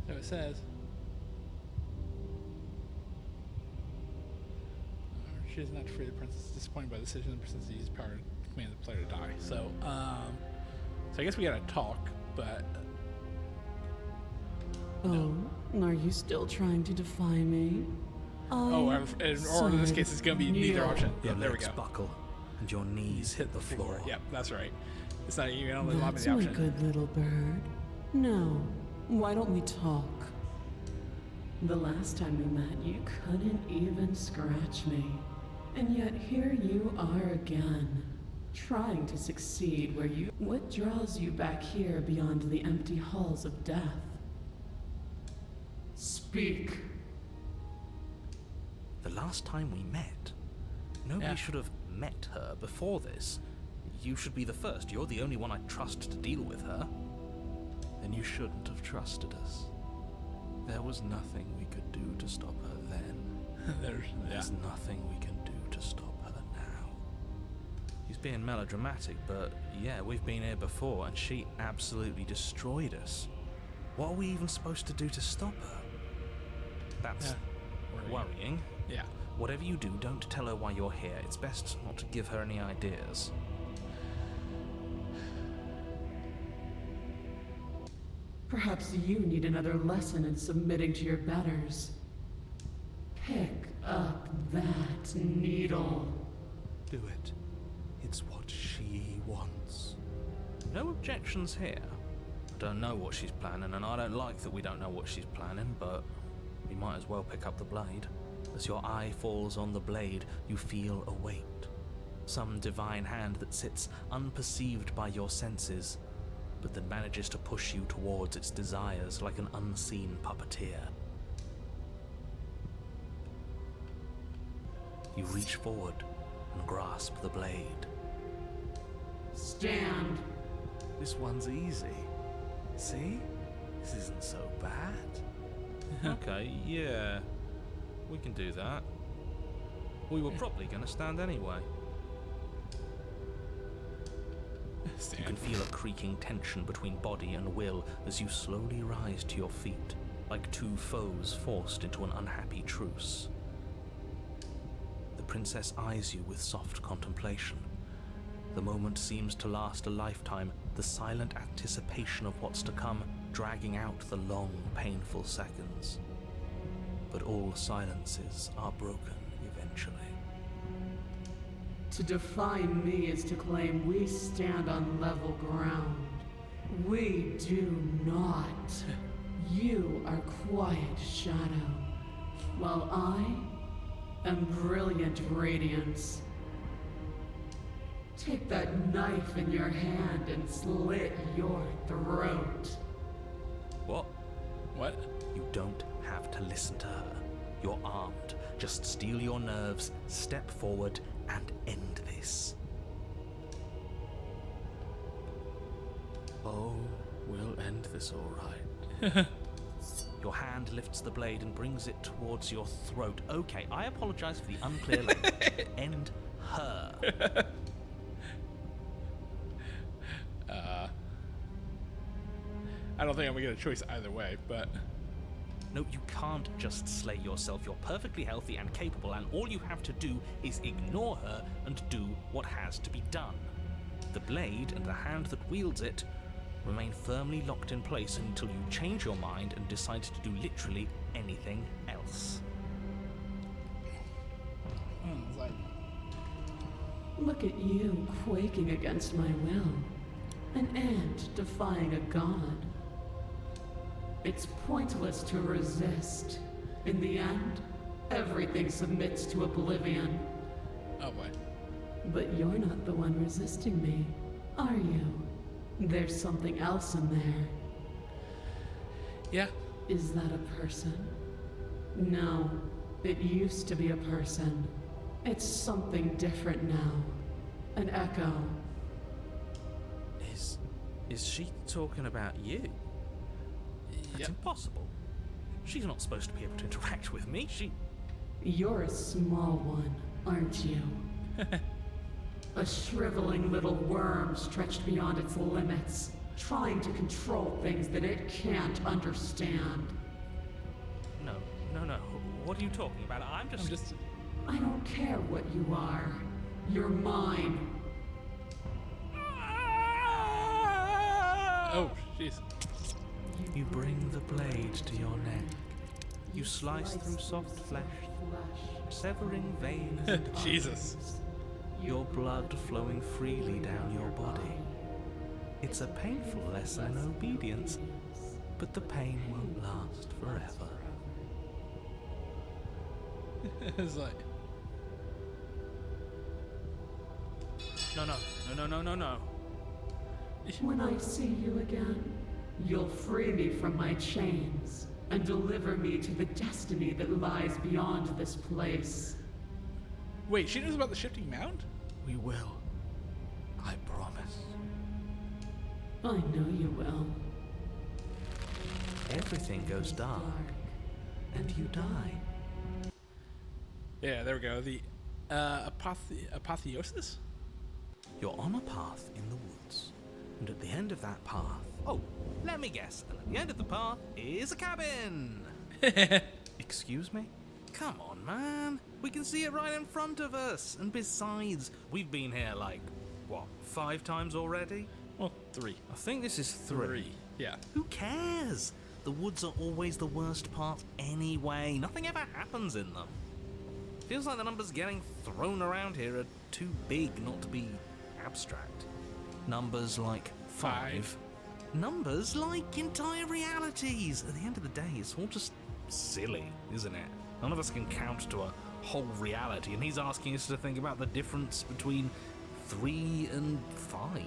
So it says. She is not to free the princess. Disappointed by the decision of the princess to use power to command the player to die. So I guess we gotta talk, but. Oh, are you still trying to defy me? Or in this case, it's gonna be neither option. Yeah, Your there we legs go. buckle, and your knees hit the floor. Yep, that's right. It's not even on the bottom of That's the my option. good little bird. Now, why don't we talk? The last time we met, you couldn't even scratch me. And yet here you are again, trying to succeed where you... What draws you back here beyond the empty halls of death? Speak. The last time we met, nobody should have met her before this. You should be the first. You're the only one I trust to deal with her. Then you shouldn't have trusted us. There was nothing we could do to stop her then. There's nothing we can do to stop her now. He's being melodramatic, but yeah, we've been here before, and she absolutely destroyed us. What are we even supposed to do to stop her? That's worrying. Yeah. Whatever you do, don't tell her why you're here. It's best not to give her any ideas. Perhaps you need another lesson in submitting to your betters. Pick up that needle. Do it. It's what she wants. No objections here. I don't know what she's planning, and I don't like that we don't know what she's planning, but we might as well pick up the blade. As your eye falls on the blade, you feel a weight. Some divine hand that sits unperceived by your senses, but that manages to push you towards its desires like an unseen puppeteer. You reach forward and grasp the blade. Stand. This one's easy. See? This isn't so bad. Okay, yeah. We can do that. We were probably going to stand anyway. You can feel a creaking tension between body and will as you slowly rise to your feet, like two foes forced into an unhappy truce. The princess eyes you with soft contemplation. The moment seems to last a lifetime, the silent anticipation of what's to come dragging out the long, painful seconds. But all silences are broken eventually. To defy me is to claim we stand on level ground. We do not. You are quiet shadow, while I am brilliant radiance. Take that knife in your hand and slit your throat. What? What? You don't have to listen to her. You're armed. Just steel your nerves, step forward, and end this. Oh, we'll end this all right. Your hand lifts the blade and brings it towards your throat. Okay, I apologize for the unclear language. End her. I don't think I'm gonna get a choice either way, but... No, you can't just slay yourself. You're perfectly healthy and capable, and all you have to do is ignore her and do what has to be done. The blade and the hand that wields it remain firmly locked in place until you change your mind and decide to do literally anything else. Look at you quaking against my will. An ant defying a god. It's pointless to resist. In the end, everything submits to oblivion. Oh boy. But you're not the one resisting me, are you? There's something else in there. Yeah. Is that a person? No, it used to be a person. It's something different now. An echo. Is she talking about you? That's Yep. impossible. She's not supposed to be able to interact with me. You're a small one, aren't you? A shriveling little worm stretched beyond its limits, trying to control things that it can't understand. No. What are you talking about? I'm just... I don't care what you are. You're mine. Oh, jeez. You bring the blade to your neck. You slice through soft flesh, severing veins and Jesus. your blood flowing freely down your body. It's a painful lesson in obedience, but the pain won't last forever. It's like, No. When I see you again, you'll free me from my chains and deliver me to the destiny that lies beyond this place. wait, she knows about the shifting mound? We will. I promise. I know you will. Everything goes dark, and you die. Yeah, there we go. The apotheosis? You're on a path in the woods, and at the end of that path... Oh, let me guess. And at the end of the path is a cabin! Excuse me? Come on, man. We can see it right in front of us. And besides, we've been here like, what, 5 times already? Well, 3. I think this is 3. Yeah. Who cares? The woods are always the worst part anyway. Nothing ever happens in them. Feels like the numbers getting thrown around here are too big not to be abstract. Numbers like 5. Numbers like entire realities. At the end of the day, it's all just silly, isn't it? None of us can count to a whole reality, and he's asking us to think about the difference between 3 and 5.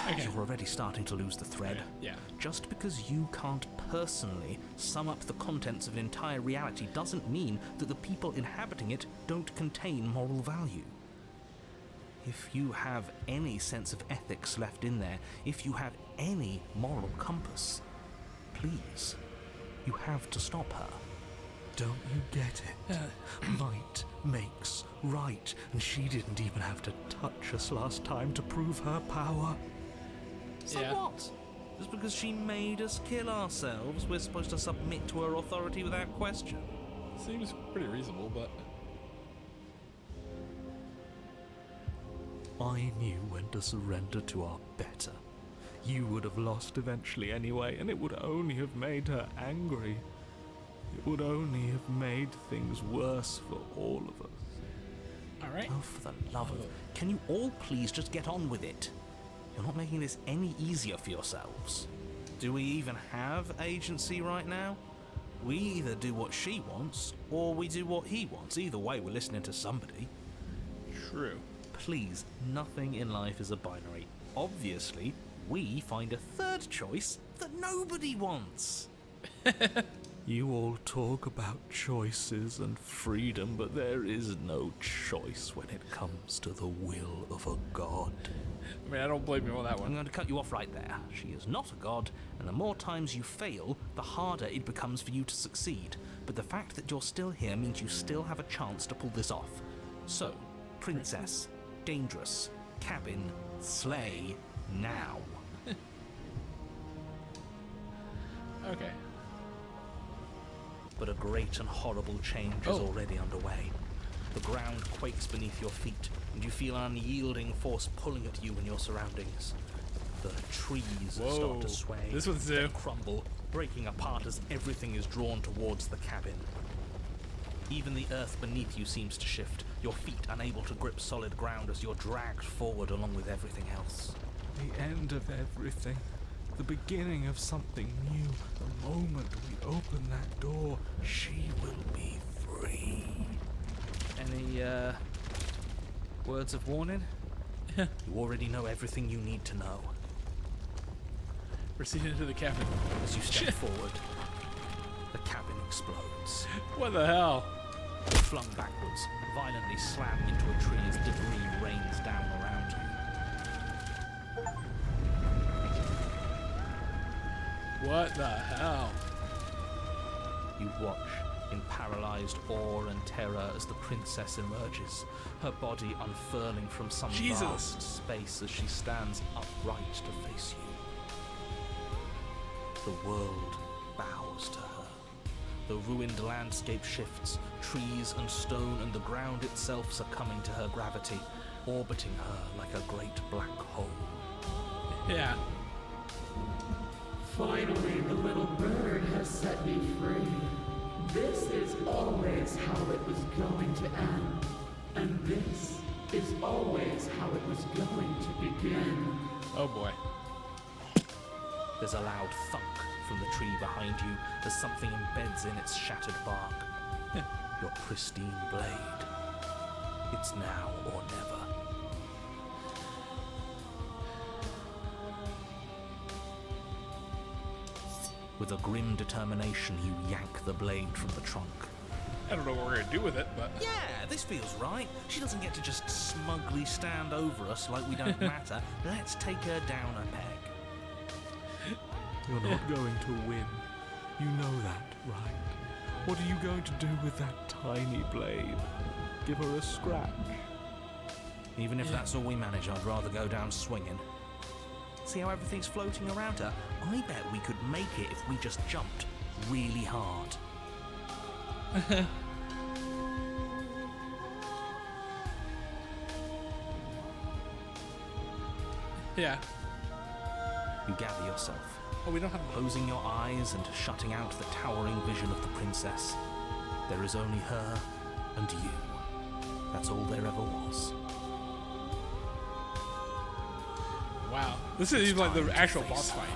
Okay. You're already starting to lose the thread. Yeah. Just because you can't personally sum up the contents of an entire reality doesn't mean that the people inhabiting it don't contain moral value. If you have any sense of ethics left in there, if you have any moral compass, please, you have to stop her. Don't you get it? Might makes right, and she didn't even have to touch us last time to prove her power. So Yeah. what? Just because she made us kill ourselves, we're supposed to submit to her authority without question? Seems pretty reasonable, but... I knew when to surrender to our better. You would have lost eventually anyway, and it would only have made her angry. It would only have made things worse for all of us. Alright. Oh, for the love of... Can you all please just get on with it? You're not making this any easier for yourselves. Do we even have agency right now? We either do what she wants, or we do what he wants. Either way, we're listening to somebody. True. Please, nothing in life is a binary. Obviously, we find a third choice that nobody wants. You all talk about choices and freedom, but there is no choice when it comes to the will of a god. I mean, I don't blame you on that I'm one. going to cut you off right there. She is not a god, and the more times you fail, the harder it becomes for you to succeed. But the fact that you're still here means you still have a chance to pull this off. So, princess, dangerous, cabin, slay, now. Okay. But a great and horrible change is Oh. already underway. The ground quakes beneath your feet, and you feel an unyielding force pulling at you and your surroundings. The trees Whoa. start to sway, This one's then new. crumble, breaking apart as everything is drawn towards the cabin. Even the earth beneath you seems to shift, your feet unable to grip solid ground as you're dragged forward along with everything else. The end of everything. The beginning of something new. The moment we open that door, she will be free. Any, words of warning? You already know everything you need to know. Proceed into the cabin. As you step forward, the cabin explodes. What the hell? You're flung backwards, violently slammed into a tree as debris rains down around you. What the hell? You watch in paralyzed awe and terror as the princess emerges, her body unfurling from some vast space as she stands upright to face you. The world bows to her. The ruined landscape shifts, trees and stone and the ground itself succumbing to her gravity, orbiting her like a great black hole. Yeah. Finally, the little bird has set me free. This is always how it was going to end. And this is always how it was going to begin. Oh boy. There's a loud thunk from the tree behind you as something embeds in its shattered bark. Your pristine blade. It's now or never. With a grim determination, you yank the blade from the trunk. I don't know what we're gonna do with it, but... Yeah, this feels right. She doesn't get to just smugly stand over us like we don't matter. Let's take her down a peg. You're not going to win. You know that, right? What are you going to do with that tiny blade? Give her a scratch? Even if that's all we manage, I'd rather go down swinging. See how everything's floating around her? I bet we could make it if we just jumped really hard. Yeah. You gather yourself. Oh, we don't have... Closing your eyes and shutting out the towering vision of the princess. There is only her and you. That's all there ever was. Wow. This is even like the actual boss fight.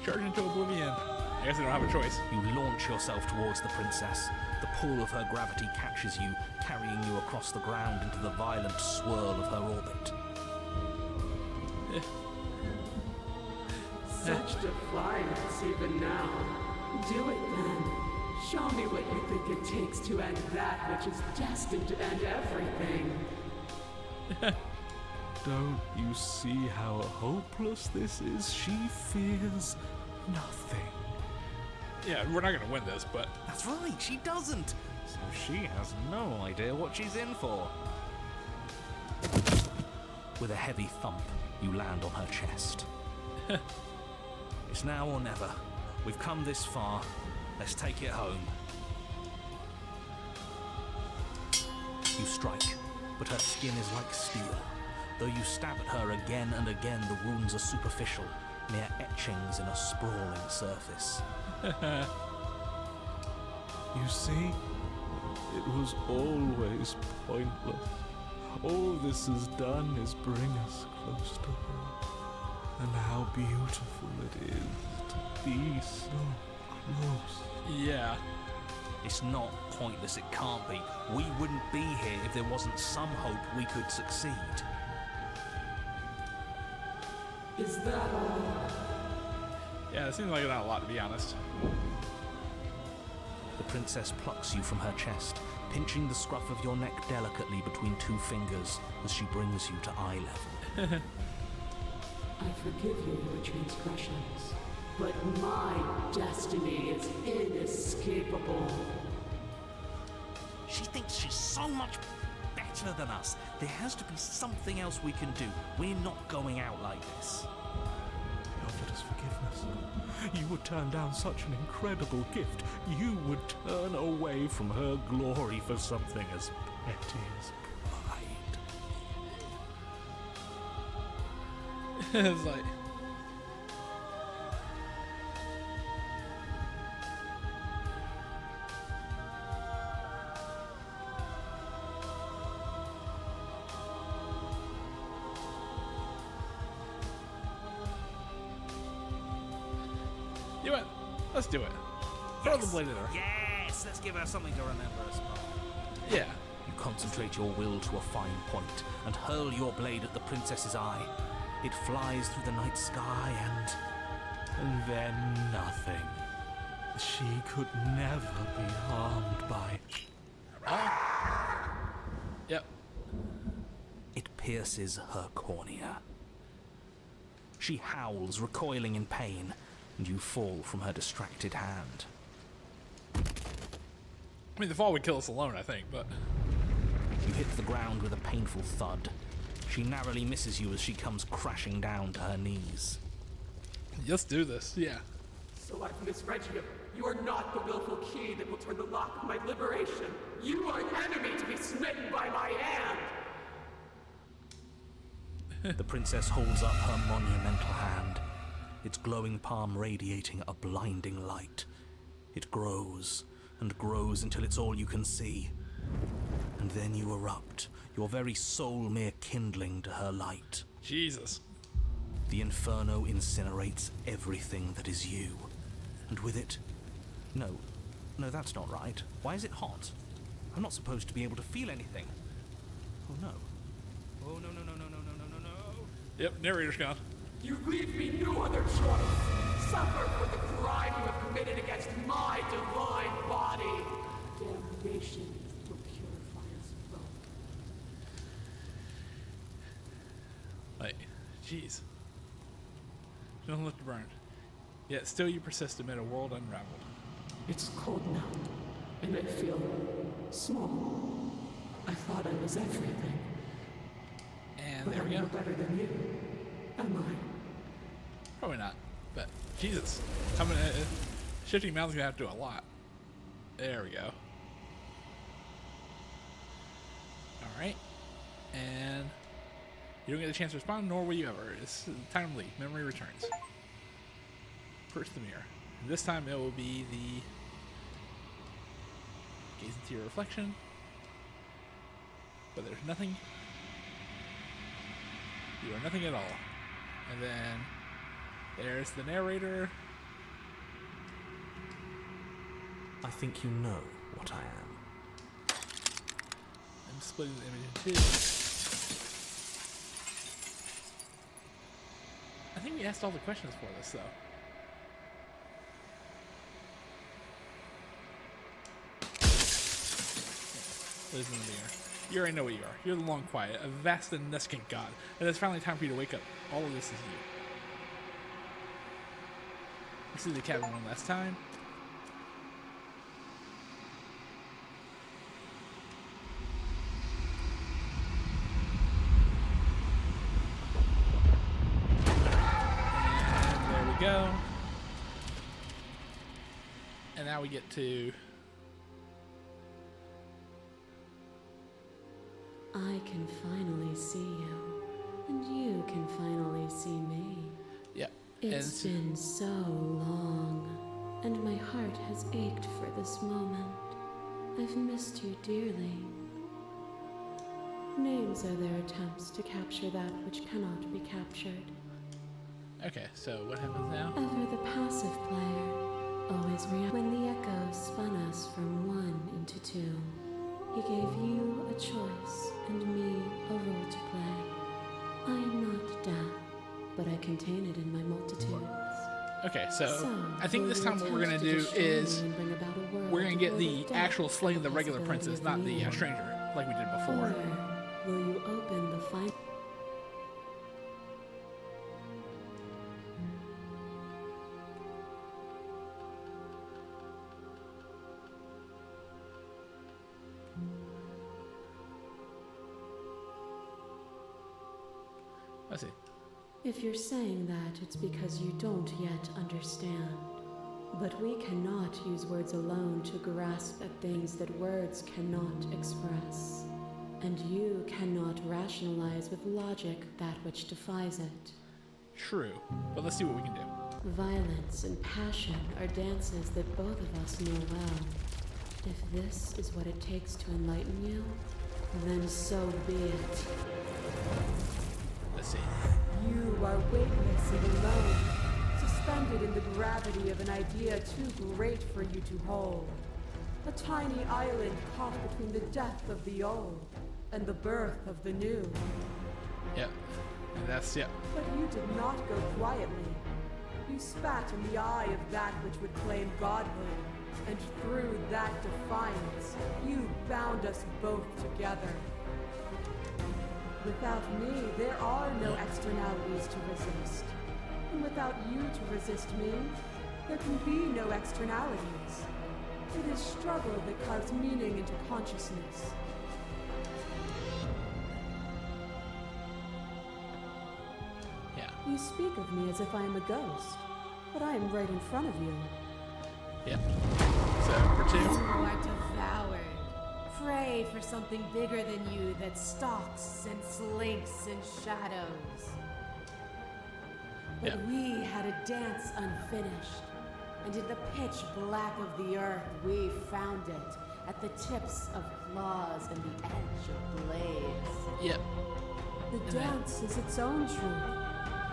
Charge into oblivion. I guess I don't have a choice. You launch yourself towards the princess. The pull of her gravity catches you, carrying you across the ground into the violent swirl of her orbit. Such defiance even now. Do it then. Show me what you think it takes to end that which is destined to end everything. Don't you see how hopeless this is? She fears nothing. Yeah, we're not gonna win this, but... That's right, she doesn't. So she has no idea what she's in for. With a heavy thump, you land on her chest. It's now or never. We've come this far. Let's take it home. You strike, but her skin is like steel. Though you stab at her again and again, the wounds are superficial, mere etchings in a sprawling surface. You see, it was always pointless. All this has done is bring us close to her. And how beautiful it is to be so close. Yeah. It's not pointless, it can't be. We wouldn't be here if there wasn't some hope we could succeed. Is that all? Yeah, it seems like not a lot, to be honest. The princess plucks you from her chest, pinching the scruff of your neck delicately between two fingers as she brings you to eye level. I forgive you your transgressions, but my destiny is inescapable. She thinks she's so much better than us. There has to be something else we can do. We're not going out like this. He offered us forgiveness. You would turn down such an incredible gift. You would turn away from her glory for something as petty as pride. It's like... You know what? Let's do it. Throw the blade at her. Yes, let's give her something to remember us by. Yeah. You concentrate your will to a fine point and hurl your blade at the princess's eye. It flies through the night sky And then nothing. She could never be harmed by... Yep. it pierces her cornea. She howls, recoiling in pain, and you fall from her distracted hand. I mean, the fall would kill us alone, I think, but... You hit the ground with a painful thud. She narrowly misses you as she comes crashing down to her knees. Let's do this, yeah. So I've misread you. You are not the willful key that will turn the lock of my liberation. You are an enemy to be smitten by my hand. The princess holds up her monumental hand, its glowing palm radiating a blinding light. It grows and grows until it's all you can see. And then you erupt, your very soul mere kindling to her light. Jesus. The inferno incinerates everything that is you. And with it... No, that's not right. Why is it hot? I'm not supposed to be able to feel anything. Oh no. Oh no. Yep, narrator's gone. You leave me no other choice. Suffer for the crime you have committed against my divine body. Damnation will purify us both. Like, jeez. Don't look burned. Yet still you persist amid a world unraveled. It's cold now, and I feel small. I thought I was everything. And But there we I'm go. no better than you, am I? Probably not, but Jesus. Coming, shifting mountain's gonna have to do a lot. There we go. Alright. And you don't get a chance to respond, nor will you ever. It's time to leave. Memory returns. First the mirror. And this time it will be the gaze into your reflection. But there's nothing. You are nothing at all. And then there's the narrator. I think you know what I am. I'm splitting the image in two. I think we asked all the questions for this, though. Liz in the mirror. You already know what you are. You're the long quiet, a vast and nescient god. And it's finally time for you to wake up. All of this is you. Let's see the cabin one last time. And there we go. And now we get to... I can finally see you, and you can finally see me. Yep. It's been so long, and my heart has ached for this moment. I've missed you dearly. Names are their attempts to capture that which cannot be captured. Okay, so what happens now? Ever the passive player, always when the echo spun us from one into two. He gave you a choice and me a role to play. I am not death, but I contain it in my multitudes. Okay, so I think this time what we're going to do is we're going to get the actual slaying of the regular princess, not the stranger, like we did before. Or will you open the final... Let's see. If you're saying that, it's because you don't yet understand. But we cannot use words alone to grasp at things that words cannot express. And you cannot rationalize with logic that which defies it. True, but let's see what we can do. Violence and passion are dances that both of us know well. If this is what it takes to enlighten you, then so be it. Let's see. You are weightless and alone, suspended rooted in the gravity of an idea too great for you to hold. A tiny island caught between the death of the old and the birth of the new. Yep. And that's, yep. But you did not go quietly. You spat in the eye of that which would claim godhood, and through that defiance, you bound us both together. Without me, there are no externalities to resist. And without you to resist me, there can be no externalities. It is struggle that carves meaning into consciousness. Yeah. You speak of me as if I am a ghost, but I am right in front of you. Yep. So, for 2. You are devoured. Pray for something bigger than you that stalks and slinks in shadows. But Yeah. we had a dance unfinished, and in the pitch black of the earth we found it, at the tips of claws and the edge of blades. Yep. The dance is its own truth.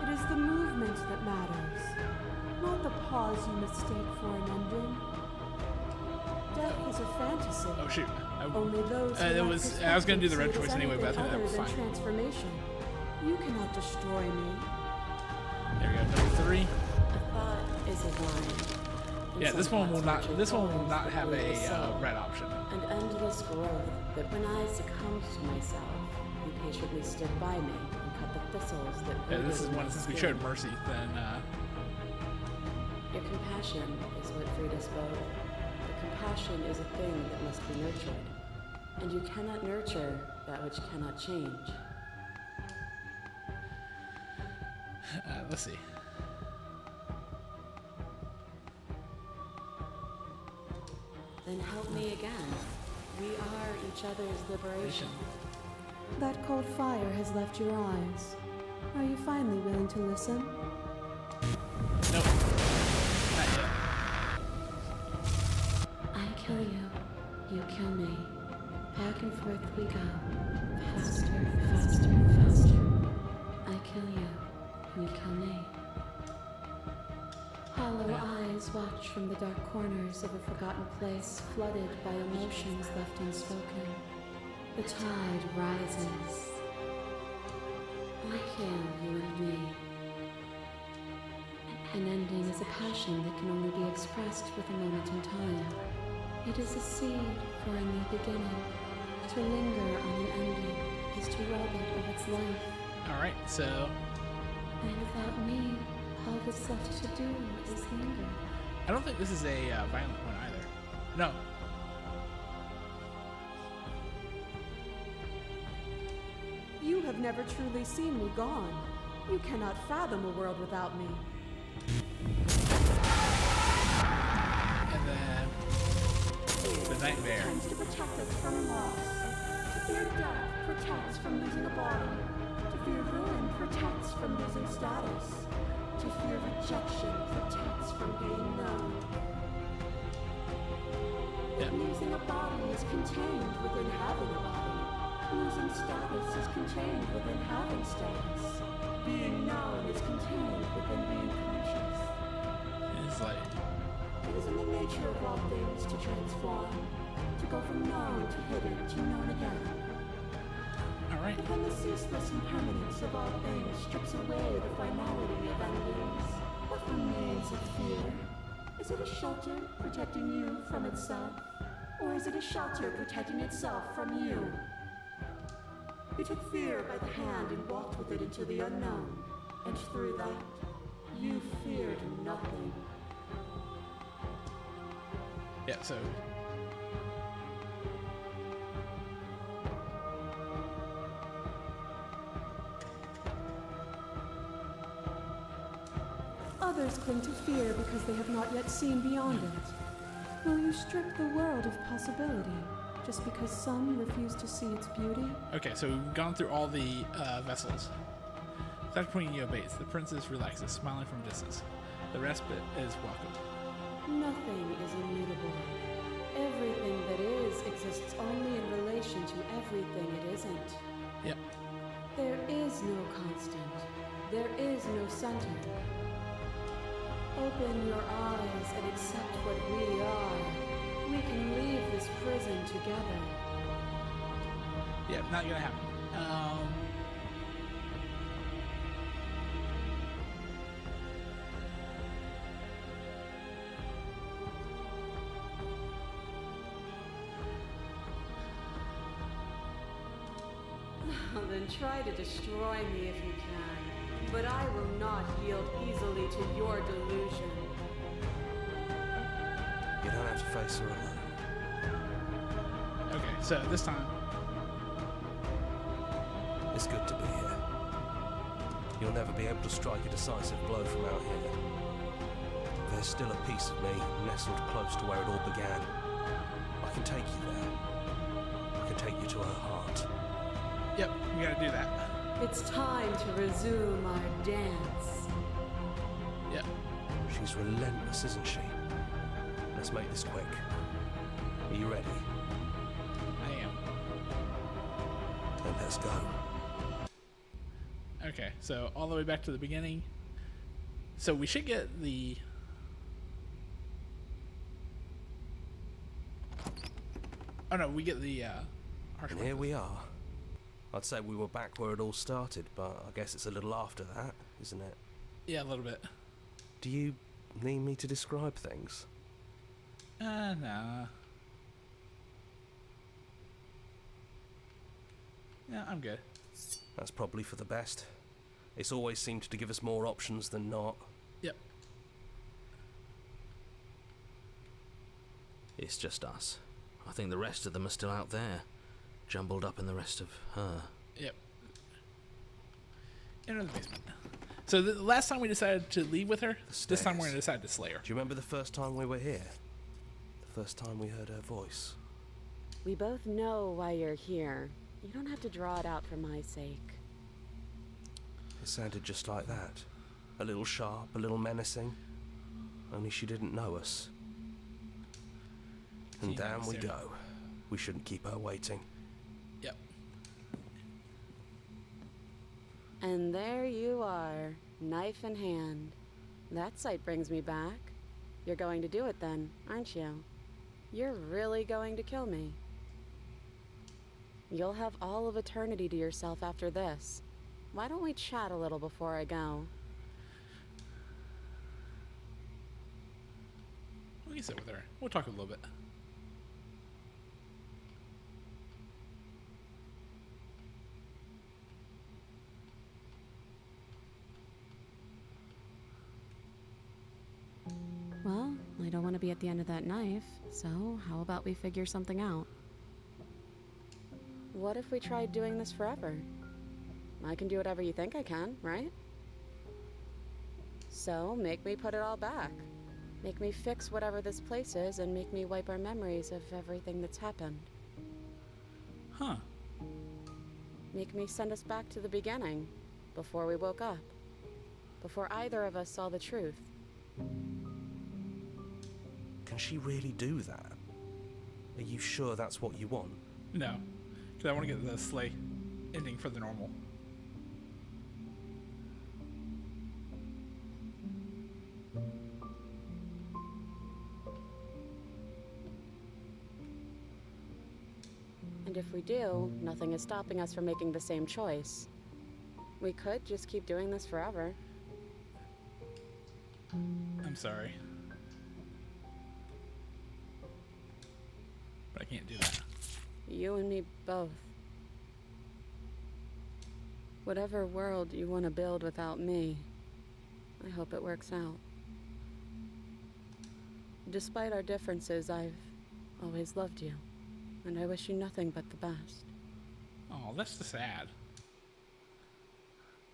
It is the movement that matters, not the pause you mistake for an ending. Death is a fantasy. Oh shoot. Only those who I lack was gonna do the red perspective see it choice as anyway, but I think anything that was other than fine. transformation. You cannot destroy me. There we go. Number 3. A thought is a line. Yeah, this one will not. This one will not have a red option. An endless growth that when I succumbed to myself, you patiently stood by me and cut the thistles that Yeah, this is rooted in one my since we skin. showed Mercy. Then Your compassion is what freed us both. But compassion is a thing that must be nurtured. And you cannot nurture that which cannot change. let's see. Then help me again. We are each other's liberation. That cold fire has left your eyes. Are you finally willing to listen? Nope. Not yet. I kill you. You kill me. Back and forth we go. Faster, faster, faster. I kill you. You kill me. Hollow eyes watch from the dark corners of a forgotten place flooded by emotions left unspoken. The tide rises. I kill you and me. An ending is a passion that can only be expressed with a moment in time. It is a seed for a new beginning. To linger on an ending is to rob it of its life. Alright, so. And without me, all that's left to do is linger. I don't think this is a violent one either. No. You have never truly seen me gone. You cannot fathom a world without me. And then the nightmare. Tends to protect us from loss. To fear death protects from losing a body. To fear ruin protects from losing status. To fear rejection protects from being known. If losing a body is contained within having a body, losing status is contained within having status. Being known is contained within being conscious. It's like. It is in the nature of all things to transform, to go from known to hidden to known again. Alright. But when the ceaseless impermanence of all things strips away the finality of endings, what remains of fear? Is it a shelter protecting you from itself? Or is it a shelter protecting itself from you? You took fear by the hand and walked with it into the unknown, and through that, you feared nothing. Yeah, so. Others cling to fear because they have not yet seen beyond it. Will you strip the world of possibility just because some refuse to see its beauty? Okay, so we've gone through all the vessels. After pointing you abates, the princess relaxes, smiling from distance. The respite is welcome. Nothing is immutable. Everything that is exists only in relation to everything it isn't. Yep. There is no constant. There is no center. Open your eyes and accept what we are. We can leave this prison together. Yeah, not gonna happen. Then try to destroy me if you can. But I will not yield easily to your delusion. You don't have to face her alone. Okay, so this time. It's good to be here. You'll never be able to strike a decisive blow from out here. There's still a piece of me nestled close to where it all began. I can take you there. I can take you to her heart. Yep, we gotta do that. It's time to resume our dance. Yep. She's relentless, isn't she? Let's make this quick. Are you ready? I am. Then let's go. Okay, so all the way back to the beginning. So we should get the... Oh no, we get the harsh And here we are. I'd say we were back where it all started, but I guess it's a little after that, isn't it? Yeah, a little bit. Do you need me to describe things? Nah. Yeah, I'm good. That's probably for the best. It's always seemed to give us more options than not. Yep. It's just us. I think the rest of them are still out there, jumbled up in the rest of her. Yep. Enter the basement. So the last time we decided to leave with her, this time we're going to decide to slay her. Do you remember the first time we were here? The first time we heard her voice? We both know why you're here. You don't have to draw it out for my sake. It sounded just like that. A little sharp, a little menacing. Only she didn't know us. And down we go. We shouldn't keep her waiting. Yep. And there you are, knife in hand. That sight brings me back. You're going to do it then, aren't you? You're really going to kill me. You'll have all of eternity to yourself after this. Why don't we chat a little before I go? We can sit with her. We'll talk a little bit. Well, I don't want to be at the end of that knife, so how about we figure something out? What if we tried doing this forever? I can do whatever you think I can, right? So, make me put it all back. Make me fix whatever this place is and make me wipe our memories of everything that's happened. Huh. Make me send us back to the beginning, before we woke up. Before either of us saw the truth. Can she really do that? Are you sure that's what you want? No. Because I want to get the slay ending for the normal. And if we do, nothing is stopping us from making the same choice. We could just keep doing this forever. I'm sorry. But I can't do that. You and me both. Whatever world you want to build without me, I hope it works out. Despite our differences, I've always loved you, and I wish you nothing but the best. Oh, that's the sad.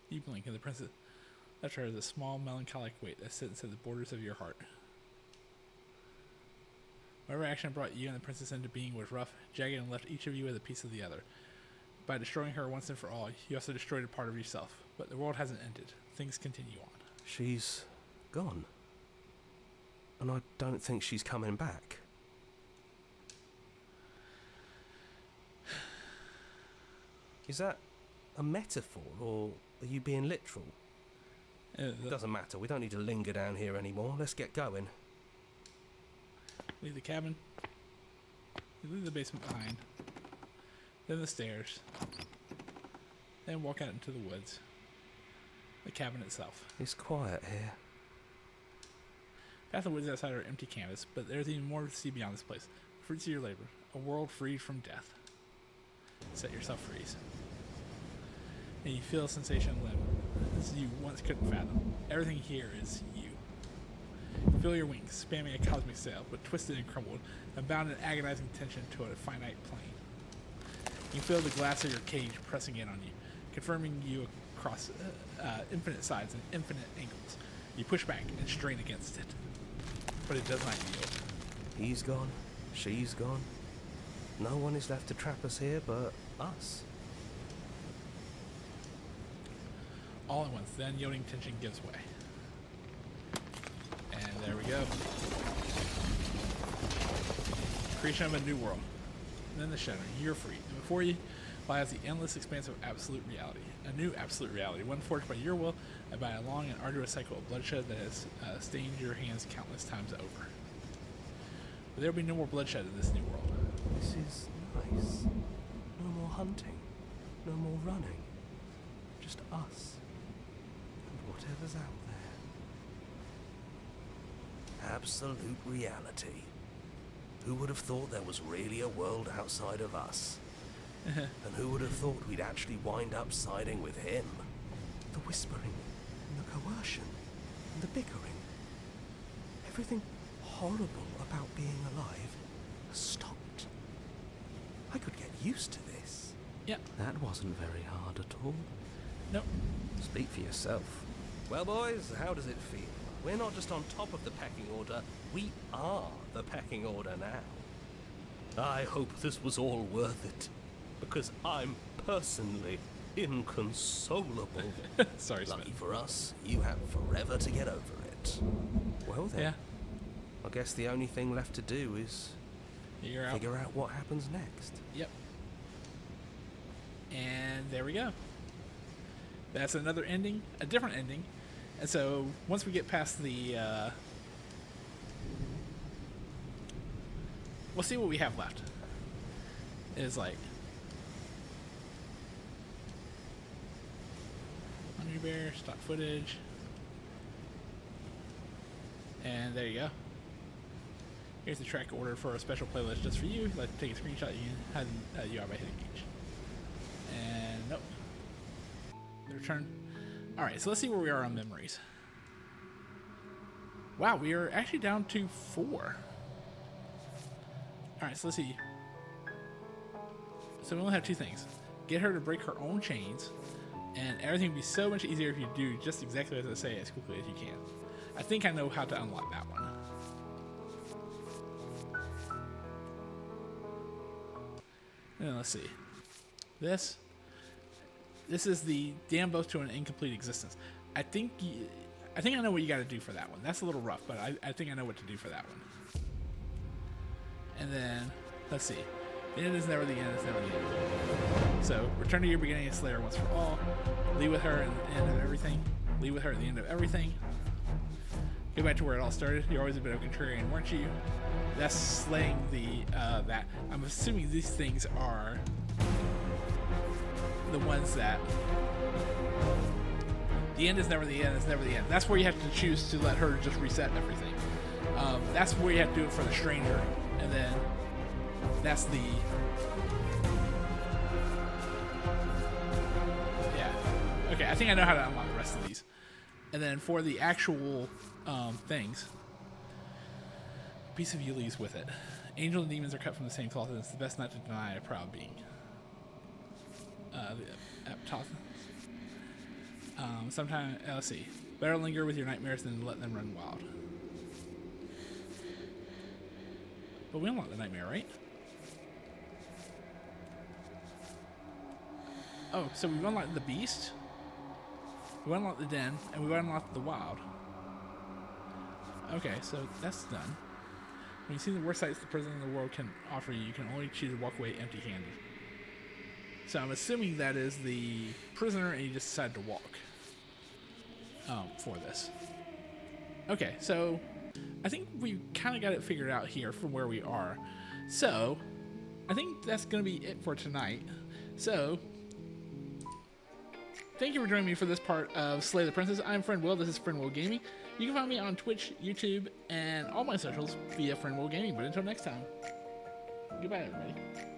You blink and the princess left her as a small melancholic weight that sits at the borders of your heart. Whatever action brought you and the princess into being was rough, jagged, and left each of you with a piece of the other. By destroying her once and for all, you also destroyed a part of yourself. But the world hasn't ended. Things continue on. She's gone. And I don't think she's coming back. Is that a metaphor, or are you being literal? Doesn't matter. We don't need to linger down here anymore. Let's get going. Leave the cabin. You leave the basement behind. Then the stairs. Then walk out into the woods. The cabin itself. It's quiet here. Path of woods outside are empty canvas, but there's even more to see beyond this place. The fruits of your labor. A world freed from death. Set yourself free. And you feel a sensation of limb as you once couldn't fathom. Everything here is you. You feel your wings spamming a cosmic sail, but twisted and crumbled, and bound in agonizing tension to a finite plane. You feel the glass of your cage pressing in on you, confirming you across infinite sides and infinite angles. You push back and strain against it, but it does not yield. He's gone. She's gone. No one is left to trap us here but us. All at once, the unyielding tension gives way. And there we go. Creation of a new world. And then the shadow. You're free. And before you lies the endless expanse of absolute reality. A new absolute reality, one forged by your will and by a long and arduous cycle of bloodshed that has stained your hands countless times over. But there will be no more bloodshed in this new world. This is nice. No more hunting. No more running. Just us. And whatever's out there. Absolute reality. Who would have thought there was really a world outside of us? And who would have thought we'd actually wind up siding with him? The whispering, and the coercion, and the bickering. Everything horrible about being alive has stopped. I could get used to this. Yep. That wasn't very hard at all. Nope. Speak for yourself. Well, boys, how does it feel? We're not just on top of the pecking order, we are the pecking order now. I hope this was all worth it, because I'm personally inconsolable. Sorry, Lucky Smith. for us, you have forever to get over it. Well then, Yeah. I guess the only thing left to do is figure out what happens next. Yep. And there we go. That's another ending, a different ending. And so once we get past the, we'll see what we have left. It's like Honey Bear, stock footage, and there you go. Here's the track order for a special playlist just for you. If you'd like to take a screenshot, you can have you are by hitting H. And nope. Return. Alright, so let's see where we are on memories. Wow, we are actually down to 4. Alright, so let's see. So we only have 2 things. Get her to break her own chains, and everything will be so much easier if you do just exactly as I say as quickly as you can. I think I know how to unlock that one. And let's see. This is the damn both to an incomplete existence. I think I know what you got to do for that one. That's a little rough, but I think I know what to do for that one. And then let's see. The end is never the end. It's never the end. So return to your beginning of Slayer once for all. Leave with her at the end of everything. Leave with her at the end of everything. Go back to where it all started. You're always a bit of a contrarian, weren't you? That's slaying the that. I'm assuming these things are the ones that the end is never the end. It's never the end. That's where you have to choose to let her just reset everything. That's where you have to do it for the stranger, and then that's the okay. I think I know how to unlock the rest of these, and then for the actual things, piece of you leaves with it. Angels and demons are cut from the same cloth, and it's the best not to deny a proud being. Sometimes, let's see. Better linger with your nightmares than let them run wild. But we unlocked the nightmare, right? Oh, so we've unlocked the beast, we unlocked the den, and we've unlocked the wild. Okay, so that's done. When you see the worst sights the prison in the world can offer you, you can only choose to walk away empty-handed. So I'm assuming that is the prisoner, and you just decide to walk. for this. Okay, so I think we kind of got it figured out here from where we are. So I think that's going to be it for tonight. So thank you for joining me for this part of Slay the Princess. I'm Friend Will. This is Friend Will Gaming. You can find me on Twitch, YouTube, and all my socials via Friend Will Gaming. But until next time, goodbye, everybody.